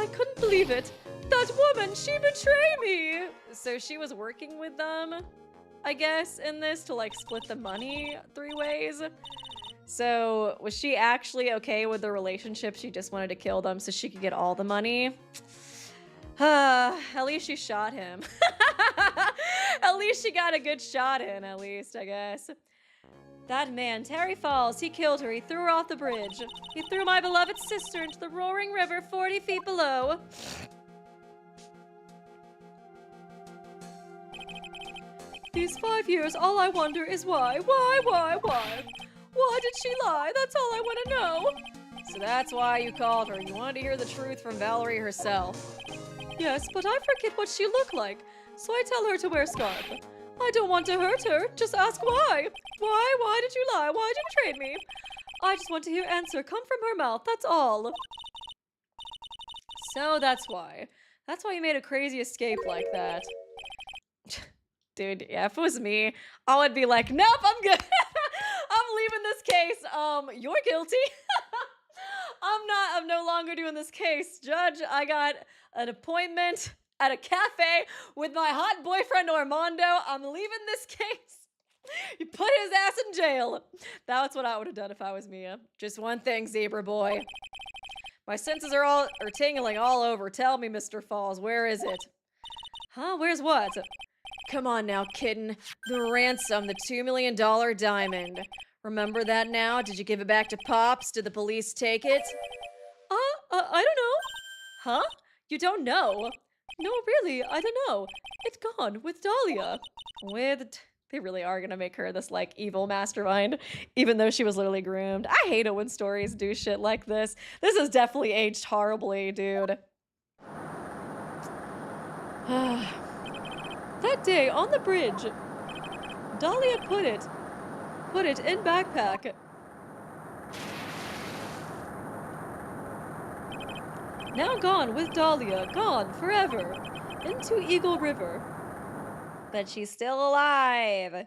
I couldn't believe it. That woman, she betrayed me! So she was working with them, I guess, in this to, like, split the money 3 ways. So was she actually okay with the relationship? She just wanted to kill them so she could get all the money? At least she shot him. At least she got a good shot in, at least, I guess. That man, Terry Falls, he killed her. He threw her off the bridge. He threw my beloved sister into the roaring river 40 feet below. These 5 years, all I wonder is why? Why? Why did she lie? That's all I want to know. So that's why you called her. You wanted to hear the truth from Valerie herself. Yes, but I forget what she looked like, so I tell her to wear a scarf. I don't want to hurt her. Just ask why. Why did you lie? Why did you betray me? I just want to hear answer come from her mouth, that's all. So that's why. That's why you made a crazy escape like that. Dude, yeah, if it was me, I would be like, nope, I'm good. I'm leaving this case. You're guilty. I'm no longer doing this case. Judge, I got an appointment at a cafe with my hot boyfriend Armando. I'm leaving this case. You put his ass in jail. That's what I would have done if I was Mia. Just one thing, zebra boy. My senses are tingling all over. Tell me, Mr. Falls, where is it? Huh? Where's what? Come on now, kitten. The ransom, the $2 million diamond. Remember that now? Did you give it back to Pops? Did the police take it? I don't know. Huh? You don't know? No, really, I don't know. It's gone with Dahlia. They really are gonna make her this, like, evil mastermind, even though she was literally groomed. I hate it when stories do shit like this. This has definitely aged horribly, dude. That day on the bridge, Dahlia put it in backpack. Now gone with Dahlia, gone forever, into Eagle River. But she's still alive.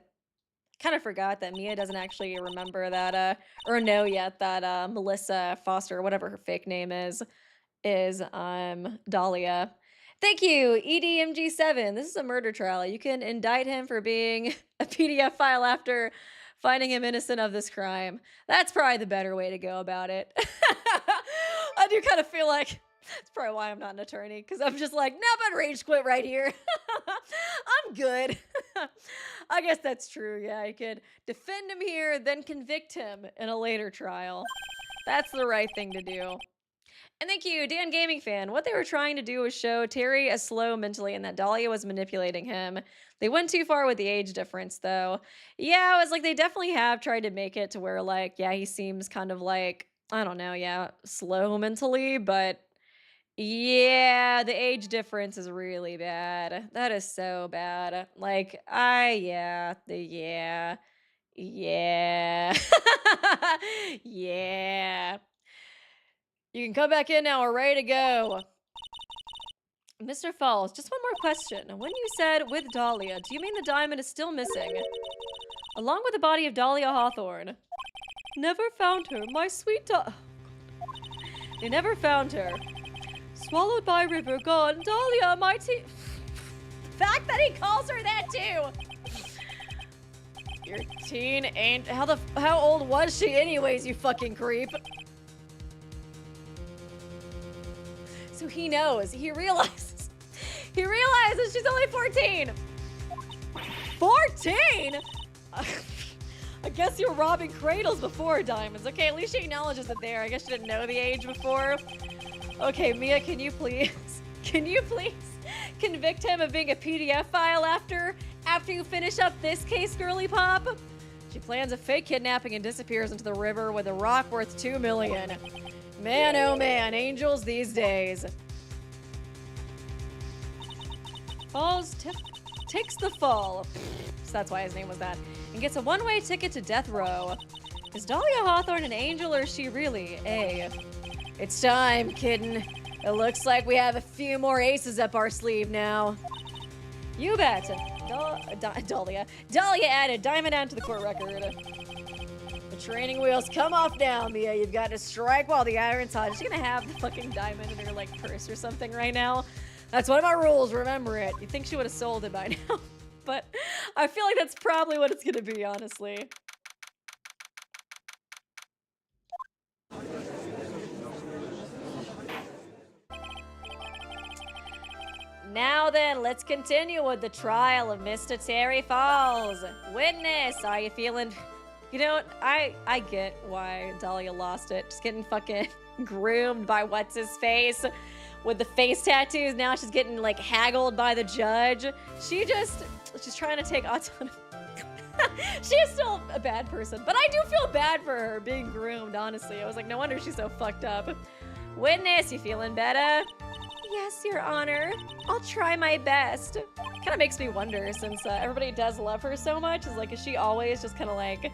Kind of forgot that Mia doesn't actually remember that, or know yet that Melissa Foster, whatever her fake name is Dahlia. Thank you, EDMG7. This is a murder trial. You can indict him for being a PDF file after finding him innocent of this crime. That's probably the better way to go about it. I do kind of feel like that's probably why I'm not an attorney, because I'm just like, nope, I'd rage quit right here. I'm good. I guess that's true. Yeah, I could defend him here, then convict him in a later trial. That's the right thing to do. And thank you, Dan Gaming Fan. What they were trying to do was show Terry as slow mentally and that Dahlia was manipulating him. They went too far with the age difference, though. Yeah, I was like, they definitely have tried to make it to where, like, yeah, he seems kind of like, I don't know, yeah, slow mentally, but yeah, the age difference is really bad. That is so bad. Like, yeah. Yeah. You can come back in now. We're ready to go. Mr. Falls, just one more question. When you said with Dahlia, do you mean the diamond is still missing? Along with the body of Dahlia Hawthorne. Never found her, my sweet They never found her. Swallowed by river, gone. Dahlia, my The fact that he calls her that too. Your teen ain't. How old was she, anyways? You fucking creep. So he knows. He realizes. He realizes she's only 14. 14? I guess you were robbing cradles before diamonds. Okay, at least she acknowledges it there. I guess she didn't know the age before. Okay, Mia, can you please convict him of being a PDF file after you finish up this case, girly pop? She plans a fake kidnapping and disappears into the river with a rock worth $2 million. Man, oh man, angels these days. Falls takes the fall. So that's why his name was that. And gets a one-way ticket to death row. Is Dahlia Hawthorne an angel or is she really a... It's time, kitten. It looks like we have a few more aces up our sleeve now. You bet. Dahlia added diamond down to the court record. The training wheels come off now, Mia. You've got to strike while the iron's hot. Is she gonna have the fucking diamond in her, like, purse or something right now? That's one of my rules, remember it. You'd think she would have sold it by now. But I feel like that's probably what it's gonna be, honestly. Now then, let's continue with the trial of Mr. Terry Falls. Witness, are you feeling... You know what? I get why Dahlia lost it. Just getting fucking groomed by what's-his-face with the face tattoos. Now she's getting, like, haggled by the judge. She's trying to take autonomy. She is still a bad person, but I do feel bad for her being groomed, honestly. I was like, no wonder she's so fucked up. Witness, you feeling better? Yes, Your Honor. I'll try my best. Kind of makes me wonder, since everybody does love her so much, is she always just kind of like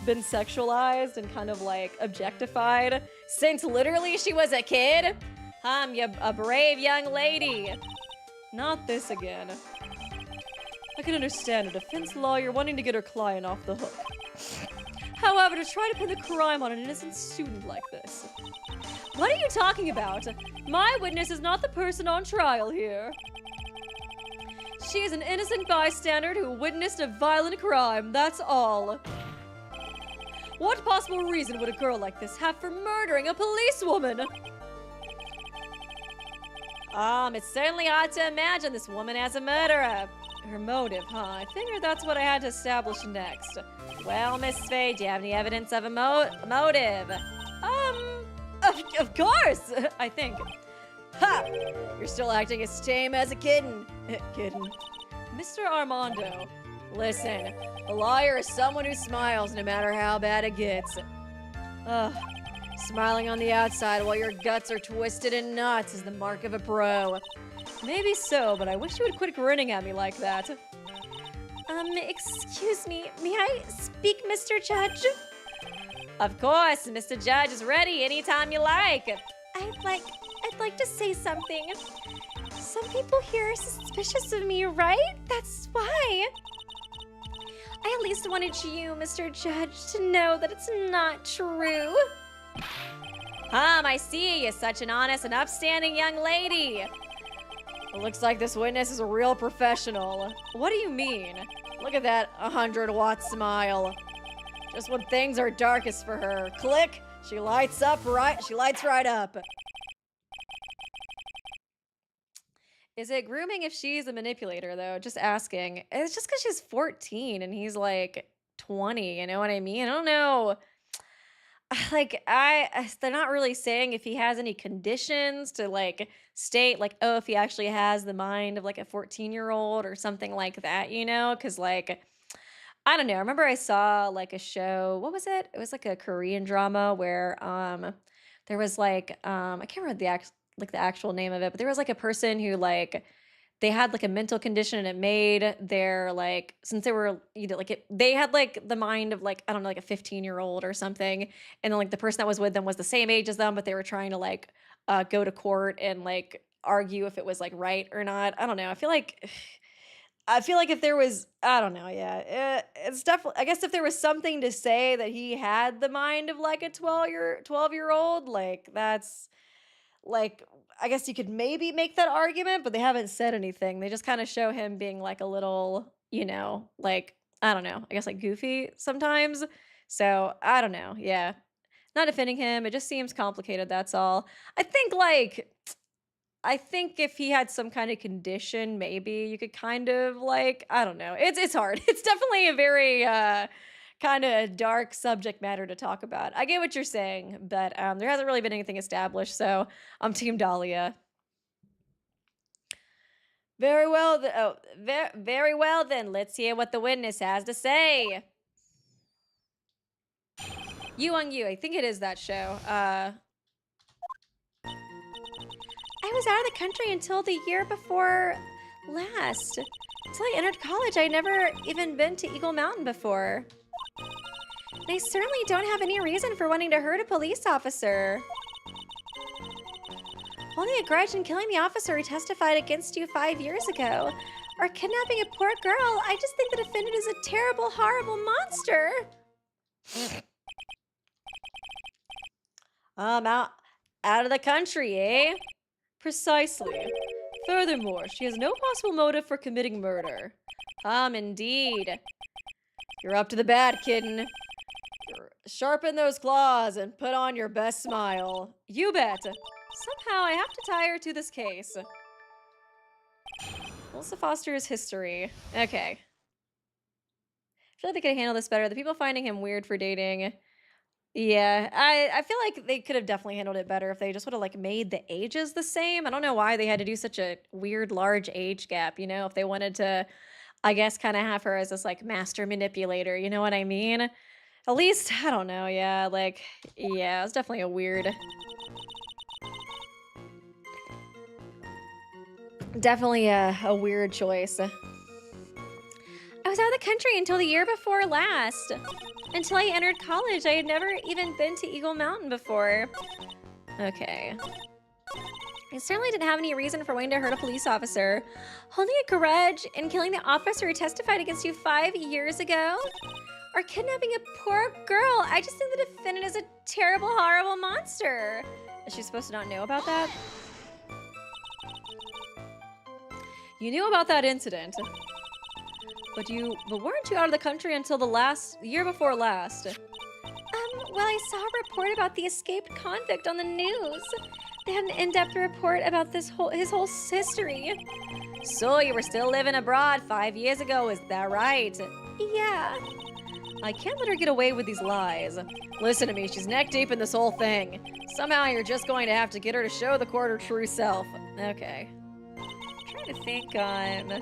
been sexualized and kind of like objectified since literally she was a kid? You're a brave young lady. Not this again. I can understand a defense lawyer wanting to get her client off the hook. However, to try to pin the crime on an innocent student like this. What are you talking about? My witness is not the person on trial here. She is an innocent bystander who witnessed a violent crime, that's all. What possible reason would a girl like this have for murdering a policewoman? It's certainly hard to imagine this woman as a murderer. Her motive, huh? I figured that's what I had to establish next. Well, Miss Faye, do you have any evidence of a motive? Of course, I think. Ha! You're still acting as tame as a kitten. Kitten. Mr. Armando. Listen, a liar is someone who smiles no matter how bad it gets. Smiling on the outside while your guts are twisted in knots is the mark of a pro. Maybe so, but I wish you would quit grinning at me like that. Excuse me, may I speak, Mr. Judge? Of course, Mr. Judge is ready anytime you like. I'd like I'd like to say something. Some people here are suspicious of me, right? That's why. I at least wanted you, Mr. Judge, to know that it's not true. I see. You're such an honest and upstanding young lady. It looks like this witness is a real professional. What do you mean? Look at that 100-watt smile. Just when things are darkest for her. Click. She lights right up. Is it grooming if she's a manipulator, though? Just asking. It's just because she's 14 and he's like 20, you know what I mean? I don't know. Like, they're not really saying if he has any conditions to like state, like, oh, if he actually has the mind of like a 14-year-old or something like that, you know? Because, like, I don't know. I remember I saw like a show. What was it? It was like a Korean drama where there was like I can't remember the actual name of it, but there was like a person who like they had like a mental condition and it made their like since they were they had like the mind of like I don't know like a 15-year-old or something, and then like the person that was with them was the same age as them, but they were trying to like go to court and like argue if it was like right or not. I don't know. I feel like if there was, I don't know, yeah, it's definitely, I guess if there was something to say that he had the mind of like a 12-year-old, like that's like, I guess you could maybe make that argument, but they haven't said anything. They just kind of show him being like a little, you know, like, I don't know, I guess like goofy sometimes. So I don't know, yeah. Not defending him. It just seems complicated, that's all. I think if he had some kind of condition, maybe you could kind of like, I don't know. It's hard. It's definitely a very kind of dark subject matter to talk about. I get what you're saying, but there hasn't really been anything established, so I'm Team Dahlia. Very well. Very well then. Let's hear what the witness has to say. You on You. I think it is that show. I was out of the country until the year before last. Until I entered college, I'd never even been to Eagle Mountain before. They certainly don't have any reason for wanting to hurt a police officer. Holding a grudge and killing the officer who testified against you 5 years ago, or kidnapping a poor girl, I just think the defendant is a terrible, horrible monster. Out of the country, eh? Precisely. Furthermore, she has no possible motive for committing murder. Indeed. You're up to the bat, kitten. Sharpen those claws and put on your best smile. You bet. Somehow I have to tie her to this case. Melissa Foster's history. Okay. I feel like they could handle this better. The people finding him weird for dating. Yeah, I feel like they could have definitely handled it better if they just would have like made the ages the same. I don't know why they had to do such a weird large age gap, you know, if they wanted to, I guess, kind of have her as this like master manipulator, you know what I mean? At least, I don't know, yeah, like, yeah, it was definitely a weird. Definitely a weird choice. I was out of the country until the year before last. Until I entered college, I had never even been to Eagle Mountain before. Okay. I certainly didn't have any reason for wanting to hurt a police officer. Holding a grudge and killing the officer who testified against you 5 years ago? Or kidnapping a poor girl? I just think the defendant is a terrible, horrible monster. Is she supposed to not know about that? You knew about that incident. But weren't you out of the country until the year before last? Well, I saw a report about the escaped convict on the news. They had an in-depth report about his whole history. So you were still living abroad 5 years ago, is that right? Yeah. I can't let her get away with these lies. Listen to me, she's neck deep in this whole thing. Somehow you're just going to have to get her to show the court her true self. Okay. I'm trying to think on...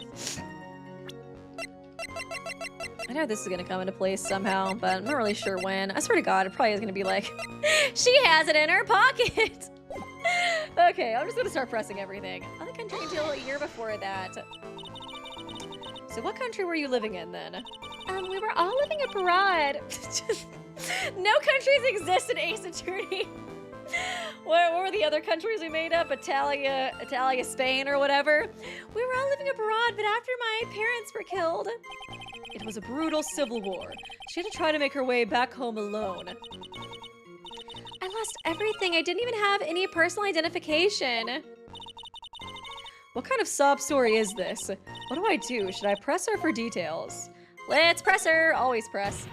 I know this is gonna come into place somehow, but I'm not really sure when. I swear to God, it probably is gonna be like, she has it in her pocket! Okay, I'm just gonna start pressing everything. Other country until a year before that. So what country were you living in then? We were all living abroad. No countries exist in Ace Attorney. What were the other countries we made up? Italia, Spain, or whatever? We were all living abroad, but after my parents were killed. It was a brutal civil war. She had to try to make her way back home alone. I lost everything. I didn't even have any personal identification. What kind of sob story is this? What do I do? Should I press her for details? Let's press her. Always press.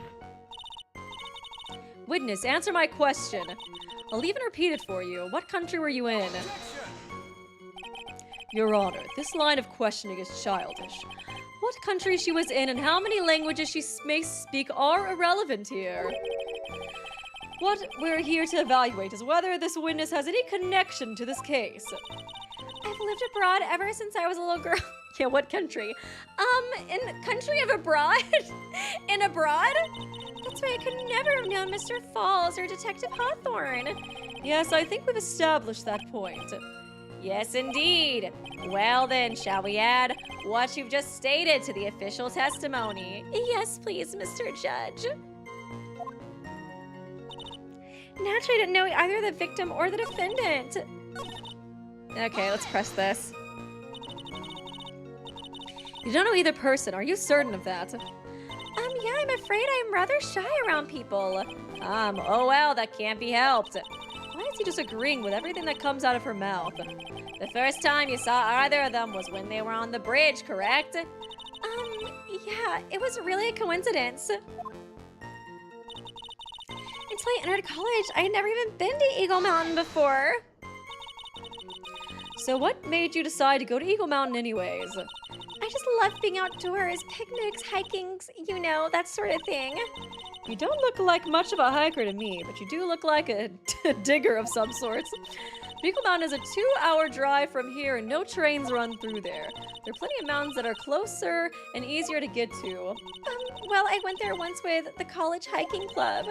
Witness, answer my question. I'll even repeat it for you. What country were you in? Your Honor, this line of questioning is childish. What country she was in and how many languages she may speak are irrelevant here. What we're here to evaluate is whether this witness has any connection to this case. I've lived abroad ever since I was a little girl. Yeah, what country? In country of abroad? In abroad? That's why I could never have known Mr. Falls or Detective Hawthorne. Yes, I think we've established that point. Yes, indeed. Well then, shall we add what you've just stated to the official testimony? Yes, please, Mr. Judge. Naturally, I didn't know either the victim or the defendant. Okay, let's press this. You don't know either person. Are you certain of that? Yeah, I'm afraid I'm rather shy around people. Oh well, that can't be helped. Why is he just agreeing with everything that comes out of her mouth? The first time you saw either of them was when they were on the bridge, correct? Yeah, it was really a coincidence. Until I entered college, I had never even been to Eagle Mountain before. So what made you decide to go to Eagle Mountain anyways? I just love being outdoors, picnics, hikings, you know, that sort of thing. You don't look like much of a hiker to me, but you do look like a digger of some sorts. Eagle Mountain is a 2-hour drive from here and no trains run through there. There are plenty of mountains that are closer and easier to get to. Well, I went there once with the college hiking club.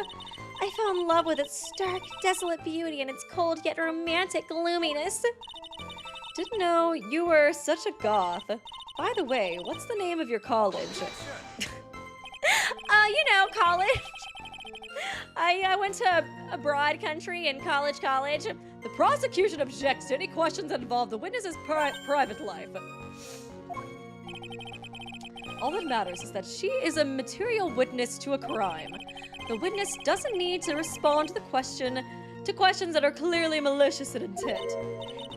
I fell in love with its stark, desolate beauty and its cold yet romantic gloominess. Didn't know you were such a goth. By the way, what's the name of your college? You know, college. I went to abroad country in college. The prosecution objects to any questions that involve the witness's private life. All that matters is that she is a material witness to a crime. The witness doesn't need to respond to questions that are clearly malicious in intent.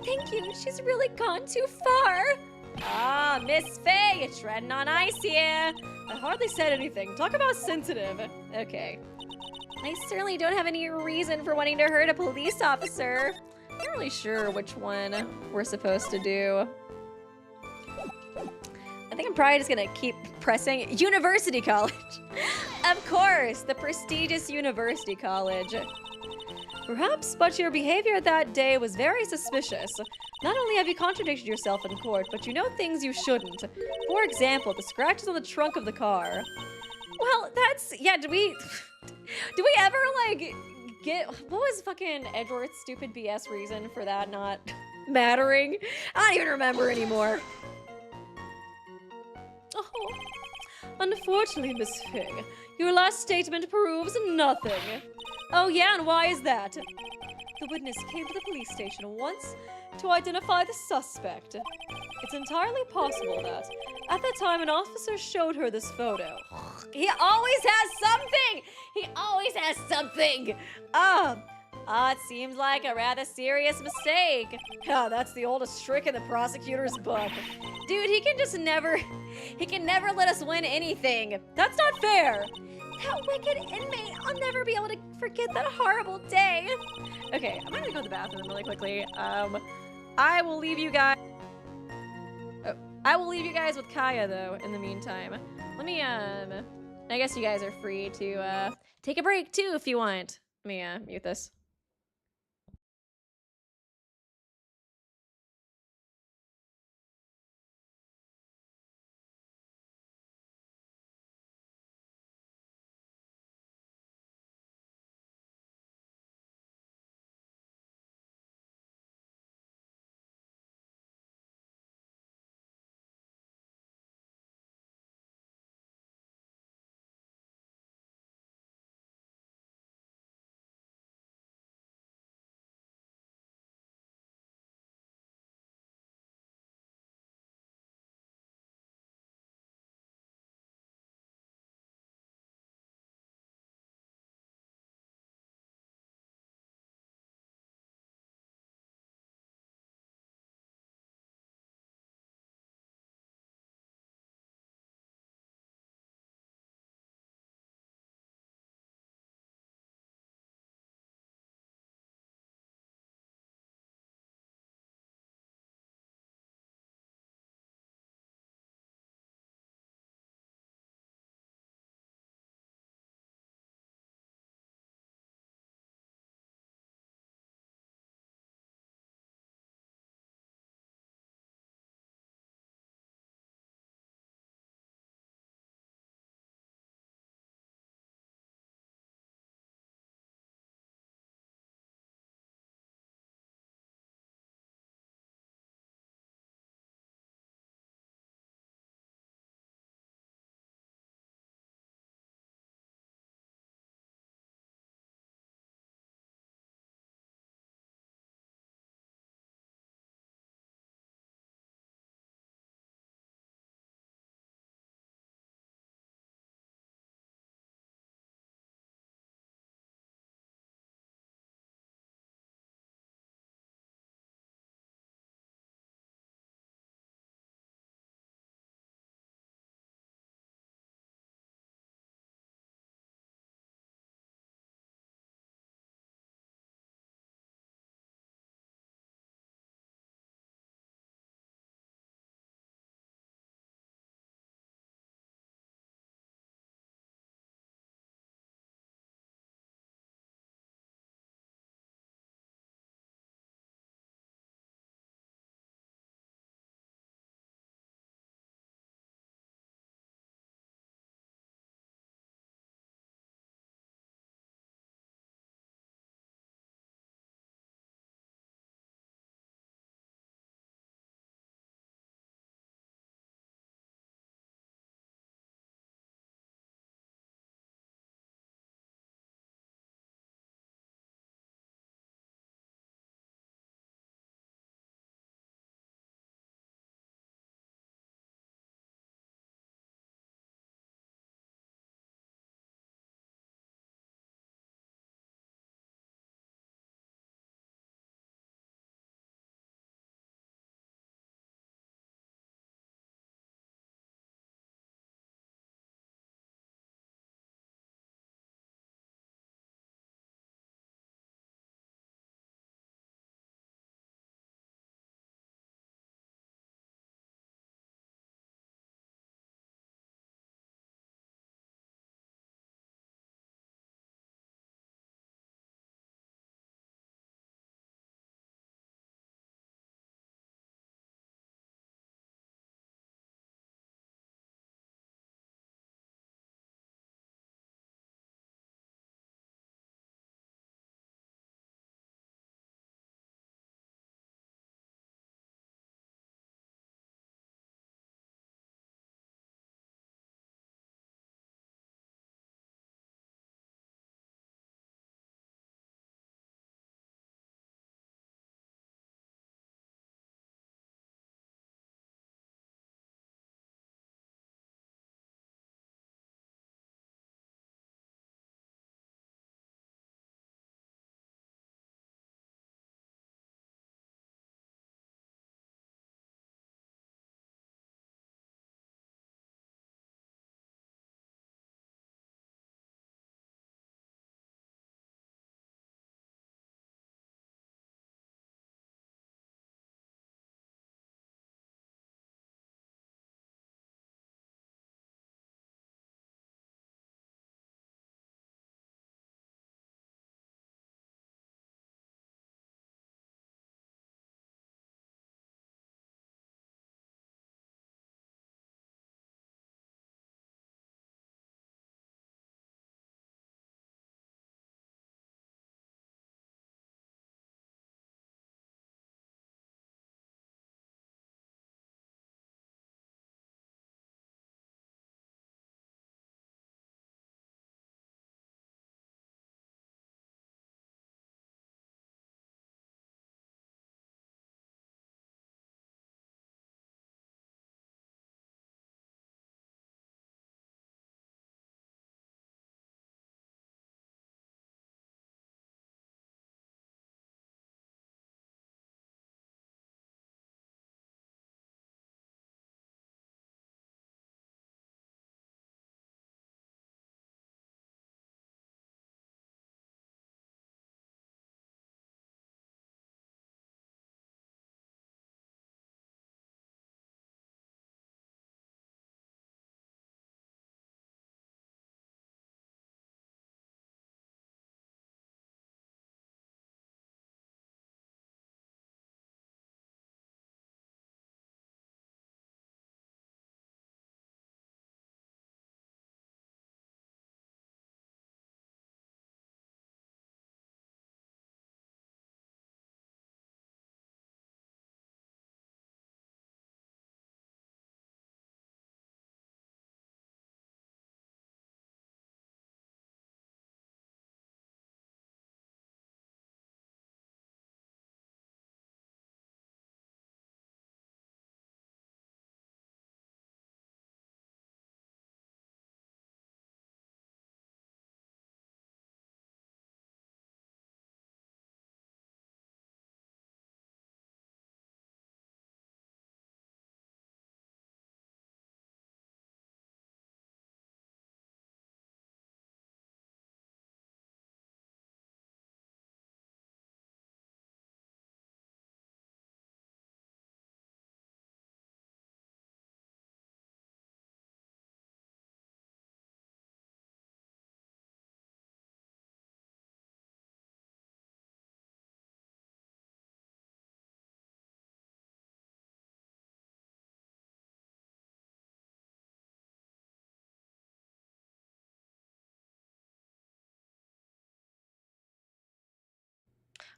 Thank you. She's really gone too far. Ah, Miss Faye, you're treading on ice here. I hardly said anything. Talk about sensitive. Okay. I certainly don't have any reason for wanting to hurt a police officer. I'm not really sure which one we're supposed to do. I think I'm probably just gonna keep pressing University College. Of course, the prestigious University College. Perhaps, but your behavior that day was very suspicious. Not only have you contradicted yourself in court, but you know things you shouldn't. For example, the scratches on the trunk of the car. Well, that's, yeah, do we ever, like, what was fucking Edward's stupid BS reason for that not mattering? I don't even remember anymore. Oh, unfortunately, Miss Fig, your last statement proves nothing. Oh yeah, and why is that? The witness came to the police station once to identify the suspect. It's entirely possible that, at that time, an officer showed her this photo. He always has something! He always has something! It seems like a rather serious mistake. Yeah, that's the oldest trick in the prosecutor's book. Dude, he can never let us win anything. That's not fair. That wicked inmate, I'll never be able to forget that horrible day. Okay, I'm gonna go to the bathroom really quickly. I will leave you guys. I will leave you guys with Kaya though. In the meantime, let me I guess you guys are free to take a break too if you want. Let me mute this.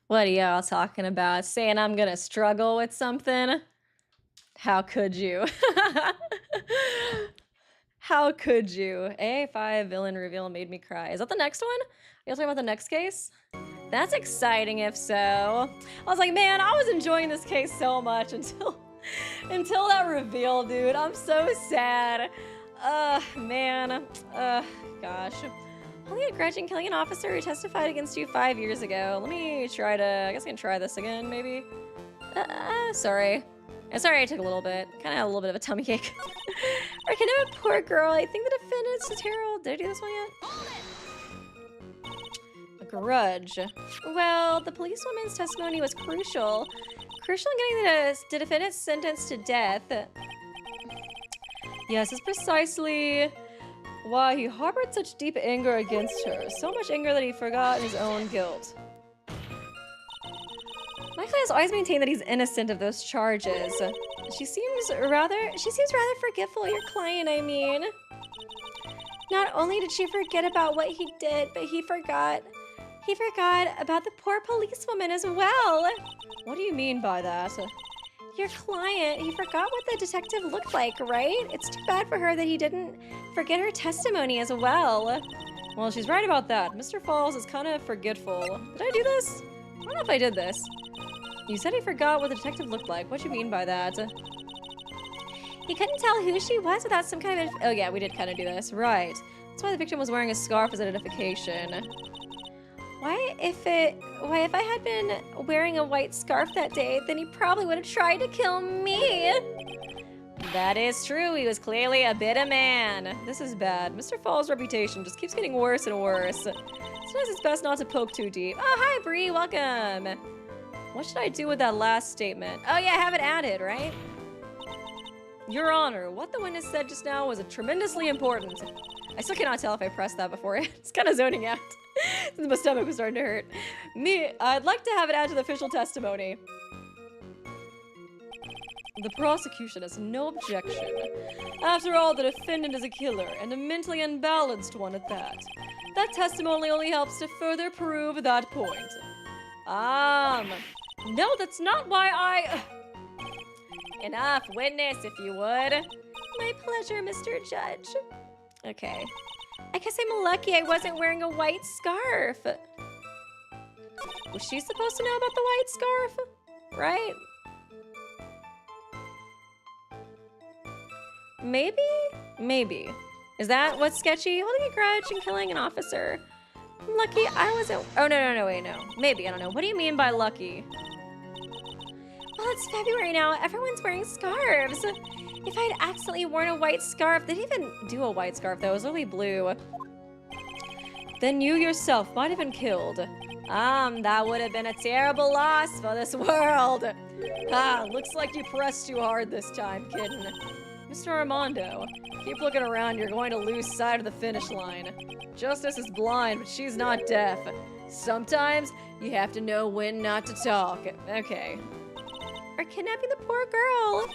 What are y'all talking about? Saying I'm gonna struggle with something? How could you? How could you? A5 villain reveal made me cry. Is that the next one? Are you talking about the next case? That's exciting if so. I was like, man, I was enjoying this case so much until that reveal, dude. I'm so sad. Man. Gosh. Holding a grudge and killing an officer who testified against you 5 years ago. Let me try to, I guess I can try this again, maybe. Sorry. Sorry I took a little bit. Kind of had a little bit of a tummy ache. Or can I have a poor girl? I think the defendant's is terrible. Did I do this one yet? A grudge. Well, the policewoman's testimony was crucial. Crucial in getting the defendant sentenced to death. Yes, it's precisely why he harbored such deep anger against her. So much anger that he forgot his own guilt. Michael has always maintained that he's innocent of those charges. She seems rather forgetful, your client, I mean. Not only did she forget about what he did, but he forgot about the poor policewoman as well. What do you mean by that? Your client, he forgot what the detective looked like, right? It's too bad for her that he didn't forget her testimony as well. Well, she's right about that. Mr. Falls is kind of forgetful. Did I do this? I don't know if I did this. You said he forgot what the detective looked like. What do you mean by that? He couldn't tell who she was without some kind of... Oh yeah, we did kind of do this. Right. That's why the victim was wearing a scarf as identification. Why, if I had been wearing a white scarf that day, then he probably would have tried to kill me. That is true. He was clearly a bitter man. This is bad. Mr. Falls' reputation just keeps getting worse and worse. Sometimes it's best not to poke too deep. Oh, hi, Bree. Welcome. What should I do with that last statement? Oh, yeah, have it added, right? Your Honor, what the witness said just now was tremendously important. I still cannot tell if I pressed that before. It's kind of zoning out. My stomach was starting to hurt. I'd like to have it added to the official testimony. The prosecution has no objection. After all, the defendant is a killer, and a mentally unbalanced one at that. That testimony only helps to further prove that point. No, that's not why I... Enough, witness, if you would. My pleasure, Mr. Judge. Okay. I guess I'm lucky I wasn't wearing a white scarf. Was she supposed to know about the white scarf? Right? Maybe. Is that what's sketchy? Holding a grudge and killing an officer. I'm lucky I wasn't... Oh, no, wait, no. Maybe, I don't know. What do you mean by lucky? Well, it's February now. Everyone's wearing scarves. If I'd accidentally worn a white scarf... They didn't even do a white scarf, though. It was only blue. Then you yourself might have been killed. That would have been a terrible loss for this world. Looks like you pressed too hard this time, kitten. Mr. Armando, keep looking around. You're going to lose sight of the finish line. Justice is blind, but she's not deaf. Sometimes you have to know when not to talk. Okay. Or kidnapping the poor girl.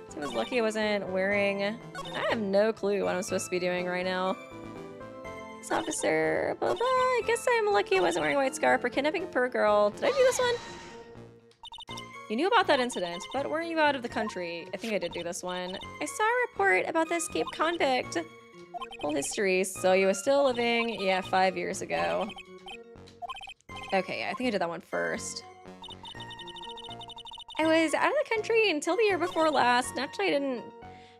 So I was lucky I wasn't wearing... I have no clue what I'm supposed to be doing right now. This officer, blah, blah. I guess I'm lucky I wasn't wearing a white scarf or kidnapping a poor girl. Did I do this one? You knew about that incident, but weren't you out of the country? I think I did do this one. I saw a report about the escaped convict. Whole history. So you were still living, 5 years ago. Okay, I think I did that one first. I was out of the country until the year before last. Naturally, I didn't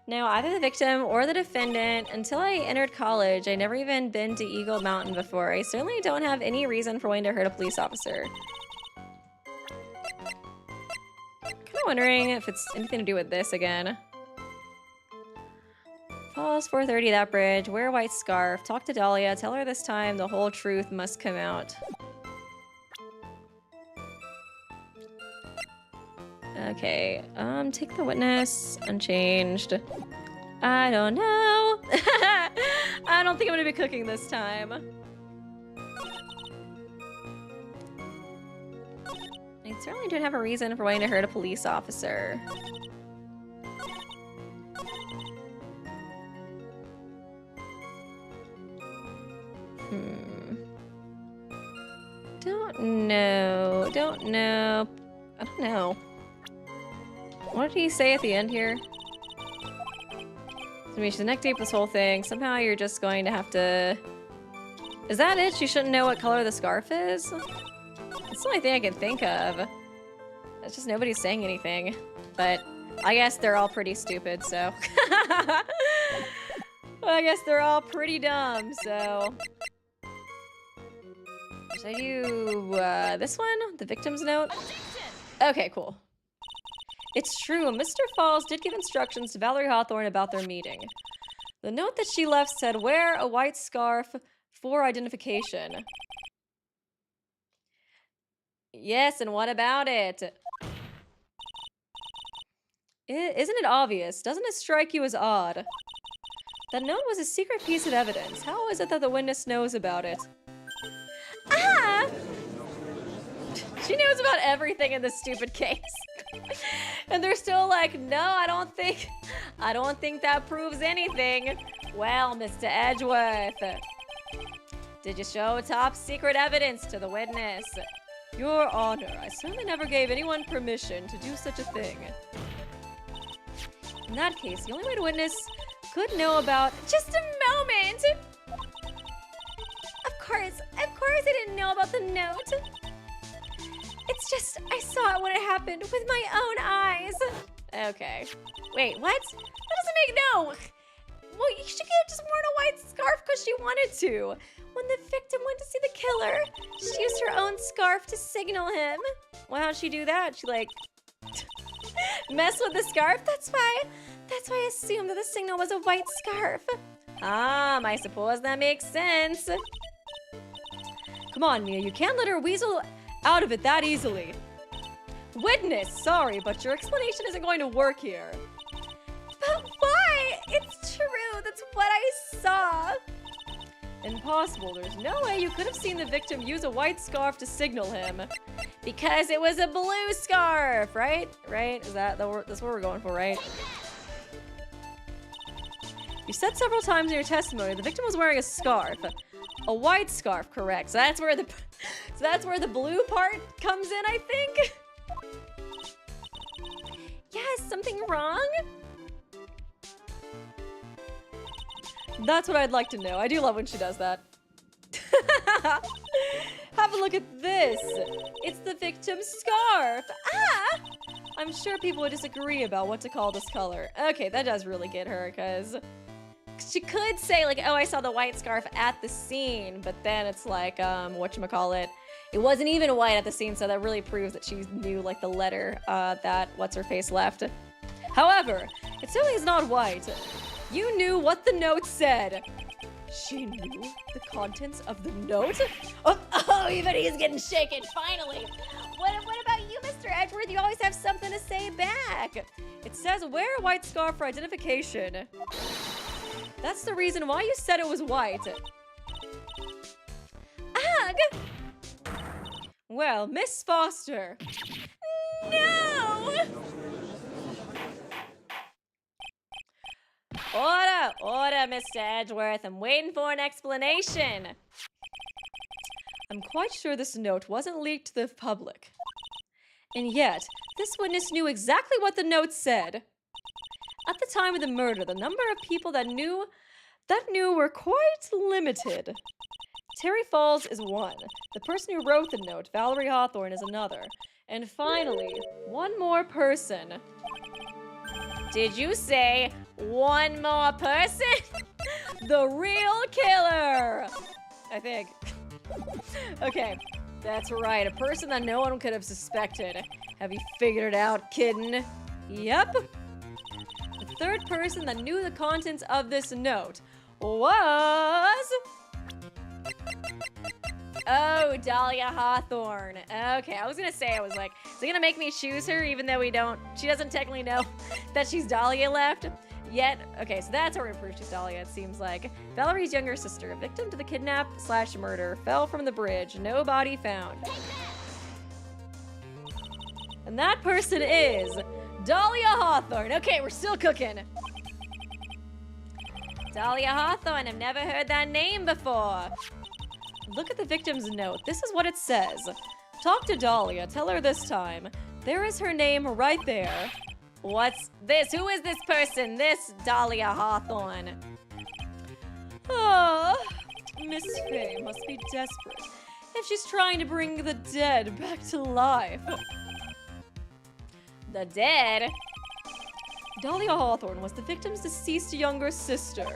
know either the victim or the defendant until I entered college. I never even been to Eagle Mountain before. I certainly don't have any reason for wanting to hurt a police officer. Kind of wondering if it's anything to do with this again. Falls 430 that bridge. Wear a white scarf. Talk to Dahlia. Tell her this time the whole truth must come out. Okay, take the witness, unchanged. I don't know. I don't think I'm gonna be cooking this time. I certainly don't have a reason for wanting to hurt a police officer. Don't know. don't know. I don't know. What did he say at the end here? I mean, she's neck deep this whole thing. Somehow you're just going to have to... Is that it? She shouldn't know what color the scarf is? That's the only thing I can think of. It's just nobody's saying anything. But I guess they're all pretty stupid, so... I guess they're all pretty dumb, so... Should I do this one? The victim's note? Okay, cool. It's true, Mr. Falls did give instructions to Valerie Hawthorne about their meeting. The note that she left said, wear a white scarf for identification. Yes, and what about it? Isn't it obvious? Doesn't it strike you as odd? That note was a secret piece of evidence. How is it that the witness knows about it? Ah! She knows about everything in this stupid case. And they're still like, no, I don't think that proves anything. Well, Mr. Edgeworth, did you show top secret evidence to the witness? Your Honor, I certainly never gave anyone permission to do such a thing. In that case, the only way the witness could know about... Just a moment! Of course I didn't know about the note. It's just, I saw it when it happened with my own eyes. Okay. Wait, what? That doesn't make no. Well, she could have just worn a white scarf because she wanted to. When the victim went to see the killer, she used her own scarf to signal him. Well, how'd she do that? She like mess with the scarf? That's why I assumed that the signal was a white scarf. I suppose that makes sense. Come on, Mia, you can't let her weasel out of it that easily. Witness, sorry, but your explanation isn't going to work here. But why? It's true, that's what I saw. Impossible, there's no way you could have seen the victim use a white scarf to signal him. Because it was a blue scarf, right? Right? That's what we're going for, right? You said several times in your testimony the victim was wearing a scarf. A white scarf, correct. So that's where the blue part comes in, I think. Yeah, is something wrong? That's what I'd like to know. I do love when she does that. Have a look at this. It's the victim's scarf. Ah! I'm sure people would disagree about what to call this color. Okay, that does really get her, because she could say, like, oh, I saw the white scarf at the scene, but then it's like, whatchamacallit, it wasn't even white at the scene, so that really proves that she knew, like, the letter that What's-Her-Face left. However, it certainly is not white. You knew what the note said. She knew the contents of the note? Oh, even he's getting shaken, finally. What about you, Mr. Edgeworth? You always have something to say back. It says, wear a white scarf for identification. That's the reason why you said it was white. Ugh! Well, Miss Foster. No! Order, Mr. Edgeworth. I'm waiting for an explanation. I'm quite sure this note wasn't leaked to the public. And yet, this witness knew exactly what the note said. At the time of the murder, the number of people that knew were quite limited. Terry Falls is one. The person who wrote the note, Valerie Hawthorne, is another. And finally, one more person. Did you say one more person? The real killer! I think. Okay, that's right. A person that no one could have suspected. Have you figured it out, kitten? Yep. The third person that knew the contents of this note was... Oh, Dahlia Hawthorne. Okay, I was gonna say, I was like, is it gonna make me choose her even though she doesn't technically know that she's Dahlia left yet? Okay, so that's how we're gonna prove she's Dahlia, it seems like. Valerie's younger sister, victim to the kidnap/murder, fell from the bridge, no body found. And that person is Dahlia Hawthorne. Okay, we're still cooking. Dahlia Hawthorne, I've never heard that name before. Look at the victim's note. This is what it says. Talk to Dahlia. Tell her this time. There is her name right there. What's this? Who is this person? This Dahlia Hawthorne. Ah, Miss Faye must be desperate if she's trying to bring the dead back to life. The dead? Dahlia Hawthorne was the victim's deceased younger sister.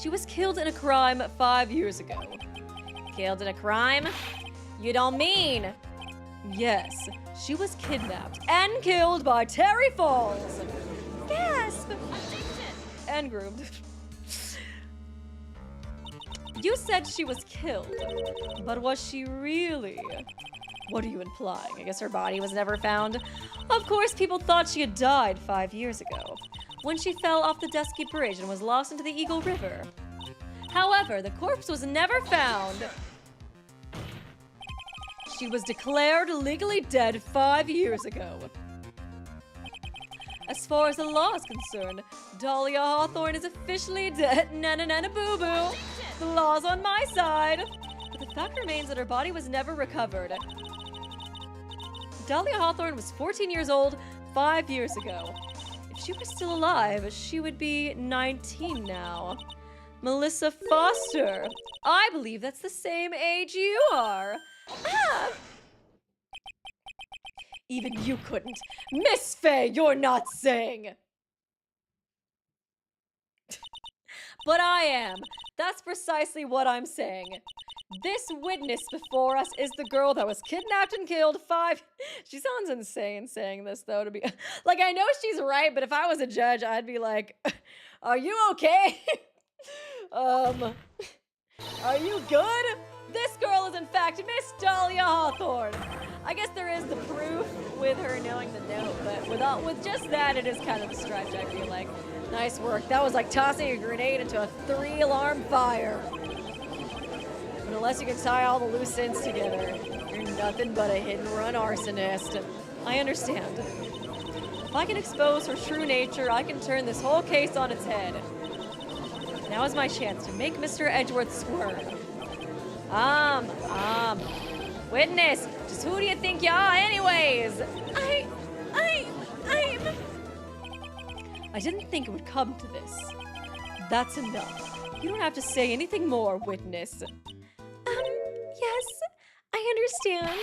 She was killed in a crime 5 years ago. Killed in a crime? You don't mean? Yes, she was kidnapped and killed by Terry Falls. Gasp! And groomed. You said she was killed, but was she really? What are you implying? I guess her body was never found. Of course, people thought she had died 5 years ago, when she fell off the Dusky Bridge and was lost into the Eagle River. However, the corpse was never found. She was declared legally dead 5 years ago. As far as the law is concerned, Dahlia Hawthorne is officially dead. Na-na-na-na-boo-boo. The law's on my side. But the fact remains that her body was never recovered. Dahlia Hawthorne was 14 years old 5 years ago. If she were still alive, she would be 19 now. Melissa Foster. I believe that's the same age you are. Ah! Even you couldn't. Miss Faye, you're not saying. But I am. That's precisely what I'm saying. This witness before us is the girl that was kidnapped and killed 5... She sounds insane saying this, though, to be... Like, I know she's right, but if I was a judge, I'd be like, are you okay? Are you good? This girl is, in fact, Miss Dahlia Hawthorne. I guess there is the proof with her knowing the note, but with just that, it is kind of a stretch, I feel like. Nice work. That was like tossing a grenade into a 3-alarm fire. But unless you can tie all the loose ends together, you're nothing but a hit-and-run arsonist. I understand. If I can expose her true nature, I can turn this whole case on its head. Now is my chance to make Mr. Edgeworth squirm. Witness, just who do you think you are anyways? I didn't think it would come to this. That's enough. You don't have to say anything more, witness. Yes, I understand.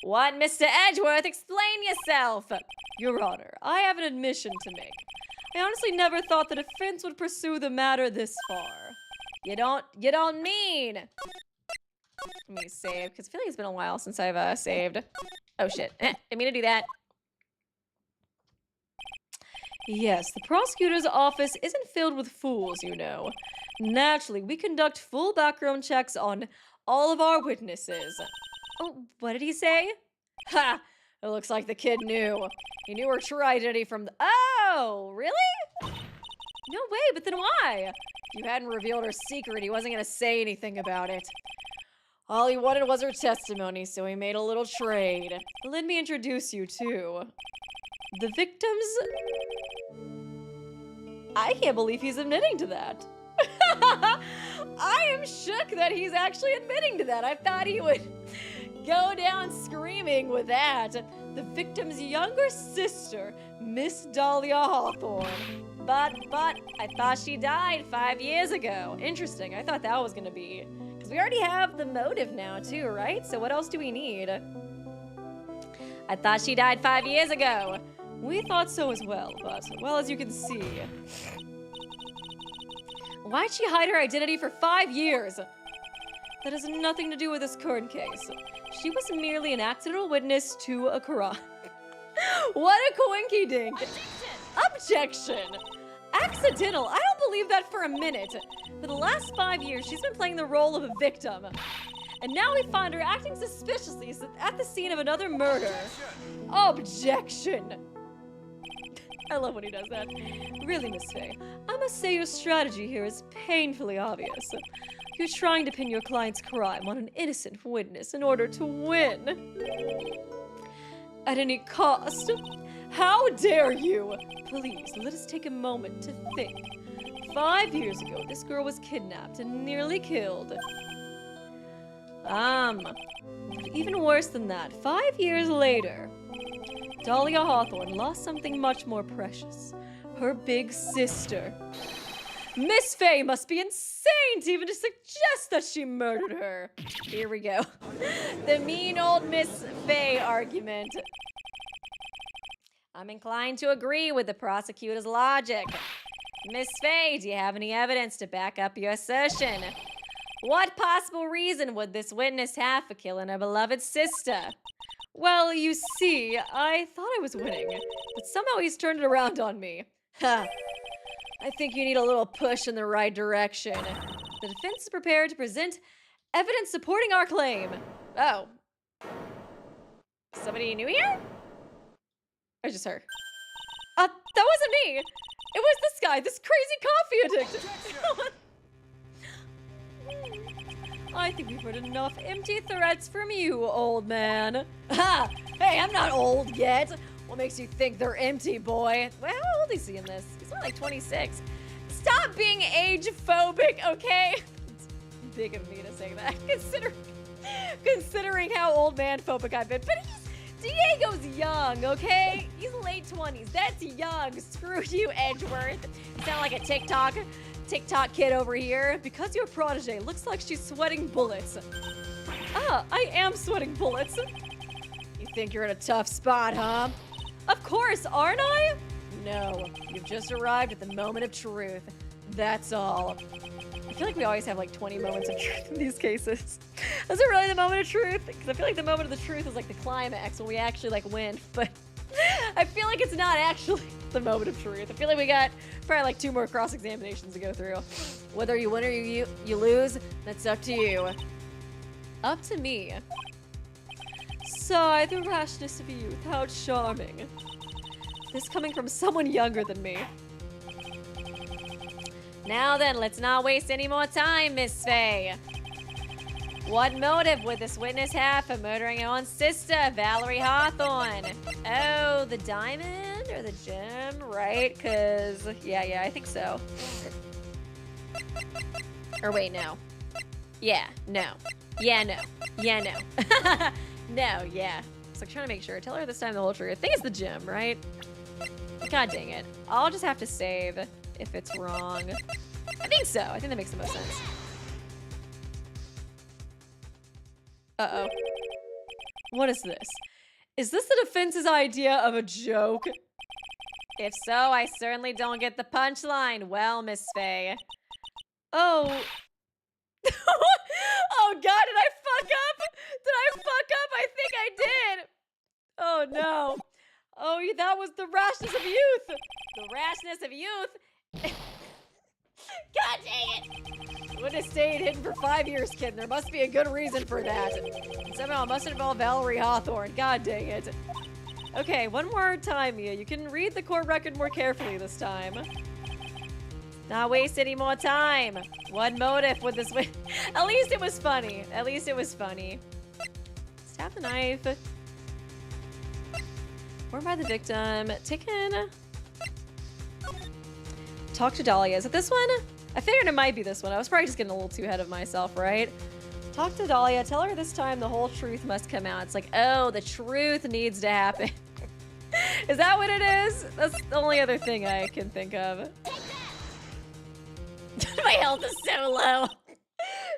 What, Mr. Edgeworth? Explain yourself. Your Honor, I have an admission to make. I honestly never thought the defense would pursue the matter this far. You don't mean. Let me save, because I feel like it's been a while since I've saved. Oh shit, didn't mean to do that. Yes, the prosecutor's office isn't filled with fools, you know. Naturally, we conduct full background checks on all of our witnesses. Oh, what did he say? Ha! It looks like the kid knew. He knew her true identity from the— Oh, really? No way, but then why? If you hadn't revealed her secret, he wasn't gonna say anything about it. All he wanted was her testimony, so he made a little trade. Let me introduce you to the victims. I can't believe he's admitting to that. I am shook that he's actually admitting to that. I thought he would go down screaming with that. The victim's younger sister, Miss Dahlia Hawthorne. But I thought she died 5 years ago. Interesting. I thought that was gonna be, because we already have the motive now too, right? So what else do we need? I thought she died 5 years ago. We thought so as well, but, well, as you can see. Why'd she hide her identity for 5 years? That has nothing to do with this current case. She was merely an accidental witness to a crime. What a coinky-dink! Objection! Accidental? I don't believe that for a minute. For the last 5 years, she's been playing the role of a victim. And now we find her acting suspiciously at the scene of another murder. Objection! I love when he does that. Really, Miss Faye, I must say your strategy here is painfully obvious. You're trying to pin your client's crime on an innocent witness in order to win. At any cost. How dare you? Please, let us take a moment to think. 5 years ago, this girl was kidnapped and nearly killed. Even worse than that, 5 years later, Dahlia Hawthorne lost something much more precious. Her big sister. Miss Faye must be insane to even to suggest that she murdered her. Here we go. The mean old Miss Faye argument. I'm inclined to agree with the prosecutor's logic. Miss Faye, do you have any evidence to back up your assertion? What possible reason would this witness have for killing her beloved sister? Well, you see, I thought I was winning, but somehow he's turned it around on me. Ha! I think you need a little push in the right direction. The defense is prepared to present evidence supporting our claim. Oh. Somebody new here? Or just her? That wasn't me! It was this guy, this crazy coffee addict! I think we've heard enough empty threats from you, old man. Ha! Hey, I'm not old yet. What makes you think they're empty, boy? Well, how old is he in this? He's only like 26. Stop being age-phobic, okay? It's big of me to say that, considering how old man-phobic I've been. But Diego's young, okay? He's late 20s. That's young. Screw you, Edgeworth. You sound like a TikTok kid over here. Because your protege looks like she's sweating bullets. Ah, I am sweating bullets. You think you're in a tough spot, huh? Of course, aren't I? No, you've just arrived at the moment of truth. That's all. I feel like we always have like 20 moments of truth in these cases. Is it really the moment of truth? Because I feel like the moment of the truth is like the climax when we actually like win, but I feel like it's not actually the moment of truth. I feel like we got probably like 2 more cross-examinations to go through. Whether you win or you lose, that's up to you. Up to me. Sigh, the rashness of youth, how charming. This coming from someone younger than me. Now then, let's not waste any more time, Miss Faye. What motive would this witness have for murdering her own sister, Valerie Hawthorne? Oh, the diamond or the gem, right? Because, yeah, I think so. Or wait, no. Yeah, no. Yeah, no. Yeah, no. No, yeah. It's like trying to make sure. Tell her this time the whole truth. I think it's the gem, right? God dang it. I'll just have to save if it's wrong. I think so. I think that makes the most sense. Uh-oh. What is this? Is this the defense's idea of a joke? If so, I certainly don't get the punchline. Well, Miss Faye. Oh. Oh God, did I fuck up? Did I fuck up? I think I did. Oh no. Oh, that was the rashness of youth. The rashness of youth? God dang it. Witness stayed hidden for 5 years, kid. There must be a good reason for that. And somehow it must involve Valerie Hawthorne. God dang it. Okay, one more time, Mia. You can read the court record more carefully this time. Not waste any more time. What motive would this win? At least it was funny. At least it was funny. Stab the knife. Warned by the victim. Taken. Talk to Dahlia. Is it this one? I figured it might be this one. I was probably just getting a little too ahead of myself, right? Talk to Dahlia. Tell her this time the whole truth must come out. It's like, oh, the truth needs to happen. Is that what it is? That's the only other thing I can think of. My health is so low.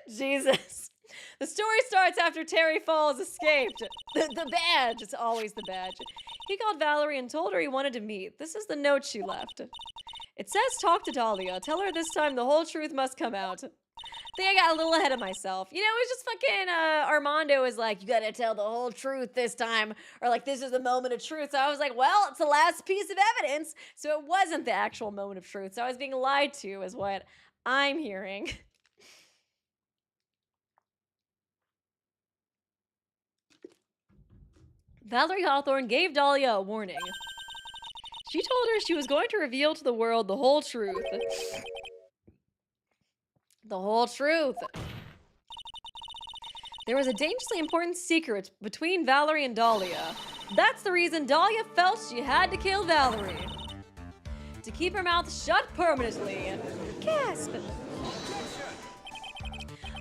Jesus. The story starts after Terry Falls escaped. The badge. It's always the badge. He called Valerie and told her he wanted to meet. This is the note she left. It says, talk to Dahlia. Tell her this time the whole truth must come out. I think I got a little ahead of myself. You know, it was just fucking Armando was like, you gotta tell the whole truth this time. Or like, this is the moment of truth. So I was like, well, it's the last piece of evidence. So it wasn't the actual moment of truth. So I was being lied to is what I'm hearing. Valerie Hawthorne gave Dahlia a warning. She told her she was going to reveal to the world the whole truth. The whole truth. There was a dangerously important secret between Valerie and Dahlia. That's the reason Dahlia felt she had to kill Valerie. To keep her mouth shut permanently. Gasp!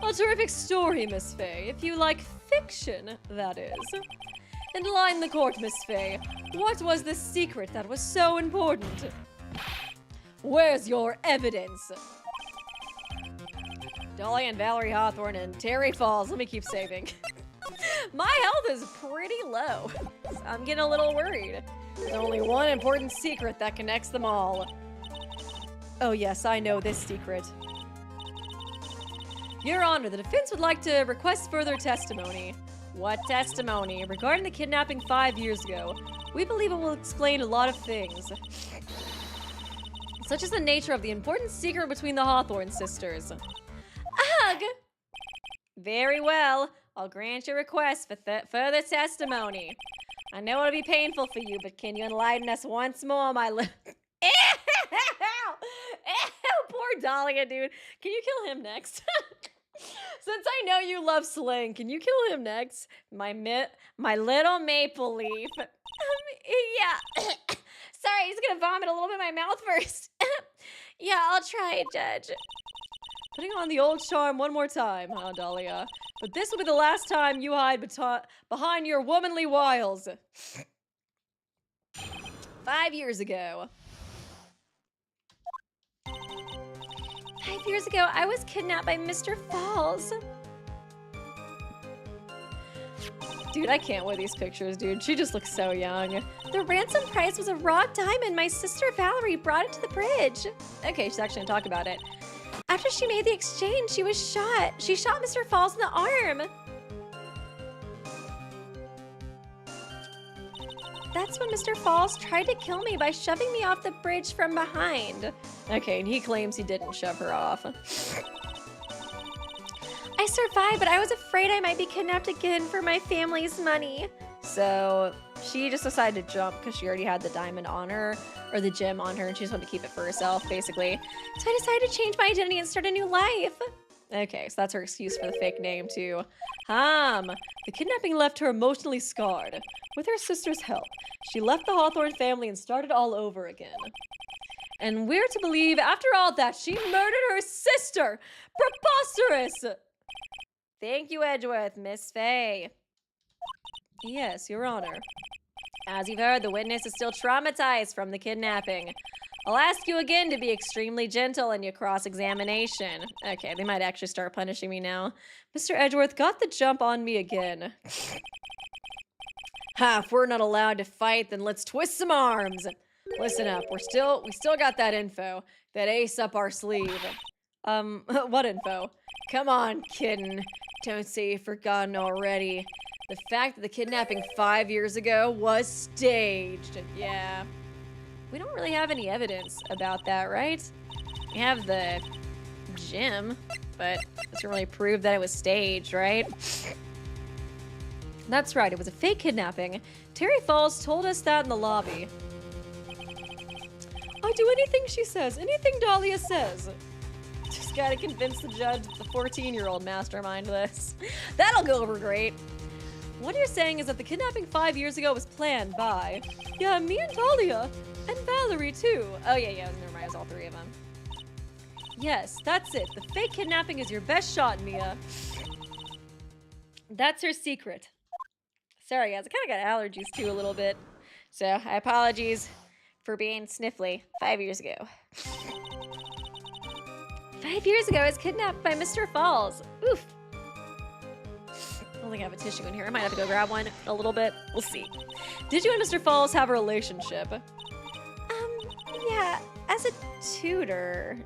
A terrific story, Miss Fay. If you like fiction, that is. Enlighten the court, Miss Fay. What was the secret that was so important? Where's your evidence? Dahlia and Valerie Hawthorne and Terry Falls. Let me keep saving. My health is pretty low. So I'm getting a little worried. There's only one important secret that connects them all. Oh yes, I know this secret. Your Honor, the defense would like to request further testimony. What testimony? Regarding the kidnapping 5 years ago, we believe it will explain a lot of things. Such as the nature of the important secret between the Hawthorne sisters. Ugh! Very well. I'll grant your request for further testimony. I know it'll be painful for you, but can you enlighten us once more, my little... Ew! Ew! Poor Dahlia, dude. Can you kill him next? Since I know you love slang, can you kill him next? My little maple leaf. Yeah. Sorry, he's gonna vomit a little bit in my mouth first. Yeah, I'll try, Judge. Putting on the old charm one more time, huh, Dahlia? But this will be the last time you hide behind your womanly wiles. 5 years ago. 5 years ago, I was kidnapped by Mr. Falls. Dude, I can't wear these pictures, dude. She just looks so young. The ransom price was a raw diamond my sister Valerie brought it to the bridge. Okay, she's actually gonna talk about it. After she made the exchange, she was shot. She shot Mr. Falls in the arm. That's when Mr. Falls tried to kill me by shoving me off the bridge from behind. Okay, and he claims he didn't shove her off. I survived, but I was afraid I might be kidnapped again for my family's money. So she just decided to jump because she already had the diamond on her, or the gem on her, and she just wanted to keep it for herself, basically. So I decided to change my identity and start a new life. Okay, so that's her excuse for the fake name, too. The kidnapping left her emotionally scarred. With her sister's help, she left the Hawthorne family and started all over again. And we're to believe, after all that, she murdered her sister! Preposterous! Thank you, Edgeworth. Miss Fay. Yes, Your Honor. As you've heard, the witness is still traumatized from the kidnapping. I'll ask you again to be extremely gentle in your cross-examination. Okay, they might actually start punishing me now. Mr. Edgeworth got the jump on me again. Ha, if we're not allowed to fight, then let's twist some arms. Listen up, we still got that info. That ace up our sleeve. What info? Come on, kitten. Don't say you've forgotten already. The fact that the kidnapping 5 years ago was staged. Yeah. We don't really have any evidence about that, right? We have the gym, but it doesn't really prove that it was staged, right? That's right, it was a fake kidnapping. Terry Falls told us that in the lobby. I do anything she says, anything Dahlia says. Just gotta convince the judge that the 14-year-old mastermind this. That'll go over great. What you're saying is that the kidnapping 5 years ago was planned by... Yeah, me and Dahlia. And Valerie, too. Oh, yeah, never mind, it was all three of them. Yes, that's it. The fake kidnapping is your best shot, Mia. That's her secret. Sorry, guys, I kind of got allergies, too, a little bit. So, I apologize for being sniffly 5 years ago. 5 years ago, I was kidnapped by Mr. Falls. Oof. I don't think I have a tissue in here. I might have to go grab one a little bit. We'll see. Did you and Mr. Falls have a relationship? Yeah, as a tutor.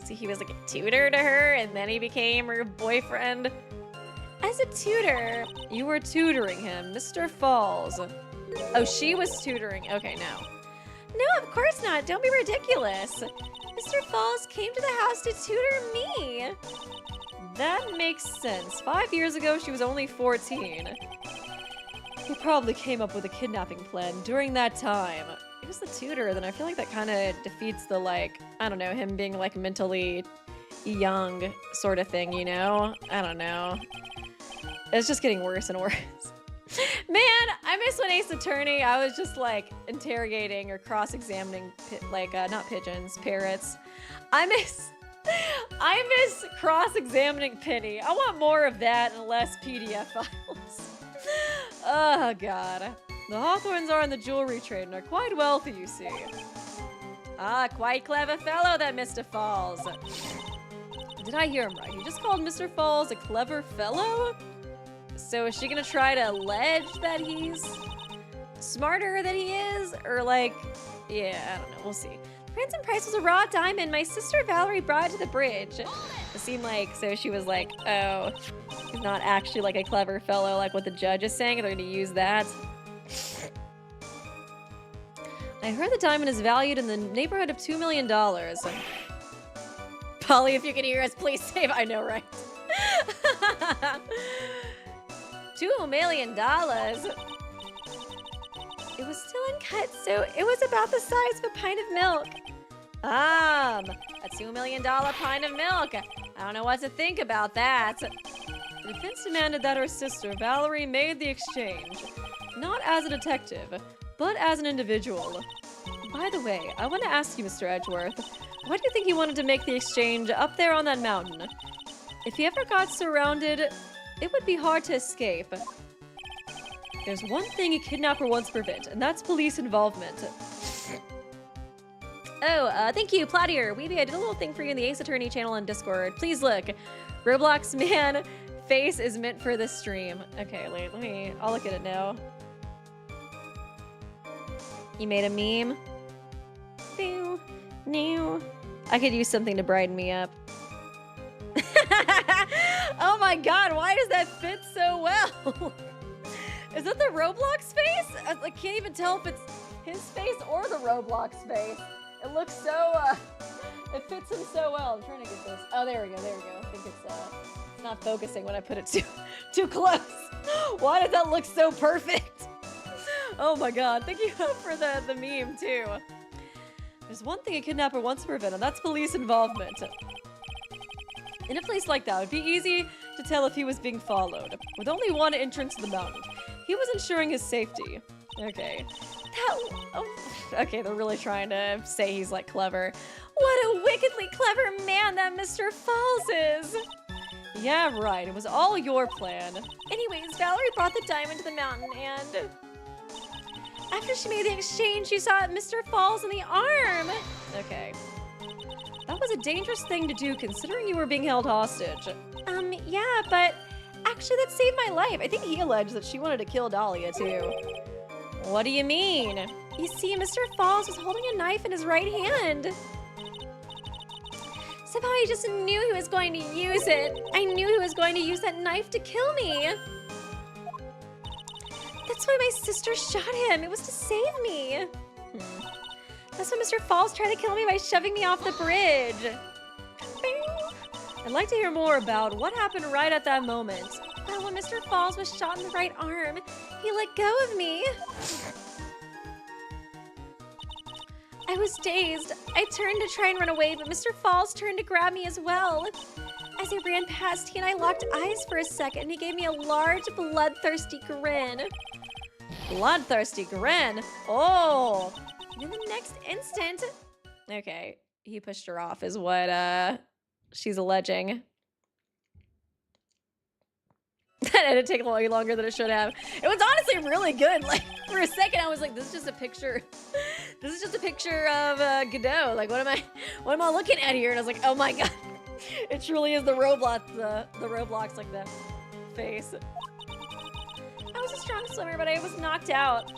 So he was like a tutor to her, and then he became her boyfriend? As a tutor. You were tutoring him, Mr. Falls. Oh, she was tutoring. Okay, no. No, of course not. Don't be ridiculous. Mr. Falls came to the house to tutor me. That makes sense. 5 years ago, she was only 14. He probably came up with a kidnapping plan during that time. He was the tutor, then I feel like that kind of defeats the, like, I don't know, him being, like, mentally young sort of thing, you know? I don't know. It's just getting worse and worse. Man, I miss when Ace Attorney, I was just, like, interrogating or cross-examining, like, not pigeons, parrots. I miss I miss cross-examining Penny. I want more of that and less PDF files. Oh, God. The Hawthorns are in the jewelry trade and are quite wealthy, you see. Ah, quite clever fellow, that Mr. Falls. Did I hear him right? He just called Mr. Falls a clever fellow? So is she gonna try to allege that he's smarter than he is? Or like, yeah, I don't know, we'll see. The ransom price was a raw diamond. My sister Valerie brought it to the bridge. It seemed like, so she was like, oh, he's not actually like a clever fellow like what the judge is saying. They're gonna use that. I heard the diamond is valued in the neighborhood of $2 million. Polly, if you can hear us, please save. I know, right? $2 million. It was still uncut, so it was about the size of a pint of milk. A $2 million pint of milk. I don't know what to think about that. The defense demanded that her sister, Valerie, made the exchange. Not as a detective, but as an individual. By the way, I want to ask you, Mr. Edgeworth, why do you think he wanted to make the exchange up there on that mountain? If he ever got surrounded, it would be hard to escape. There's one thing a kidnapper wants to prevent, and that's police involvement. Oh, thank you, Platier. Weeby, I did a little thing for you in the Ace Attorney channel on Discord. Please look. Roblox man face is meant for this stream. Okay, wait, I'll look at it now. You made a meme? Boo, no. I could use something to brighten me up. Oh my god, why does that fit so well? Is that the Roblox face? I can't even tell if it's his face or the Roblox face. It looks so, it fits him so well. I'm trying to get this. Oh, there we go. I think it's not focusing when I put it too close. Why does that look so perfect? Oh my god, thank you for the meme too. There's one thing a kidnapper wants to prevent, and that's police involvement. In a place like that, it would be easy to tell if he was being followed. With only one entrance to the mountain, he was ensuring his safety. Okay. Okay, they're really trying to say he's like clever. What a wickedly clever man that Mr. Falls is! Yeah, right. It was all your plan. Anyways, Valerie brought the diamond to the mountain and... after she made the exchange, she saw Mr. Falls in the arm! Okay. That was a dangerous thing to do considering you were being held hostage. Yeah, but actually that saved my life. I think he alleged that she wanted to kill Dahlia too. What do you mean? You see, Mr. Falls was holding a knife in his right hand. Somehow I just knew he was going to use it. I knew he was going to use that knife to kill me. That's why my sister shot him. It was to save me. That's when Mr. Falls tried to kill me by shoving me off the bridge. I'd like to hear more about what happened right at that moment. Well, when Mr. Falls was shot in the right arm, he let go of me. I was dazed. I turned to try and run away, but Mr. Falls turned to grab me as well. As I ran past, he and I locked eyes for a second, and he gave me a large, bloodthirsty grin. Bloodthirsty grin? Oh! And in the next instant... Okay, he pushed her off is what, she's alleging. That had to take way longer than it should have. It was honestly really good. Like, for a second, I was like, this is just a picture. This is just a picture of Godot. Like, what am I looking at here? And I was like, oh my god. It truly is the Roblox, the Roblox, like, the face. I was a strong swimmer, but I was knocked out.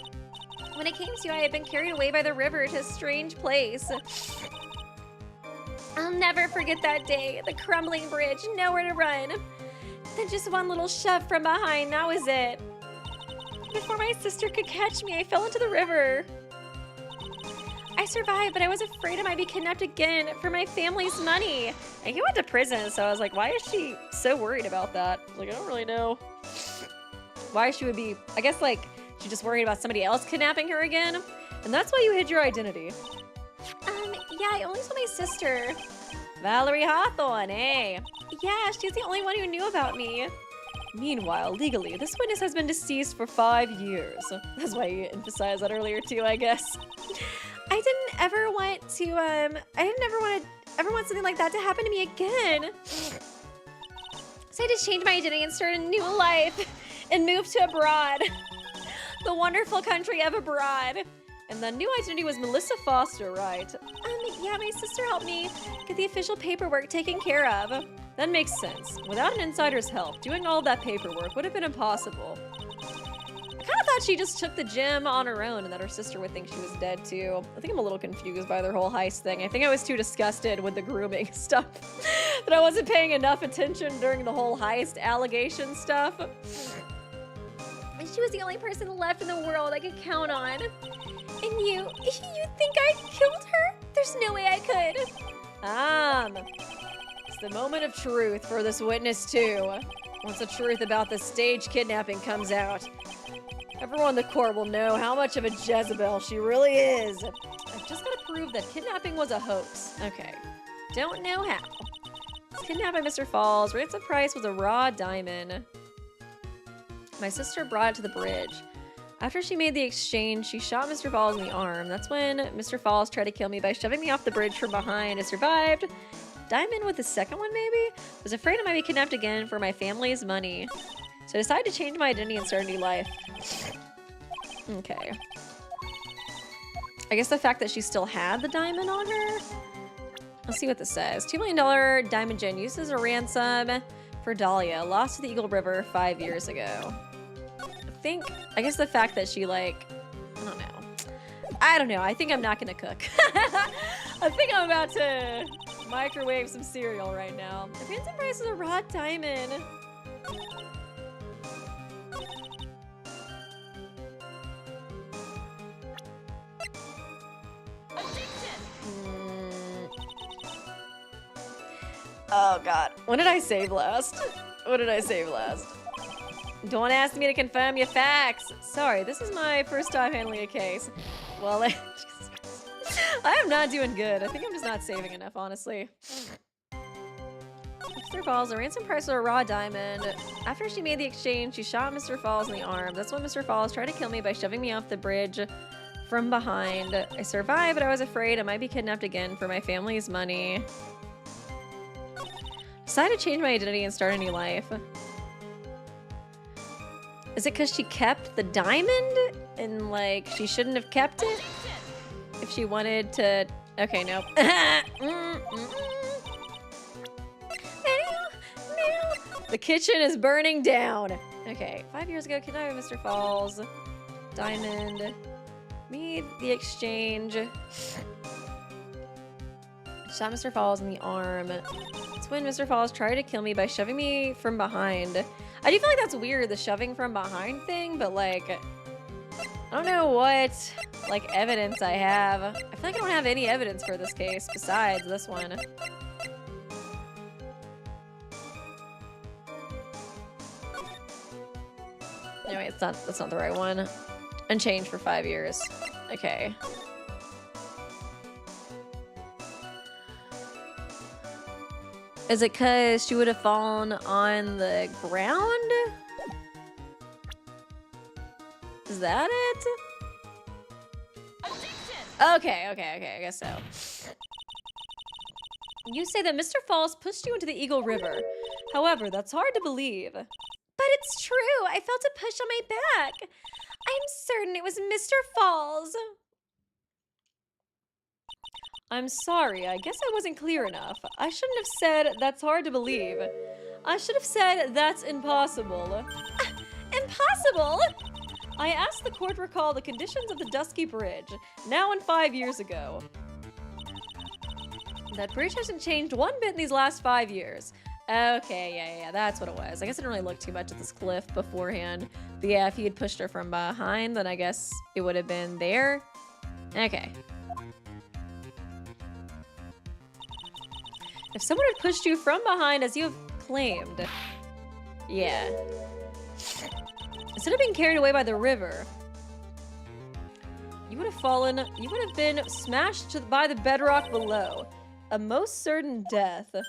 When I came to, I had been carried away by the river to a strange place. I'll never forget that day. The crumbling bridge, nowhere to run. Then just one little shove from behind, that was it. Before my sister could catch me, I fell into the river. I survived, but I was afraid I might be kidnapped again for my family's money. And he went to prison, so I was like, why is she so worried about that? Like, I don't really know why she would be, I guess, like, she's just worried about somebody else kidnapping her again. And that's why you hid your identity. Yeah, I only saw my sister. Valerie Hawthorne, eh? Yeah, she's the only one who knew about me. Meanwhile, legally, this witness has been deceased for 5 years. That's why you emphasized that earlier too, I guess. I didn't ever want to ever want something like that to happen to me again. So I had to change my identity and start a new life and move to abroad. The wonderful country of abroad. And the new identity was Melissa Foster, right? Yeah, my sister helped me get the official paperwork taken care of. That makes sense. Without an insider's help, doing all that paperwork would have been impossible. I kind of thought she just took the gym on her own and that her sister would think she was dead too. I think I'm a little confused by their whole heist thing. I think I was too disgusted with the grooming stuff that I wasn't paying enough attention during the whole heist allegation stuff. She was the only person left in the world I could count on. And you think I killed her? There's no way I could. It's the moment of truth for this witness too. Once the truth about the staged kidnapping comes out, everyone in the court will know how much of a Jezebel she really is. I've just gotta prove that kidnapping was a hoax. Okay, don't know how. Kidnapped by Mr. Falls, ransom price was a raw diamond. My sister brought it to the bridge. After she made the exchange, she shot Mr. Falls in the arm. That's when Mr. Falls tried to kill me by shoving me off the bridge from behind. I survived. Diamond with the second one, maybe? Was afraid I might be kidnapped again for my family's money. So I decided to change my identity and start a new life. Okay. I guess the fact that she still had the diamond on her? Let's see what this says. $2 million diamond gem used as a ransom for Dahlia, lost to the Eagle River 5 years ago. I guess the fact that she I don't know. I think I'm not gonna cook. I think I'm about to microwave some cereal right now. The ransom price is a raw diamond. Oh god. When did I save last? Don't ask me to confirm your facts. Sorry, this is my first time handling a case. Well, I am not doing good. I think I'm just not saving enough, honestly. Mr. Falls, the ransom price of a raw diamond. After she made the exchange, she shot Mr. Falls in the arm. That's when Mr. Falls tried to kill me by shoving me off the bridge from behind. I survived, but I was afraid I might be kidnapped again for my family's money. Decided to change my identity and start a new life. Is it because she kept the diamond and like she shouldn't have kept it? If she wanted to... Okay, nope. The kitchen is burning down. Okay, 5 years ago, kidnapped Mr. Falls. Diamond. Made the exchange. Shot Mr. Falls in the arm. It's when Mr. Falls tried to kill me by shoving me from behind. I do feel like that's weird, the shoving from behind thing, but like, I don't know what, like, evidence I have. I feel like I don't have any evidence for this case besides this one. Anyway, that's not the right one. Unchanged for 5 years. Okay. Is it because she would have fallen on the ground? Is that it? Okay, I guess so. You say that Mr. Falls pushed you into the Eagle River. However, that's hard to believe. But it's true. I felt a push on my back. I'm certain it was Mr. Falls. I'm sorry, I guess I wasn't clear enough. I shouldn't have said that's hard to believe. I should have said that's impossible. Impossible? I asked the court to recall the conditions of the Dusky Bridge, now and 5 years ago. That bridge hasn't changed one bit in these last 5 years. Okay, yeah, that's what it was. I guess I didn't really look too much at this cliff beforehand. But yeah, if he had pushed her from behind, then I guess it would have been there. Okay. If someone had pushed you from behind as you have claimed, yeah. Instead of being carried away by the river, you would have been smashed by the bedrock below. A most certain death. Do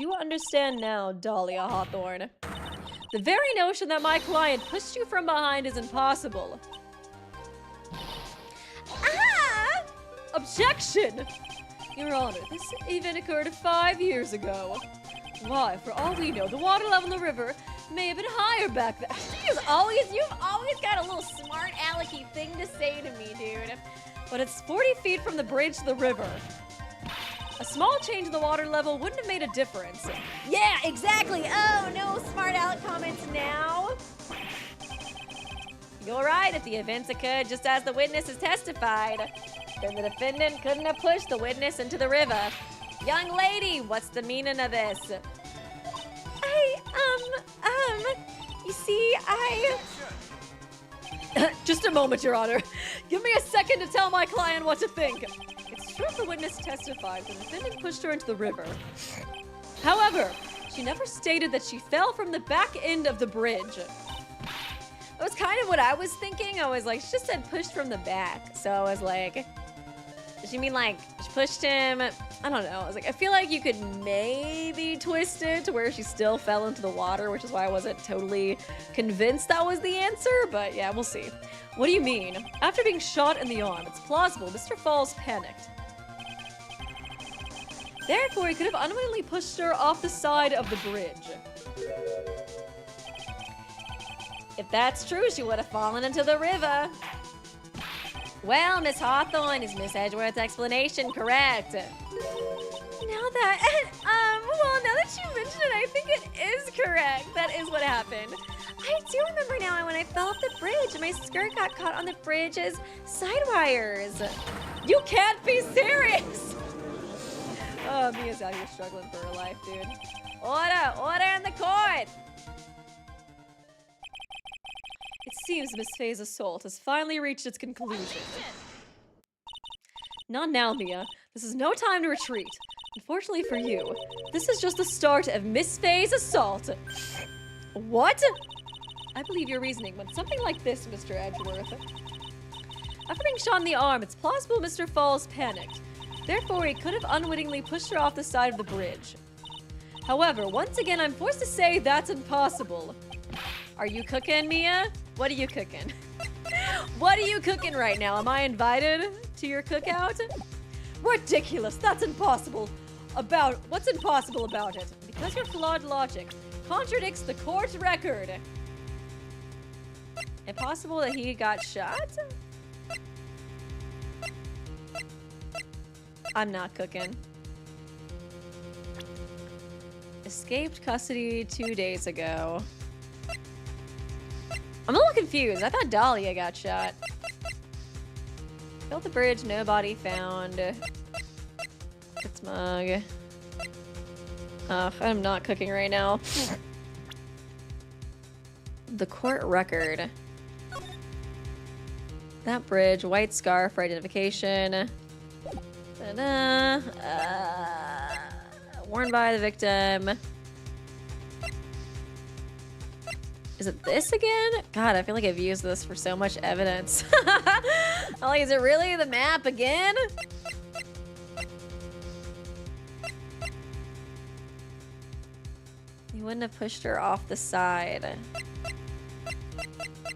you understand now, Dahlia Hawthorne? The very notion that my client pushed you from behind is impossible. Ah! Objection! Your Honor, this event occurred 5 years ago. Why, for all we know, the water level in the river may have been higher back then. You've always got a little smart alecky thing to say to me, dude. But it's 40 feet from the bridge to the river. A small change in the water level wouldn't have made a difference. Yeah, exactly. Oh, no smart aleck comments now. You're right, if the events occurred just as the witness has testified, then the defendant couldn't have pushed the witness into the river. Young lady, what's the meaning of this? You see, Just a moment, Your Honor. Give me a second to tell my client what to think. It's true the witness testified the defendant pushed her into the river. However, she never stated that she fell from the back end of the bridge. That was kind of what I was thinking. I was like, she just said pushed from the back. So I was like, does she mean like she pushed him? I don't know. I was like, I feel like you could maybe twist it to where she still fell into the water, which is why I wasn't totally convinced that was the answer. But yeah, we'll see. What do you mean? After being shot in the arm, it's plausible Mr. Falls panicked. Therefore, he could have unwittingly pushed her off the side of the bridge. If that's true, she would have fallen into the river. Well, Miss Hawthorne, is Miss Edgeworth's explanation correct? now that you mention it, I think it is correct. That is what happened. I do remember now when I fell off the bridge and my skirt got caught on the bridge's side wires. You can't be serious! Oh, Mia's out here struggling for her life, dude. Order in the court! It seems Miss Faye's assault has finally reached its conclusion. Not now, Mia. This is no time to retreat. Unfortunately for you, this is just the start of Miss Faye's assault. What? I believe your reasoning went something like this, Mr. Edgeworth. After being shot in the arm, it's plausible Mr. Falls panicked. Therefore, he could have unwittingly pushed her off the side of the bridge. However, once again, I'm forced to say that's impossible. Are you cooking, Mia? What are you cooking? What are you cooking right now? Am I invited to your cookout? Ridiculous! That's impossible. What's impossible about it? Because your flawed logic contradicts the court record. Impossible that he got shot? I'm not cooking. Escaped custody 2 days ago. I'm a little confused. I thought Dahlia got shot. Built the bridge, no body found. It's mug. Ugh, I'm not cooking right now. The court record. That bridge, white scarf for identification. Worn by the victim. Is it this again? God, I feel like I've used this for so much evidence. I'm like, is it really the map again? He wouldn't have pushed her off the side.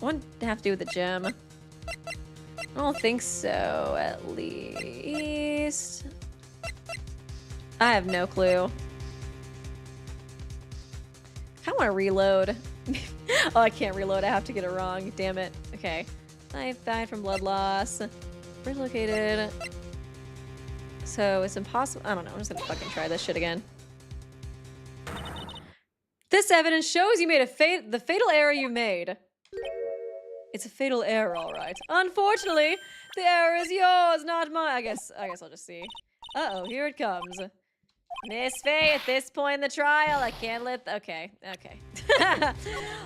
Wouldn't have to do with the gym. I don't think so, at least. I have no clue. I want to reload. Oh, I can't reload. I have to get it wrong. Damn it. Okay. Knife died from blood loss. Bridge located. So it's impossible. I don't know. I'm just gonna fucking try this shit again. This evidence shows you made the fatal error you made. It's a fatal error, all right. Unfortunately, the error is yours, not mine. I guess I'll just see. Uh-oh, here it comes. Miss Faye, at this point in the trial, I can't let... Okay.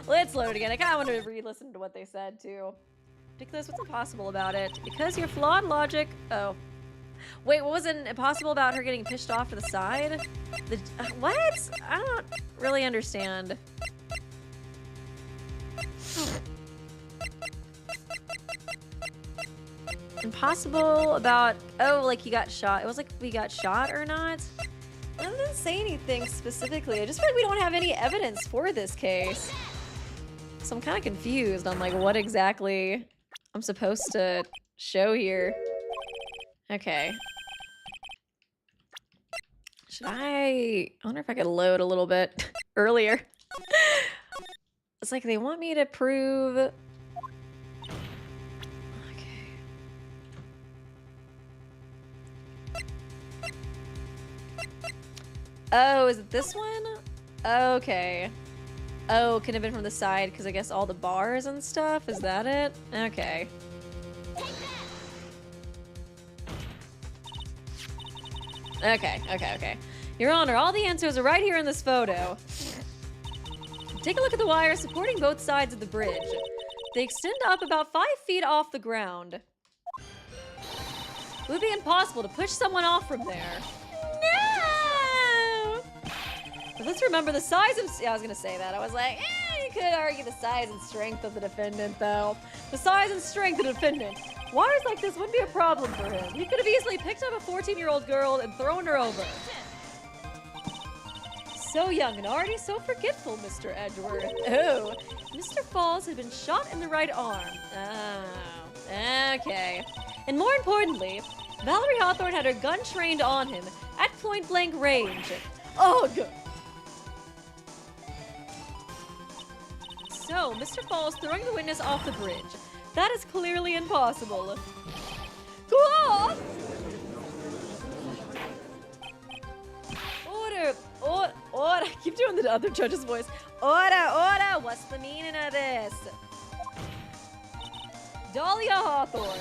Let's load again. I kind of want to re-listen to what they said, too. Ridiculous, what's impossible about it? Because your flawed logic... Oh. Wait, what was it impossible about her getting pushed off to the side? What? I don't really understand. Impossible about... Oh, like he got shot. It was like we got shot or not? I didn't say anything specifically. I just feel like we don't have any evidence for this case. So I'm kind of confused on like what exactly I'm supposed to show here. Okay. I wonder if I could load a little bit earlier. It's like they want me to prove. Okay. Oh, is it this one? Okay. Oh, it could have been from the side because I guess all the bars and stuff. Is that it? Okay. Okay. Your Honor, all the answers are right here in this photo. Take a look at the wires supporting both sides of the bridge. They extend up about 5 feet off the ground. It would be impossible to push someone off from there. No! But let's remember the size of... Yeah, I was gonna say that. I was like, you could argue the size and strength of the defendant, though. The size and strength of the defendant. Wires like this wouldn't be a problem for him. He could have easily picked up a 14-year-old girl and thrown her over. So young and already so forgetful, Mr. Edgeworth. Oh, Mr. Falls had been shot in the right arm. Oh, okay. And more importantly, Valerie Hawthorne had her gun trained on him at point-blank range. Ugh! So, Mr. Falls throwing the witness off the bridge. That is clearly impossible. Go off! Order! I keep doing the other judge's voice. Order! What's the meaning of this? Dahlia Hawthorne,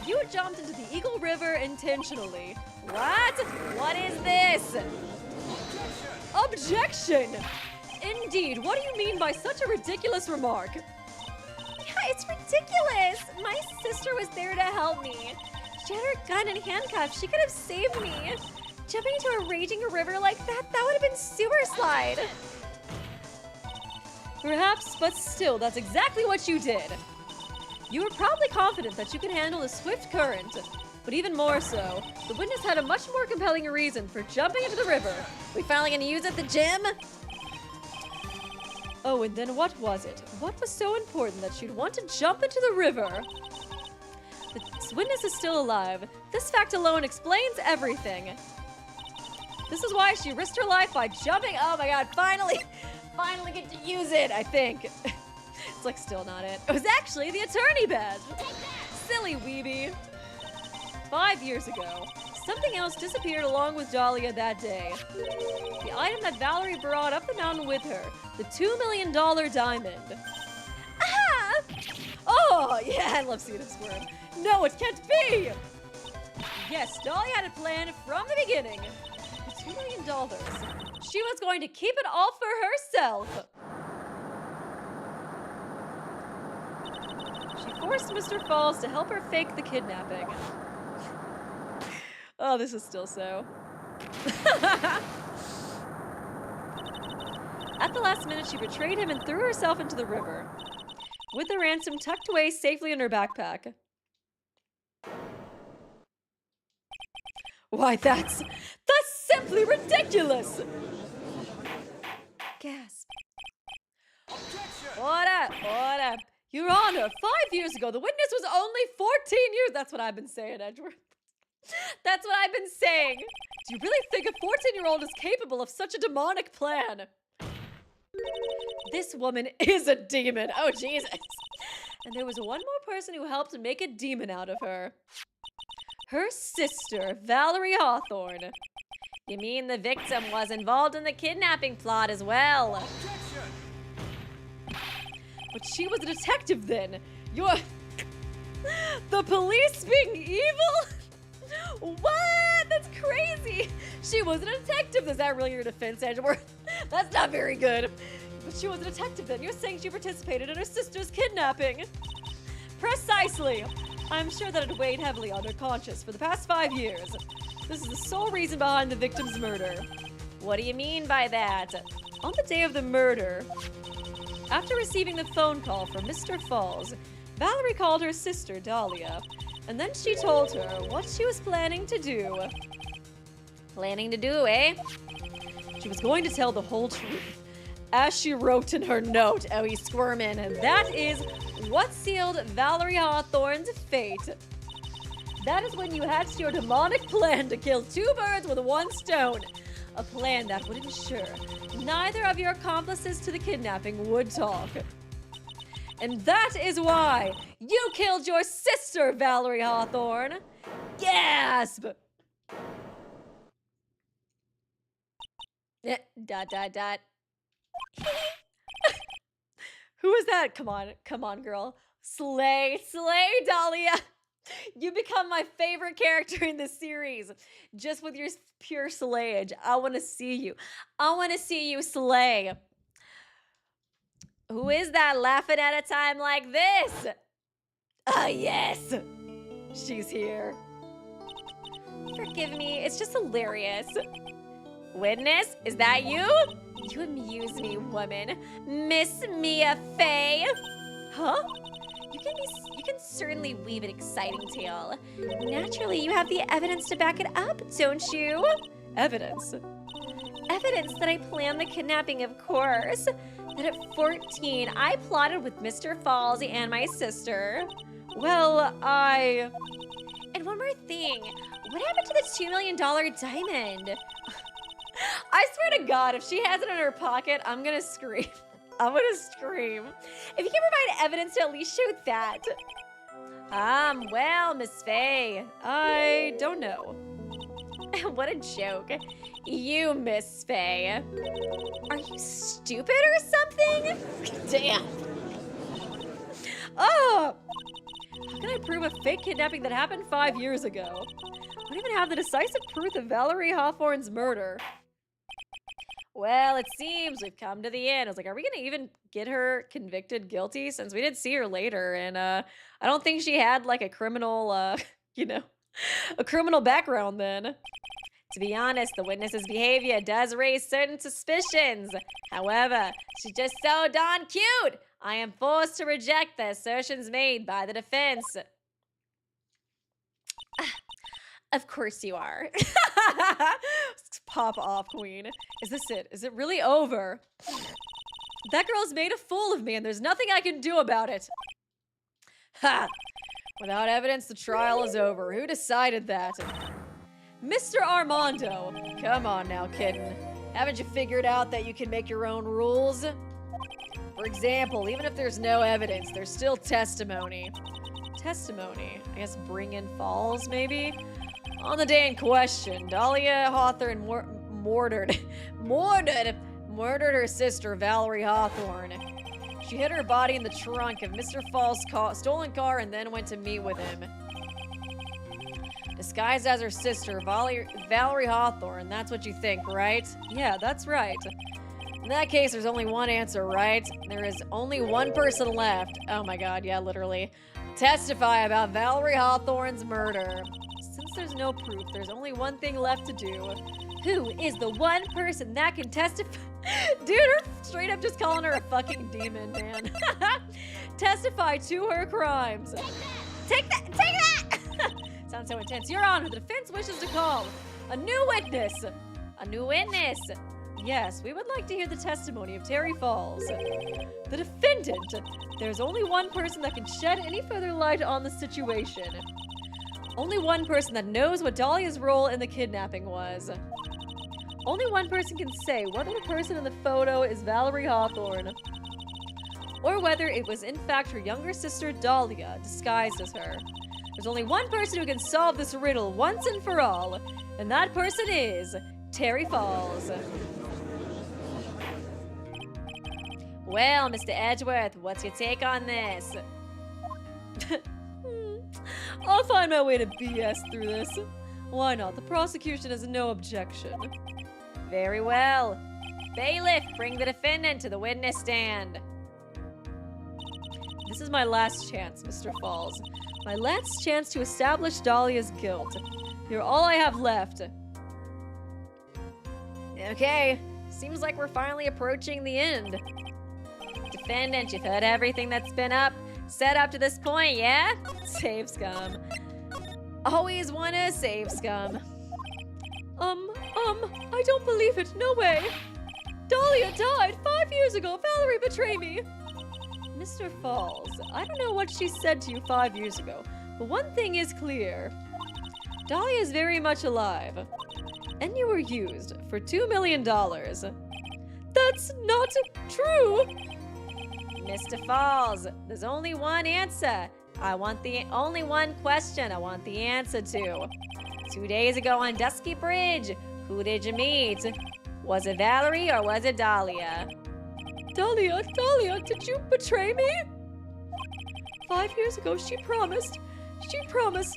you jumped into the Eagle River intentionally. What? What is this? Objection! Indeed, what do you mean by such a ridiculous remark? Yeah, it's ridiculous. My sister was there to help me. She had her gun and handcuffs. She could have saved me. Jumping into a raging river like that would have been sewer slide. Perhaps, but still, that's exactly what you did. You were probably confident that you could handle the swift current, but even more so, the witness had a much more compelling reason for jumping into the river. We finally gonna use at the gym? Oh, and then what was it? What was so important that she'd want to jump into the river? The witness is still alive. This fact alone explains everything. This is why she risked her life by jumping. Oh my god, finally get to use it, I think. It's like still not it. It was actually the attorney badge. Silly Weeby. 5 years ago, something else disappeared along with Dahlia that day. The item that Valerie brought up the mountain with her, the $2 million diamond. Ah! Oh, yeah, I love seeing him squirm. No, it can't be! Yes, Dahlia had a plan from the beginning. The $2 million. She was going to keep it all for herself. She forced Mr. Falls to help her fake the kidnapping. Oh, this is still so. At the last minute, she betrayed him and threw herself into the river, with the ransom tucked away safely in her backpack. Why, that's simply ridiculous! Gasp. Order! Your Honor, 5 years ago, the witness was only 14 years. That's what I've been saying, Edgeworth. That's what I've been saying. Do you really think a 14-year-old is capable of such a demonic plan? This woman is a demon. Oh, Jesus. And there was one more person who helped make a demon out of her. Her sister, Valerie Hawthorne. You mean the victim was involved in the kidnapping plot as well? But she was a detective then. You're... The police being evil? What? That's crazy. She was a detective. Is that really your defense, Edgeworth? That's not very good. But she was a detective then. You're saying she participated in her sister's kidnapping. Precisely. I'm sure that it weighed heavily on her conscience for the past 5 years. This is the sole reason behind the victim's murder. What do you mean by that? On the day of the murder, after receiving the phone call from Mr. Falls, Valerie called her sister, Dahlia, and then she told her what she was planning to do. Planning to do, eh? She was going to tell the whole truth, as she wrote in her note. Oh, he's squirming. And that is what sealed Valerie Hawthorne's fate. That is when you hatched your demonic plan to kill 2 birds with 1 stone. A plan that would ensure neither of your accomplices to the kidnapping would talk. And that is why you killed your sister, Valerie Hawthorne. Gasp! Dot, dot, dot. Who is that? Come on, girl. Slay, Dahlia. You become my favorite character in this series. Just with your pure slayage. I want to see you. I want to see you slay. Who is that laughing at a time like this? Ah, yes. She's here. Forgive me, it's just hilarious. Witness, is that you? You amuse me, woman. Miss Mia Fey. Huh? You can certainly weave an exciting tale. Naturally, you have the evidence to back it up, don't you? Evidence? Evidence that I planned the kidnapping, of course. That at 14, I plotted with Mr. Falls and my sister. Well, And one more thing. What happened to the $2 million diamond? I swear to God, if she has it in her pocket, I'm gonna scream. I'm gonna scream. If you can provide evidence to at least show that. Well, Miss Fey. I don't know. What a joke. You, Miss Fey. Are you stupid or something? Damn. Oh! How can I prove a fake kidnapping that happened 5 years ago? I don't even have the decisive proof of Valerie Hawthorne's murder. Well, it seems we've come to the end. I was like, are we gonna even get her convicted guilty? Since we did see her later, and I don't think she had like a criminal, a criminal background then. To be honest, the witness's behavior does raise certain suspicions. However, she's just so darn cute. I am forced to reject the assertions made by the defense. Of course you are. Pop off, queen. Is this it? Is it really over? That girl's made a fool of me and there's nothing I can do about it. Ha! Without evidence, the trial is over. Who decided that? Mr. Armando. Come on now, kitten. Haven't you figured out that you can make your own rules? For example, even if there's no evidence, there's still testimony. Testimony? I guess bring in Falls, maybe? On the day in question, Dahlia Hawthorne murdered her sister, Valerie Hawthorne. She hid her body in the trunk of Mr. Falls' stolen car and then went to meet with him. Disguised as her sister, Valerie Hawthorne, that's what you think, right? Yeah, that's right. In that case, there's only one answer, right? There is only one person left. Oh my god, yeah, literally. Testify about Valerie Hawthorne's murder. Since there's no proof, there's only one thing left to do. Who is the one person that can testify? Dude, her straight up just calling her a fucking demon, man. Testify to her crimes. Take that! Take that! Sounds so intense. Your Honor, the defense wishes to call a new witness. A new witness. Yes, we would like to hear the testimony of Terry Falls. The defendant. There's only one person that can shed any further light on the situation. Only one person that knows what Dahlia's role in the kidnapping was. Only one person can say whether the person in the photo is Valerie Hawthorne, or whether it was in fact her younger sister Dahlia, disguised as her. There's only one person who can solve this riddle once and for all, and that person is Terry Falls. Well, Mr. Edgeworth, what's your take on this? I'll find my way to BS through this. Why not? The prosecution has no objection. Very well. Bailiff, bring the defendant to the witness stand. This is my last chance, Mr. Falls. My last chance to establish Dahlia's guilt. You're all I have left. Okay, seems like we're finally approaching the end. Defendant, you've heard everything that's been set up to this point, yeah? Save scum. Always wanna save scum. I don't believe it. No way. Dahlia died 5 years ago. Valerie betrayed me. Mr. Falls, I don't know what she said to you 5 years ago, but one thing is clear. Dahlia is very much alive. and you were used for $2 million. That's not true! Mr. Falls, there's only one answer. I want the only one question I want the answer to. 2 days ago on Dusky Bridge, who did you meet? Was it Valerie or was it Dahlia? Dahlia, did you betray me? 5 years ago, she promised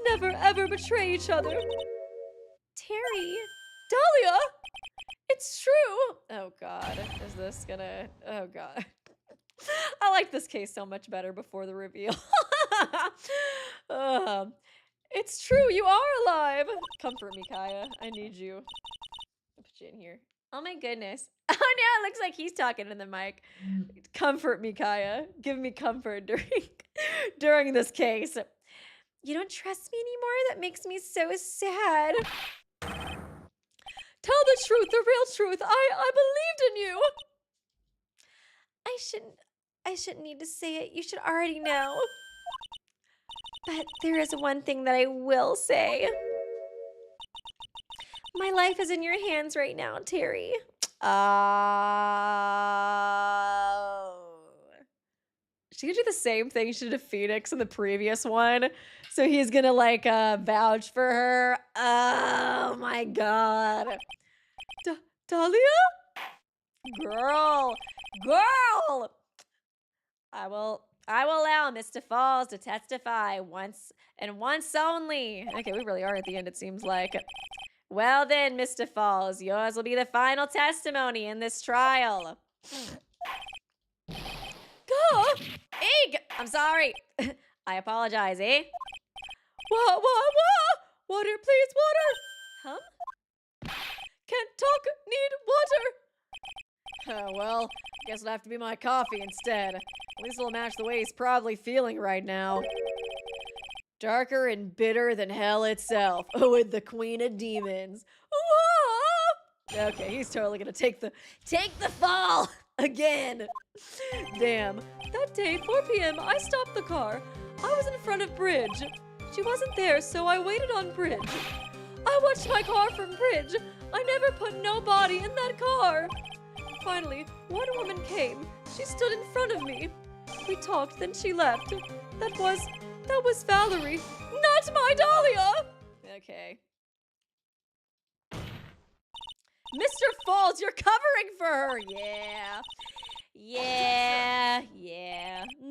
never ever betray each other. Terry. Dahlia! It's true! Oh god, is this gonna... Oh god. I like this case so much better before the reveal. It's true, you are alive! Comfort me, Kaya. I need you. I'll put you in here. Oh my goodness. Oh no, it looks like he's talking to the mic. Comfort me, Kaya. Give me comfort during this case. You don't trust me anymore? That makes me so sad. Tell the truth, the real truth. I believed in you. I shouldn't need to say it. You should already know. But there is one thing that I will say. My life is in your hands right now, Terry. She could do the same thing she did to Phoenix in the previous one. So he's gonna like vouch for her. Oh my god. Dahlia? Girl! I will allow Mr. Falls to testify once and once only. Okay, we really are at the end, it seems like. Well then, Mr. Falls, yours will be the final testimony in this trial. Go! Eeg! I'm sorry. I apologize, eh? What? Water, please, water! Huh? Can't talk, need water! Oh, well, I guess it'll have to be my coffee instead. At least it'll match the way he's probably feeling right now. Darker and bitter than hell itself, with the Queen of Demons. Whoa! Okay, he's totally gonna take the fall again. Damn. That day, 4 p.m., I stopped the car. I was in front of Bridge. She wasn't there, so I waited on Bridge. I watched my car from Bridge. I never put no body in that car. Finally, one woman came. She stood in front of me. We talked, then she left. That was Valerie, not my Dahlia! Okay. Mr. Falls, you're covering for her! Yeah.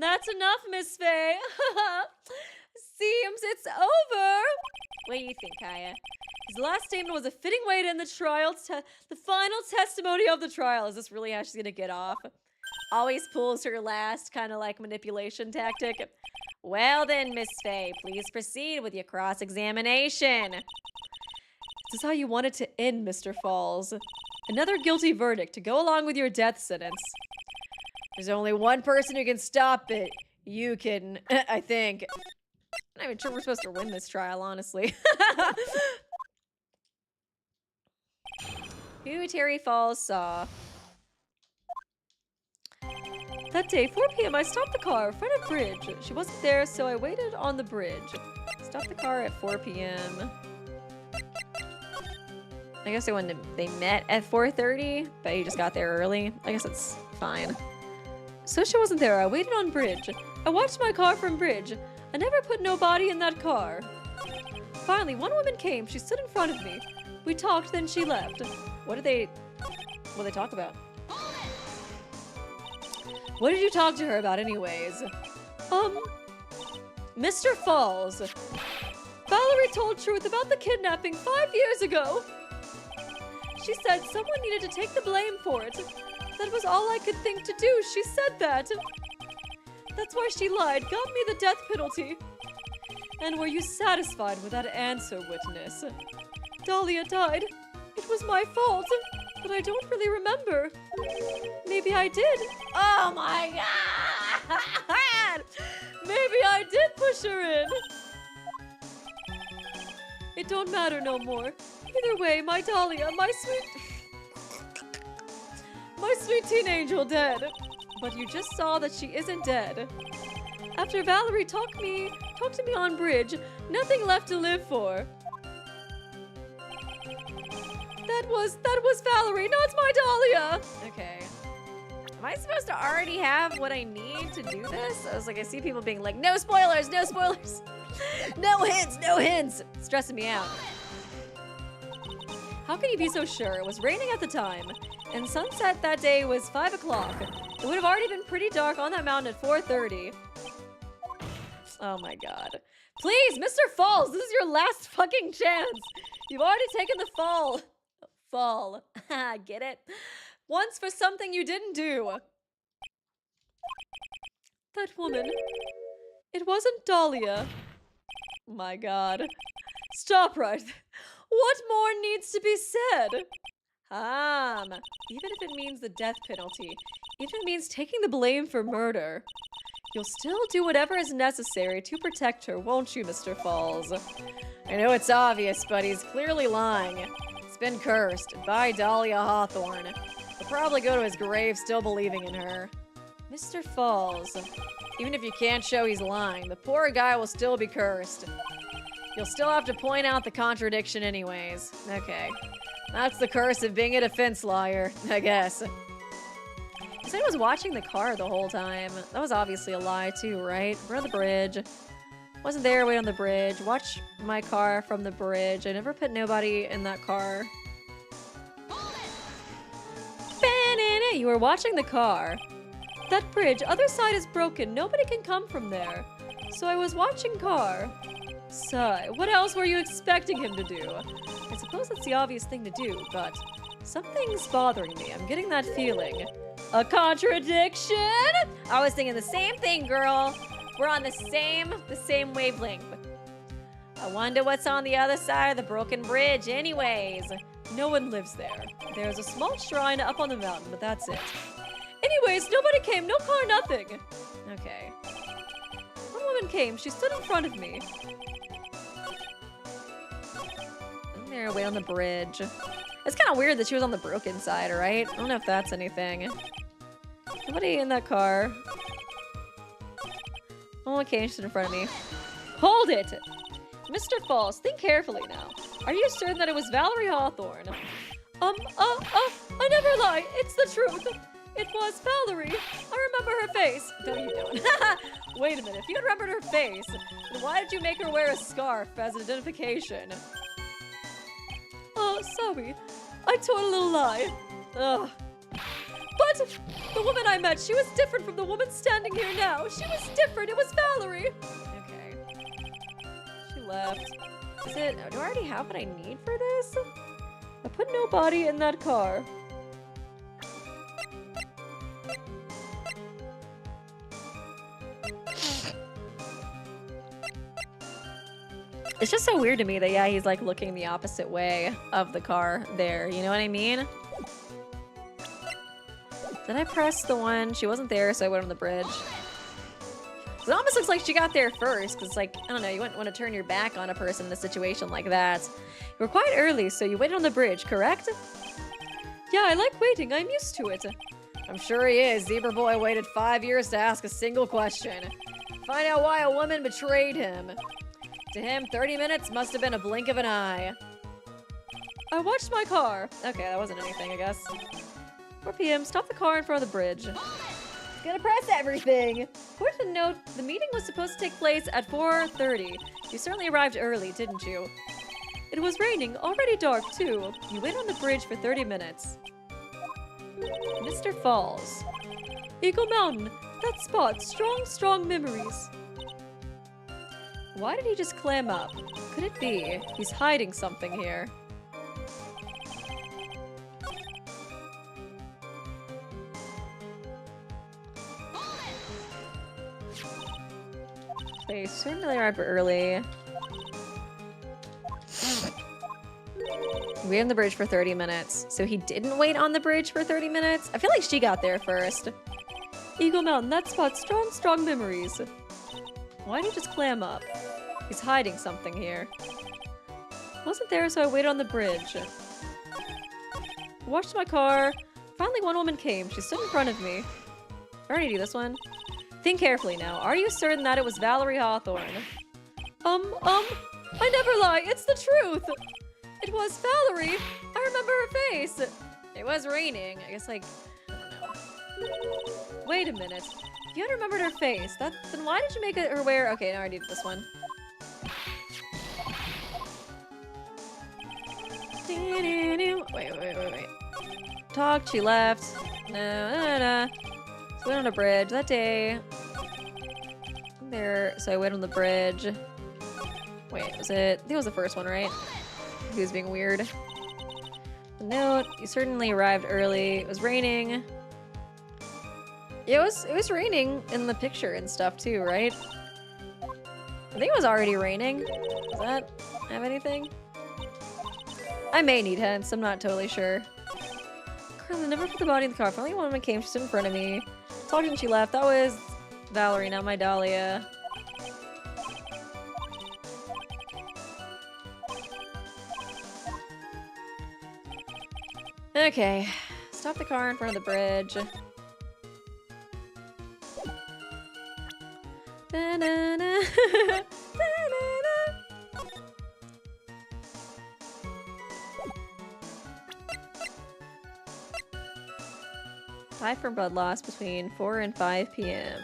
That's enough, Miss Faye. Seems it's over. What do you think, Kaya? His last statement was a fitting way to end the trial, the final testimony of the trial. Is this really how she's gonna get off? Always pulls her last kind of like manipulation tactic. Well then, Miss Faye, please proceed with your cross-examination. This is how you want it to end, Mr. Falls. Another guilty verdict to go along with your death sentence. There's only one person who can stop it. You can, I think. I'm not even sure we're supposed to win this trial, honestly. Who Terry Falls saw. That day, 4 p.m., I stopped the car in front of Bridge. She wasn't there, so I waited on the bridge. Stopped the car at 4 p.m. I guess they met at 4:30, but you just got there early. I guess it's fine. So she wasn't there. I waited on Bridge. I watched my car from Bridge. I never put no body in that car. Finally, one woman came. She stood in front of me. We talked, then she left. What did they talk about? What did you talk to her about anyways? Mr. Falls. Valerie told truth about the kidnapping 5 years ago. She said someone needed to take the blame for it. That was all I could think to do. She said that. That's why she lied, got me the death penalty. And were you satisfied with that answer, witness? Dahlia died. It was my fault, but I don't really remember. Maybe I did. Oh my god! Maybe I did push her in. It don't matter no more. Either way, my Dahlia, my sweet teen angel dead. But you just saw that she isn't dead. After Valerie talked to me on Bridge, nothing left to live for. That was Valerie, not my Dahlia! Okay. Am I supposed to already have what I need to do this? I was like, I see people being like, no spoilers, no spoilers. No hints, no hints. It's stressing me out. How can you be so sure? It was raining at the time, and sunset that day was 5 o'clock. It would have already been pretty dark on that mountain at 4:30. Oh my god. Please, Mr. Falls, this is your last fucking chance. You've already taken the fall. Fall. Get it? Once for something you didn't do. That woman. It wasn't Dahlia. My god. Stop right. What more needs to be said? Even if it means the death penalty, even if it means taking the blame for murder, you'll still do whatever is necessary to protect her, won't you, Mr. Falls? I know it's obvious, but he's clearly lying. It's been cursed by Dahlia Hawthorne. He'll probably go to his grave still believing in her. Mr. Falls. Even if you can't show he's lying, the poor guy will still be cursed. You'll still have to point out the contradiction anyways. Okay. That's the curse of being a defense lawyer, I guess. He said he was watching the car the whole time. That was obviously a lie too, right? We're on the bridge. Wasn't there, wait on the bridge. Watch my car from the bridge. I never put nobody in that car. You were watching the car. That bridge, other side is broken. Nobody can come from there. So I was watching car. Sigh, what else were you expecting him to do? I suppose it's the obvious thing to do, but something's bothering me. I'm getting that feeling. A contradiction? I was thinking the same thing, girl. We're on the same wavelength. I wonder what's on the other side of the broken bridge anyways. No one lives there. There's a small shrine up on the mountain, but that's it. Anyways, nobody came, no car, nothing. Okay. One woman came, she stood in front of me. In there, wait on the bridge. It's kind of weird that she was on the broken side, right? I don't know if that's anything. Nobody in that car. Oh, okay, she stood in front of me. Hold it! Mr. Falls, think carefully now. Are you certain that it was Valerie Hawthorne? I never lie. It's the truth. It was Valerie. I remember her face. No, you don't. Wait a minute. If you remembered her face, then why did you make her wear a scarf as an identification? Oh, sorry. I told a little lie. Ugh. But the woman I met, she was different from the woman standing here now. She was different. It was Valerie. Okay. She left. Do I already have what I need for this? I put no body in that car. It's just so weird to me that, yeah, he's like looking the opposite way of the car there. You know what I mean? Did I press the one? She wasn't there, so I went on the bridge. It almost looks like she got there first, because, like, I don't know, you wouldn't want to turn your back on a person in a situation like that. You were quite early, so you waited on the bridge, correct? Yeah, I like waiting. I'm used to it. I'm sure he is. Zebra Boy waited 5 years to ask a single question. Find out why a woman betrayed him. To him, 30 minutes must have been a blink of an eye. I watched my car. Okay, that wasn't anything, I guess. 4 p.m. Stop the car in front of the bridge. Gonna press everything. Important note, the meeting was supposed to take place at 4:30. You certainly arrived early, didn't you? It was raining, already dark too. You waited on the bridge for 30 minutes. Mr. Falls. Eagle Mountain. That spot. Strong memories. Why did he just clam up? Could it be he's hiding something here? Okay, certainly arrived early. We waited on the bridge for 30 minutes. So he didn't wait on the bridge for 30 minutes? I feel like she got there first. Eagle Mountain, that spot. Strong memories. Why did he just clam up? He's hiding something here. Wasn't there, so I waited on the bridge. Watched my car. Finally, one woman came. She stood in front of me. I already do this one. Think carefully now. Are you certain that it was Valerie Hawthorne? I never lie. It's the truth. It was Valerie. I remember her face. It was raining. I guess, like, I don't know. Wait a minute. If you had remembered her face, then why did you make her wear... Okay, now I need this one. Wait. Talked, she left. No. So we went on a bridge that day. There, so I went on the bridge. Wait, was it? I think it was the first one, right? He was being weird. A note, you certainly arrived early. It was raining. Yeah, it was raining in the picture and stuff too, right? I think it was already raining. Does that have anything? I may need hints, I'm not totally sure. Carla never put the body in the car. Finally, one woman came, she stood in front of me. Talking when she left. That was Valerie, not my Dahlia. Okay. Stop the car in front of the bridge. Da-na-na. Da-na-na. Die from blood loss between 4 and 5 p.m.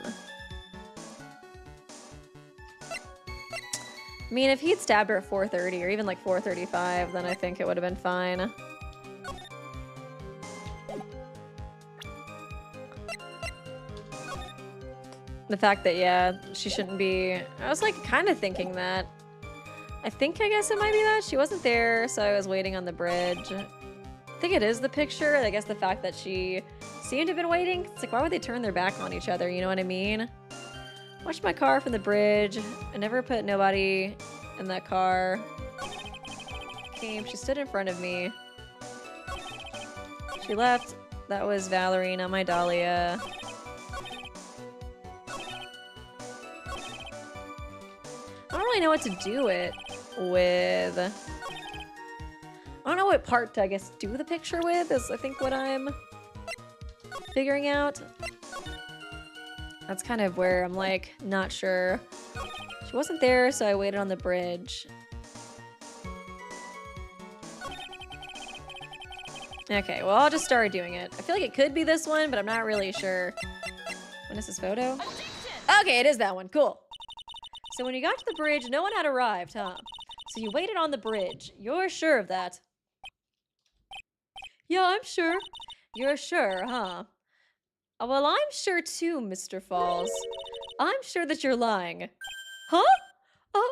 I mean, if he'd stabbed her at 4:30 or even like 4:35, then I think it would have been fine. The fact that, yeah, she shouldn't be... I was like kind of thinking that. I guess it might be that. She wasn't there, so I was waiting on the bridge. I think it is the picture. I guess the fact that she seemed to have been waiting. It's like, why would they turn their back on each other? You know what I mean? Watched my car from the bridge. I never put nobody in that car. Came, she stood in front of me. She left. That was Valerie, not my Dahlia. I don't really know what to do it with. I don't know what part to, I guess, do the picture with, is I think what I'm figuring out. That's kind of where I'm like, not sure. She wasn't there, so I waited on the bridge. Okay, well, I'll just start doing it. I feel like it could be this one, but I'm not really sure. When is this photo? Okay, it is that one. Cool. So when you got to the bridge, no one had arrived, huh? So you waited on the bridge. You're sure of that? Yeah, I'm sure. You're sure, huh? Well, I'm sure too, Mr. Falls. I'm sure that you're lying. Huh? What?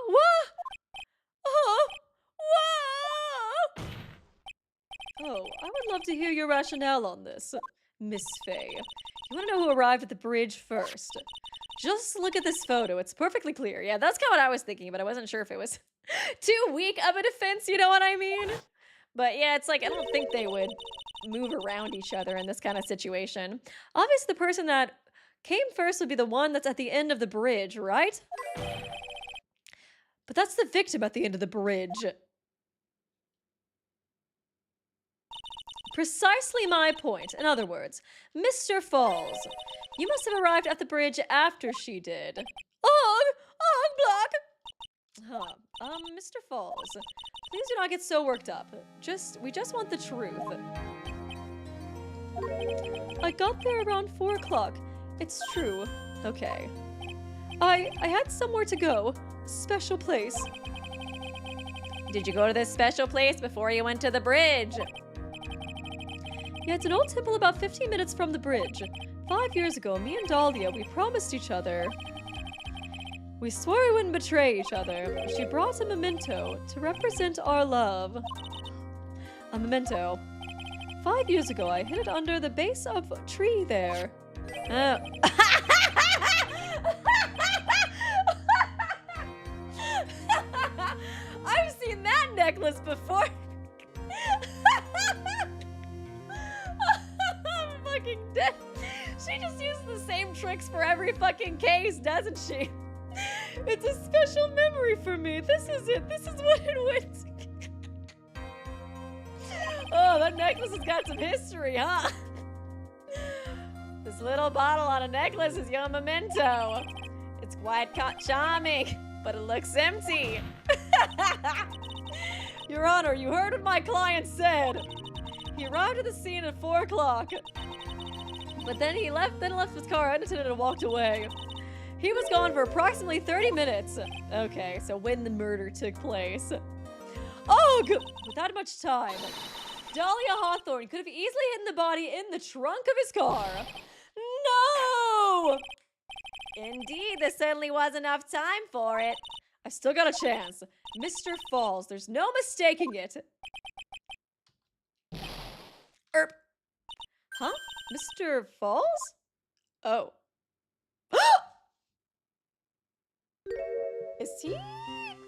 Whoa! Oh, I would love to hear your rationale on this, Miss Faye. You want to know who arrived at the bridge first? Just look at this photo. It's perfectly clear. Yeah, that's kind of what I was thinking, but I wasn't sure if it was too weak of a defense, you know what I mean? But yeah, it's like, I don't think they would move around each other in this kind of situation. Obviously, the person that came first would be the one that's at the end of the bridge, right? But that's the victim at the end of the bridge. Precisely my point. In other words, Mr. Falls, you must have arrived at the bridge after she did. Block! Mr. Falls, please do not get so worked up. We just want the truth. I got there around 4 o'clock. It's true. Okay. I had somewhere to go. Special place. Did you go to this special place before you went to the bridge? Yeah, it's an old temple about 15 minutes from the bridge. 5 years ago, me and Dahlia, we promised each other. We swore we wouldn't betray each other. She brought a memento to represent our love. A memento. 5 years ago, I hid it under the base of a tree there. Oh. I've seen that necklace before. I'm fucking dead. She just uses the same tricks for every fucking case, doesn't she? It's a special memory for me. This is it. This is what it went. Oh, that necklace has got some history, huh? This little bottle on a necklace is your memento. It's quite charming, but it looks empty. Your Honor, you heard what my client said. He arrived at the scene at 4 o'clock. But then he left his car unattended and walked away. He was gone for approximately 30 minutes. Okay, so when the murder took place. Ugh! Without much time, Dahlia Hawthorne could have easily hidden the body in the trunk of his car. No! Indeed, there certainly was enough time for it. I still got a chance. Mr. Falls, there's no mistaking it. Huh? Mr. Falls? Oh. Is he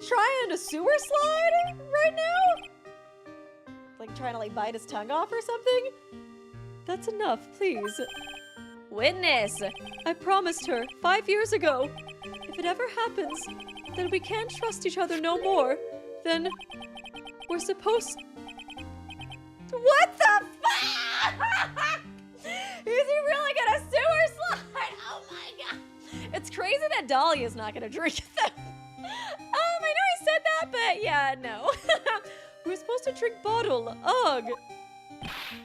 trying to sewer slide right now? Like trying to like bite his tongue off or something? That's enough, please. Witness! I promised her 5 years ago, if it ever happens that we can't trust each other no more, then we're supposed. What the fuck? Is he really gonna sewer slide? Oh my god. It's crazy that Dahlia's not gonna drink them. I know he said that, but yeah, no. We were supposed to drink bottle. Ugh.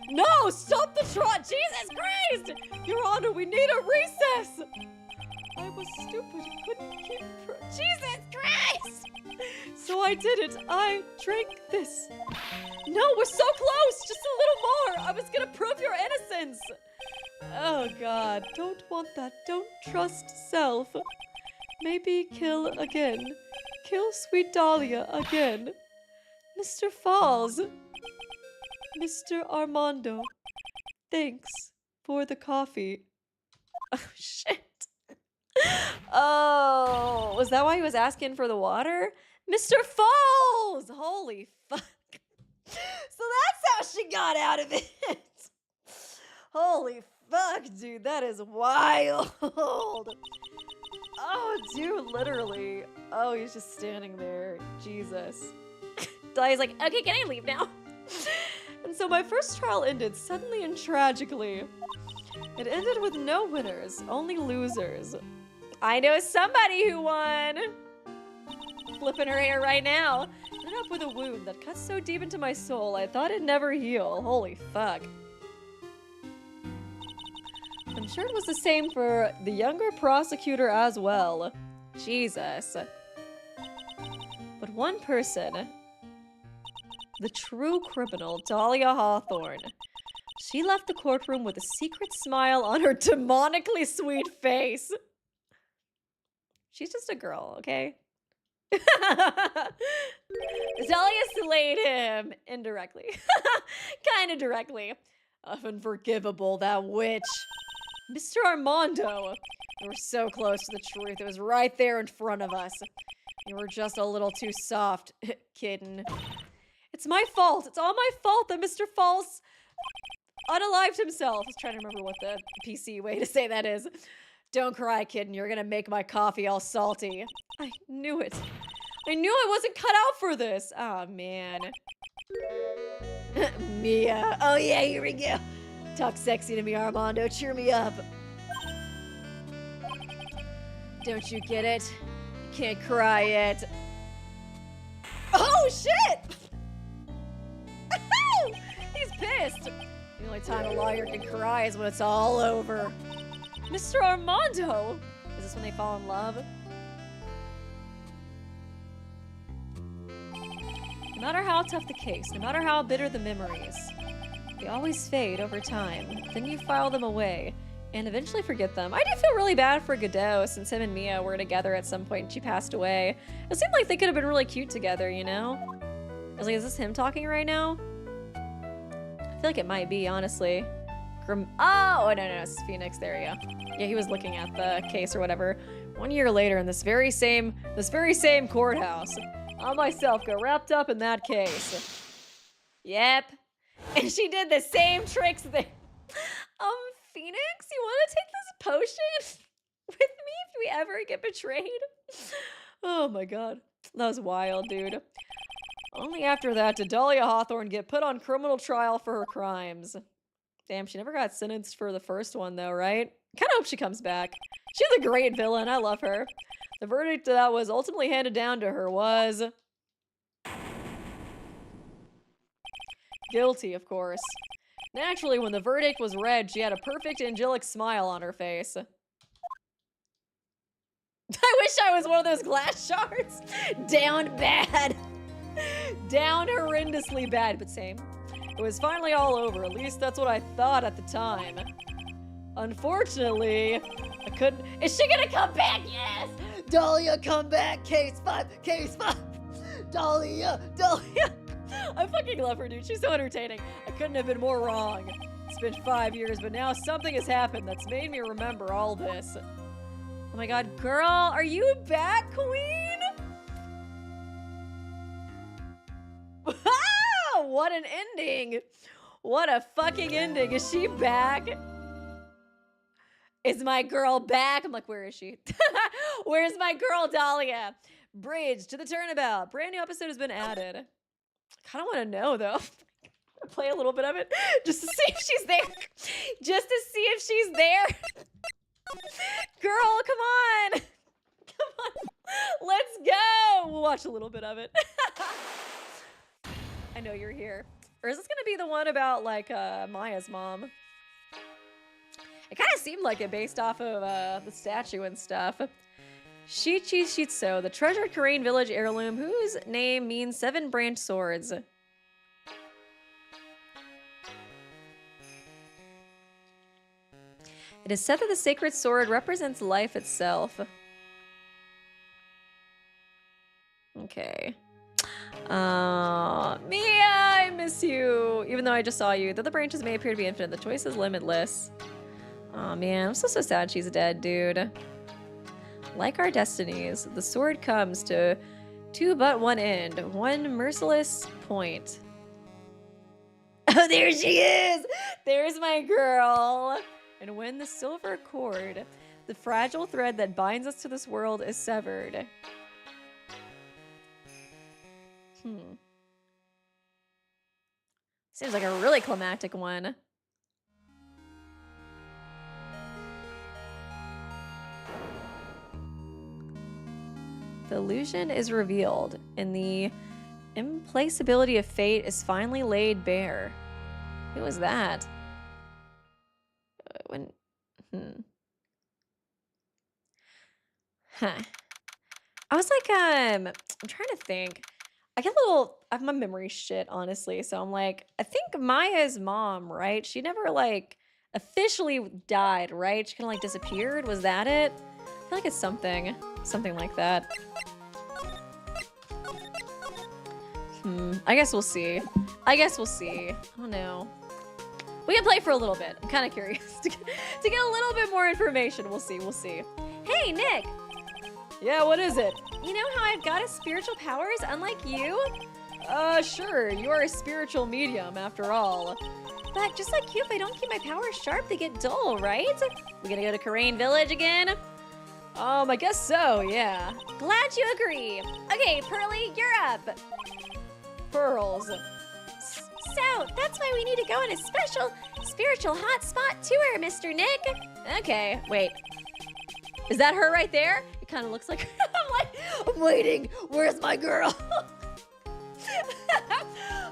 No, stop the trot. Jesus Christ! Your Honor, we need a recess. I was stupid. Couldn't keep. Jesus Christ! So I did it. I drank this. No, we're so close. Just a little more. I was gonna prove your innocence. Oh God, don't want that. Don't trust self. Maybe kill again. Kill sweet Dahlia again. Mr. Falls. Mr. Armando. Thanks for the coffee. Oh shit. Oh, was that why he was asking for the water? Mr. Falls! Holy fuck. So that's how she got out of it. Holy fuck, dude, that is wild. Oh, dude, literally. Oh, he's just standing there. Jesus. Dahlia's like, okay, can I leave now? And so my first trial ended suddenly and tragically. It ended with no winners, only losers. I know somebody who won. Flipping her hair right now. Ended up with a wound that cut so deep into my soul, I thought it'd never heal. Holy fuck. I'm sure it was the same for the younger prosecutor as well. Jesus. But one person, the true criminal, Dahlia Hawthorne, she left the courtroom with a secret smile on her demonically sweet face. She's just a girl, okay? Dahlia slayed him indirectly. Kind of directly. Unforgivable, that witch. Mr. Armando. We were so close to the truth. It was right there in front of us. You were just a little too soft, kitten. It's my fault. It's all my fault that Mr. Falls unalived himself. I was trying to remember what the PC way to say that is. Don't cry, kitten. You're gonna make my coffee all salty. I knew it. I knew I wasn't cut out for this. Oh, man. Mia. Oh, yeah, here we go. Talk sexy to me, Armando. Cheer me up. Don't you get it? Can't cry yet. Oh, shit! He's pissed. The only time a lawyer can cry is when it's all over. Mr. Armando! Is this when they fall in love? No matter how tough the case, no matter how bitter the memories, they always fade over time. Then you file them away and eventually forget them. I do feel really bad for Godot since him and Mia were together at some point and she passed away. It seemed like they could have been really cute together, you know? I was like, is this him talking right now? I feel like it might be, honestly. Oh, no, it's Phoenix. There you go. Yeah, he was looking at the case or whatever. 1 year later in this very same courthouse. I myself got wrapped up in that case. Yep. And she did the same tricks there. Phoenix, you want to take this potion with me if we ever get betrayed? Oh my god. That was wild, dude. Only after that did Dahlia Hawthorne get put on criminal trial for her crimes. Damn, she never got sentenced for the first one though, right? Kinda hope she comes back. She's a great villain, I love her. The verdict that was ultimately handed down to her was... Guilty, of course. Naturally, when the verdict was read, she had a perfect angelic smile on her face. I wish I was one of those glass shards. Down bad. Down horrendously bad, but same. It was finally all over. At least that's what I thought at the time. Unfortunately, I couldn't. Is she gonna come back? Yes! Dahlia, come back! Case 5! Case 5! Dahlia! Dahlia! I fucking love her, dude. She's so entertaining. I couldn't have been more wrong. It's been 5 years, but now something has happened that's made me remember all this. Oh my god, girl, are you back, queen? Wow, what an ending. What a fucking ending. Is she back? Is my girl back? I'm like, where is she? Where's my girl, Dahlia? Bridge to the turnabout. Brand new episode has been added. I kind of want to know, though. Play a little bit of it just to see if she's there. Just to see if she's there. Girl, come on. Come on. Let's go. We'll watch a little bit of it. I know you're here. Or is this going to be the one about, like, Maya's mom? It kind of seemed like it based off of the statue and stuff. Shichi Shitso, the treasured Korean village heirloom whose name means 7 branch swords. It is said that the sacred sword represents life itself. Okay. Mia, I miss you. Even though I just saw you. Though the branches may appear to be infinite, the choice is limitless. Oh man, I'm so sad she's dead, dude. Like our destinies, the sword comes to but one end, one merciless point. Oh, there she is! There's my girl! And when the silver cord, the fragile thread that binds us to this world, is severed. Seems like a really climactic one. The illusion is revealed, and the implacability of fate is finally laid bare. Who was that? I was like, I'm trying to think. I have my memory shit, honestly. So I'm like, I think Maya's mom, right? She never, like, officially died, right? She kind of, like, disappeared. Was that it? I feel like it's something like that. I guess we'll see. I don't know. We can play for a little bit. I'm kind of curious to get a little bit more information. We'll see. Hey, Nick! Yeah, what is it? You know how I've got spiritual powers, unlike you? Sure. You are a spiritual medium, after all. But just like you, if I don't keep my powers sharp, they get dull, right? We gonna go to Korean Village again? I guess so, yeah. Glad you agree. Okay, Pearly, you're up. Pearls. So, that's why we need to go on a special spiritual hotspot tour, Mr. Nick. Okay, wait. Is that her right there? It kind of looks like her. I'm waiting. Where's my girl?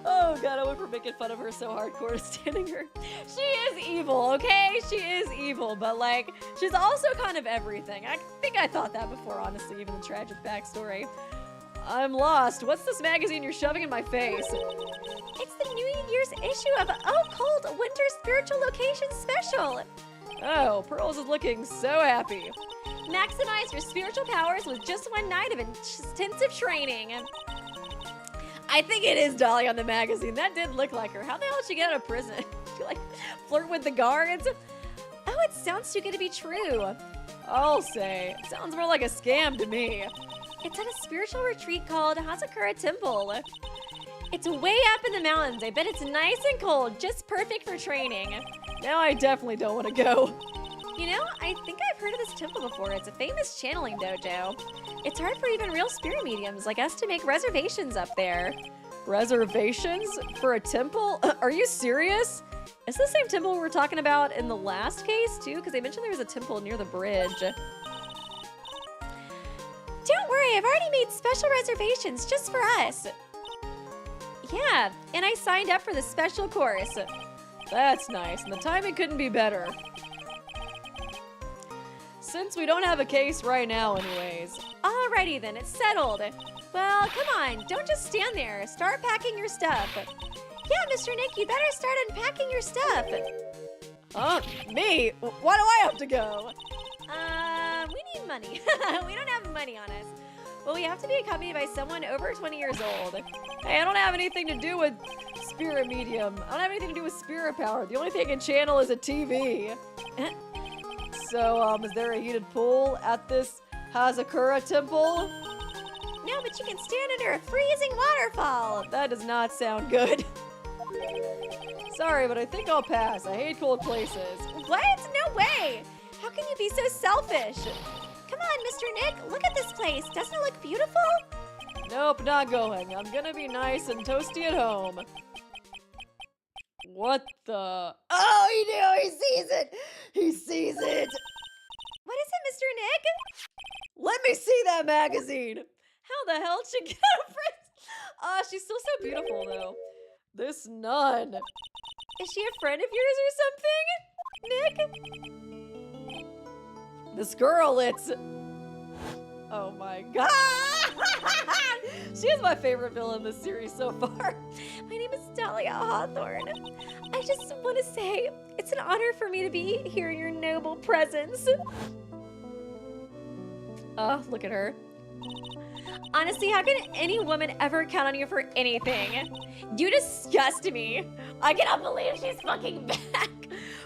Oh god, I went for making fun of her so hardcore to standing her. She is evil, okay? She is evil, but like, she's also kind of everything. I think I thought that before, honestly, even the tragic backstory. I'm lost. What's this magazine you're shoving in my face? It's the New Year's issue of Oh Cold Winter Spiritual Location Special. Oh, Pearls is looking so happy. Maximize your spiritual powers with just one night of intensive training. I think it is Dahlia on the magazine. That did look like her. How the hell did she get out of prison? She like flirt with the guards? Oh, it sounds too good to be true. I'll say. It sounds more like a scam to me. It's at a spiritual retreat called Hazakura Temple. It's way up in the mountains. I bet it's nice and cold, just perfect for training. Now I definitely don't want to go. You know, I think I've heard of this temple before. It's a famous channeling dojo. It's hard for even real spirit mediums like us to make reservations up there. Reservations? For a temple? Are you serious? Is this the same temple we were talking about in the last case, too? Because they mentioned there was a temple near the bridge. Don't worry, I've already made special reservations just for us. Yeah, and I signed up for the special course. That's nice, and the timing couldn't be better. Since we don't have a case right now anyways. Alrighty then, it's settled. Well, come on, don't just stand there. Start packing your stuff. Yeah, Mr. Nick, you better start unpacking your stuff. Me? Why do I have to go? We need money. We don't have money on us. Well, we have to be accompanied by someone over 20 years old. Hey, I don't have anything to do with spirit medium. I don't have anything to do with spirit power. The only thing I can channel is a TV. So, is there a heated pool at this Hazakura temple? No, but you can stand under a freezing waterfall. That does not sound good. Sorry, but I think I'll pass. I hate cold places. What? No way. How can you be so selfish? Come on, Mr. Nick, look at this place. Doesn't it look beautiful? Nope, not going. I'm gonna be nice and toasty at home. What the? Oh, he knew! He sees it! He sees it! What is it, Mr. Nick? Let me see that magazine! How the hell did she get a friend? She's still so beautiful, though. This nun. Is she a friend of yours or something, Nick? This girl, it's... Oh my god! She is my favorite villain in this series so far. My name is Dahlia Hawthorne. I just want to say, it's an honor for me to be here in your noble presence. Look at her. Honestly, how can any woman ever count on you for anything? You disgust me. I cannot believe she's fucking back.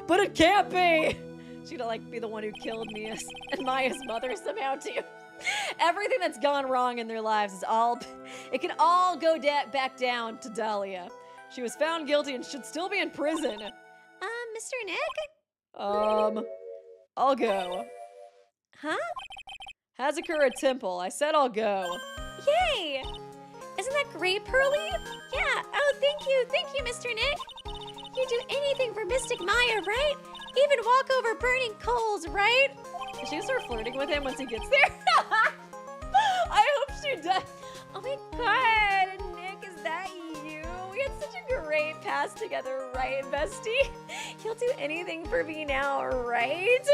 But it can't be! She'd like be the one who killed me and Maya's mother somehow too. Everything that's gone wrong in their lives is it can all go back down to Dahlia. She was found guilty and should still be in prison. Mr. Nick? I'll go. Huh? Hazakura Temple. I said I'll go. Yay! Isn't that great, Pearly? Yeah. Oh, thank you, Mr. Nick. You'd do anything for Mystic Maya, right? Even walk over burning coals, right? Is she gonna start flirting with him once he gets there? I hope she does. Oh my god, Nick, is that you? We had such a great pass together, right, bestie? You'll do anything for me now, right?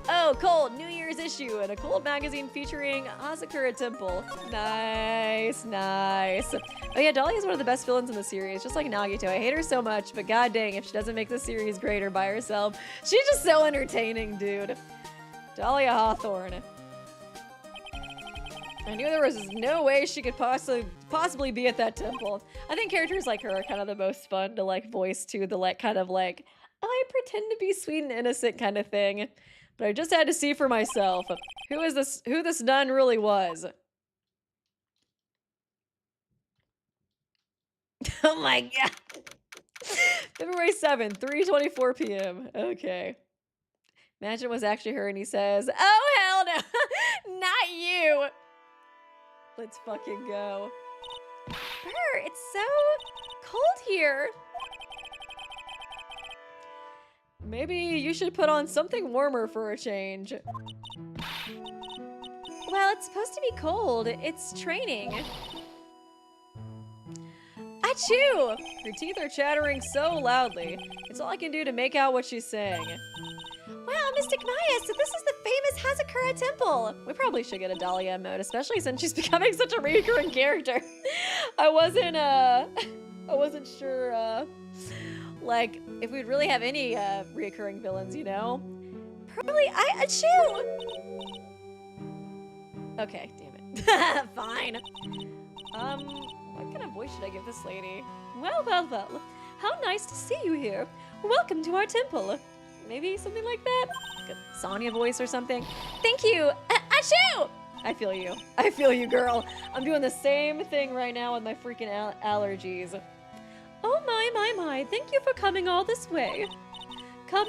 Oh, Cold, New Year's issue, and a Cold magazine featuring Hazakura Temple. Nice, nice. Oh yeah, Dahlia is one of the best villains in the series, just like Nagito. I hate her so much, but god dang, if she doesn't make the series greater by herself. She's just so entertaining, dude. Dahlia Hawthorne. I knew there was no way she could possibly be at that temple. I think characters like her are kind of the most fun to like voice to the like kind of like, oh, I pretend to be sweet and innocent kind of thing. But I just had to see for myself who this nun really was. Oh my god. February 7th, 3:24 p.m. Okay. Imagine it was actually her and he says, oh hell no, not you. Let's fucking go. Brr, it's so cold here. Maybe you should put on something warmer for a change. Well, it's supposed to be cold. It's training. Achoo! Her teeth are chattering so loudly. It's all I can do to make out what she's saying. Wow, Mystic Maya, so this is the famous Hazakura Temple. We probably should get a Dahlia mode, especially since she's becoming such a recurring character. I wasn't sure, like, if we'd really have any reoccurring villains, you know? Probably, achoo! Okay, damn it. Fine. What kind of voice should I give this lady? Well, well, well. How nice to see you here. Welcome to our temple. Maybe something like that? Like a Sonya voice or something? Thank you. Achoo! I feel you. I feel you, girl. I'm doing the same thing right now with my freaking allergies. Oh my. Thank you for coming all this way. Come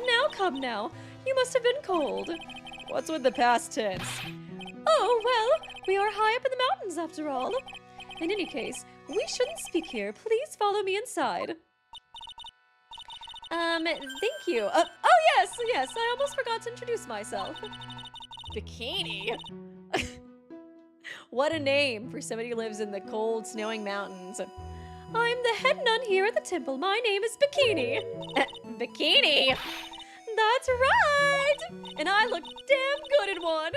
now. You must have been cold. What's with the past tense? Oh, well, we are high up in the mountains after all. In any case, we shouldn't speak here. Please follow me inside. Thank you. Oh, yes, I almost forgot to introduce myself. Bikini? What a name for somebody who lives in the cold, snowing mountains. the head nun here at the temple. My name is Bikini. Bikini? That's right! And I look damn good in one.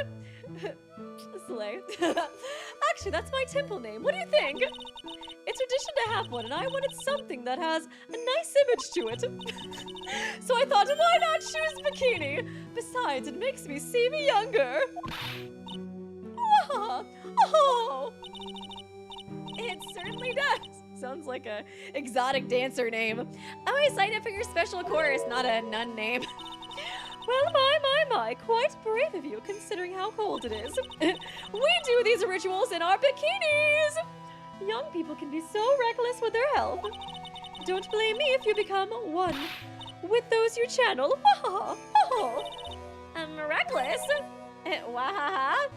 Slay. Actually, that's my temple name. What do you think? It's tradition to have one, and I wanted something that has a nice image to it. So I thought, why not choose Bikini? Besides, it makes me seem younger. Oh! It certainly does. Sounds like a exotic dancer name. Oh, I signed up for your special course, not a nun name. Well, my, quite brave of you considering how cold it is. We do these rituals in our bikinis. Young people can be so reckless with their health. Don't blame me if you become one with those you channel. Reckless? Wahaha.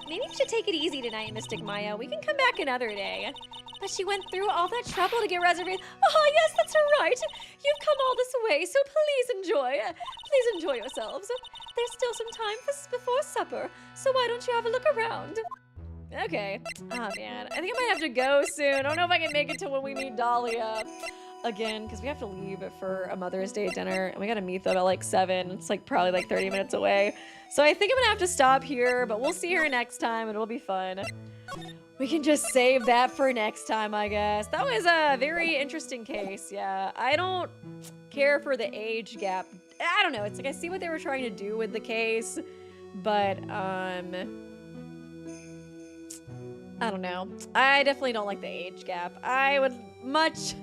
Maybe we should take it easy tonight, Mystic Maya. We can come back another day. But she went through all that trouble to get reservations. Oh, yes, that's right. You've come all this way, so please enjoy. Please enjoy yourselves. There's still some time before supper, so why don't you have a look around? Okay. Oh, man. I think I might have to go soon. I don't know if I can make it to when we meet Dahlia again, because we have to leave for a Mother's Day dinner, and we gotta meet them at like 7. It's like probably like 30 minutes away. So I think I'm gonna have to stop here, but we'll see her next time, and it'll be fun. We can just save that for next time, I guess. That was a very interesting case, yeah. I don't care for the age gap. I don't know, it's like I see what they were trying to do with the case, but, I don't know. I definitely don't like the age gap. I would much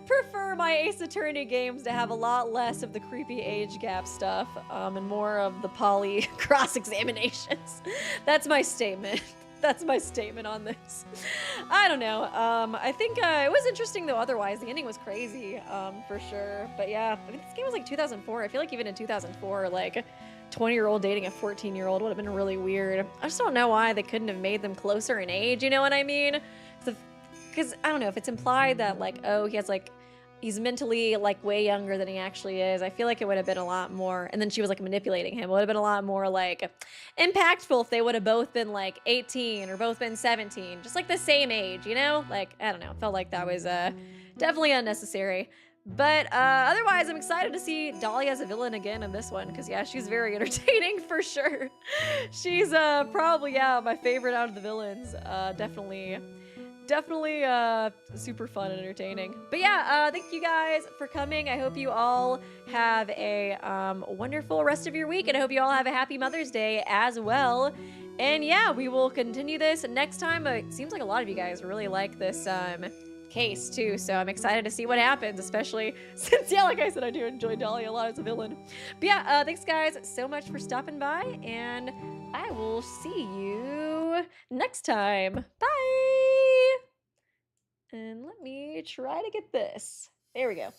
prefer my Ace Attorney games to have a lot less of the creepy age gap stuff, and more of the poly cross-examinations. That's my statement. That's my statement on this. I don't know. I think it was interesting though otherwise. The ending was crazy, for sure. But yeah, I mean, this game was like 2004. I feel like even in 2004, like a 20-year-old dating a 14-year-old would have been really weird. I just don't know why they couldn't have made them closer in age, you know what I mean? Because, I don't know, if it's implied that like, oh, he's mentally like way younger than he actually is, I feel like it would have been a lot more, and then she was like manipulating him, it would have been a lot more like impactful if they would have both been like 18 or both been 17, just like the same age, you know? Like, I don't know, felt like that was definitely unnecessary. But otherwise, I'm excited to see Dahlia as a villain again in this one, because yeah, she's very entertaining for sure. She's probably, yeah, my favorite out of the villains. Definitely super fun and entertaining. But yeah, thank you guys for coming. I hope you all have a wonderful rest of your week, and I hope you all have a happy Mother's Day as well. And yeah, we will continue this next time. It seems like a lot of you guys really like this case too, so I'm excited to see what happens, especially since, yeah, like I said, I do enjoy Dahlia a lot as a villain. But yeah, thanks guys so much for stopping by, and I will see you next time. Bye! And let me try to get this. There we go.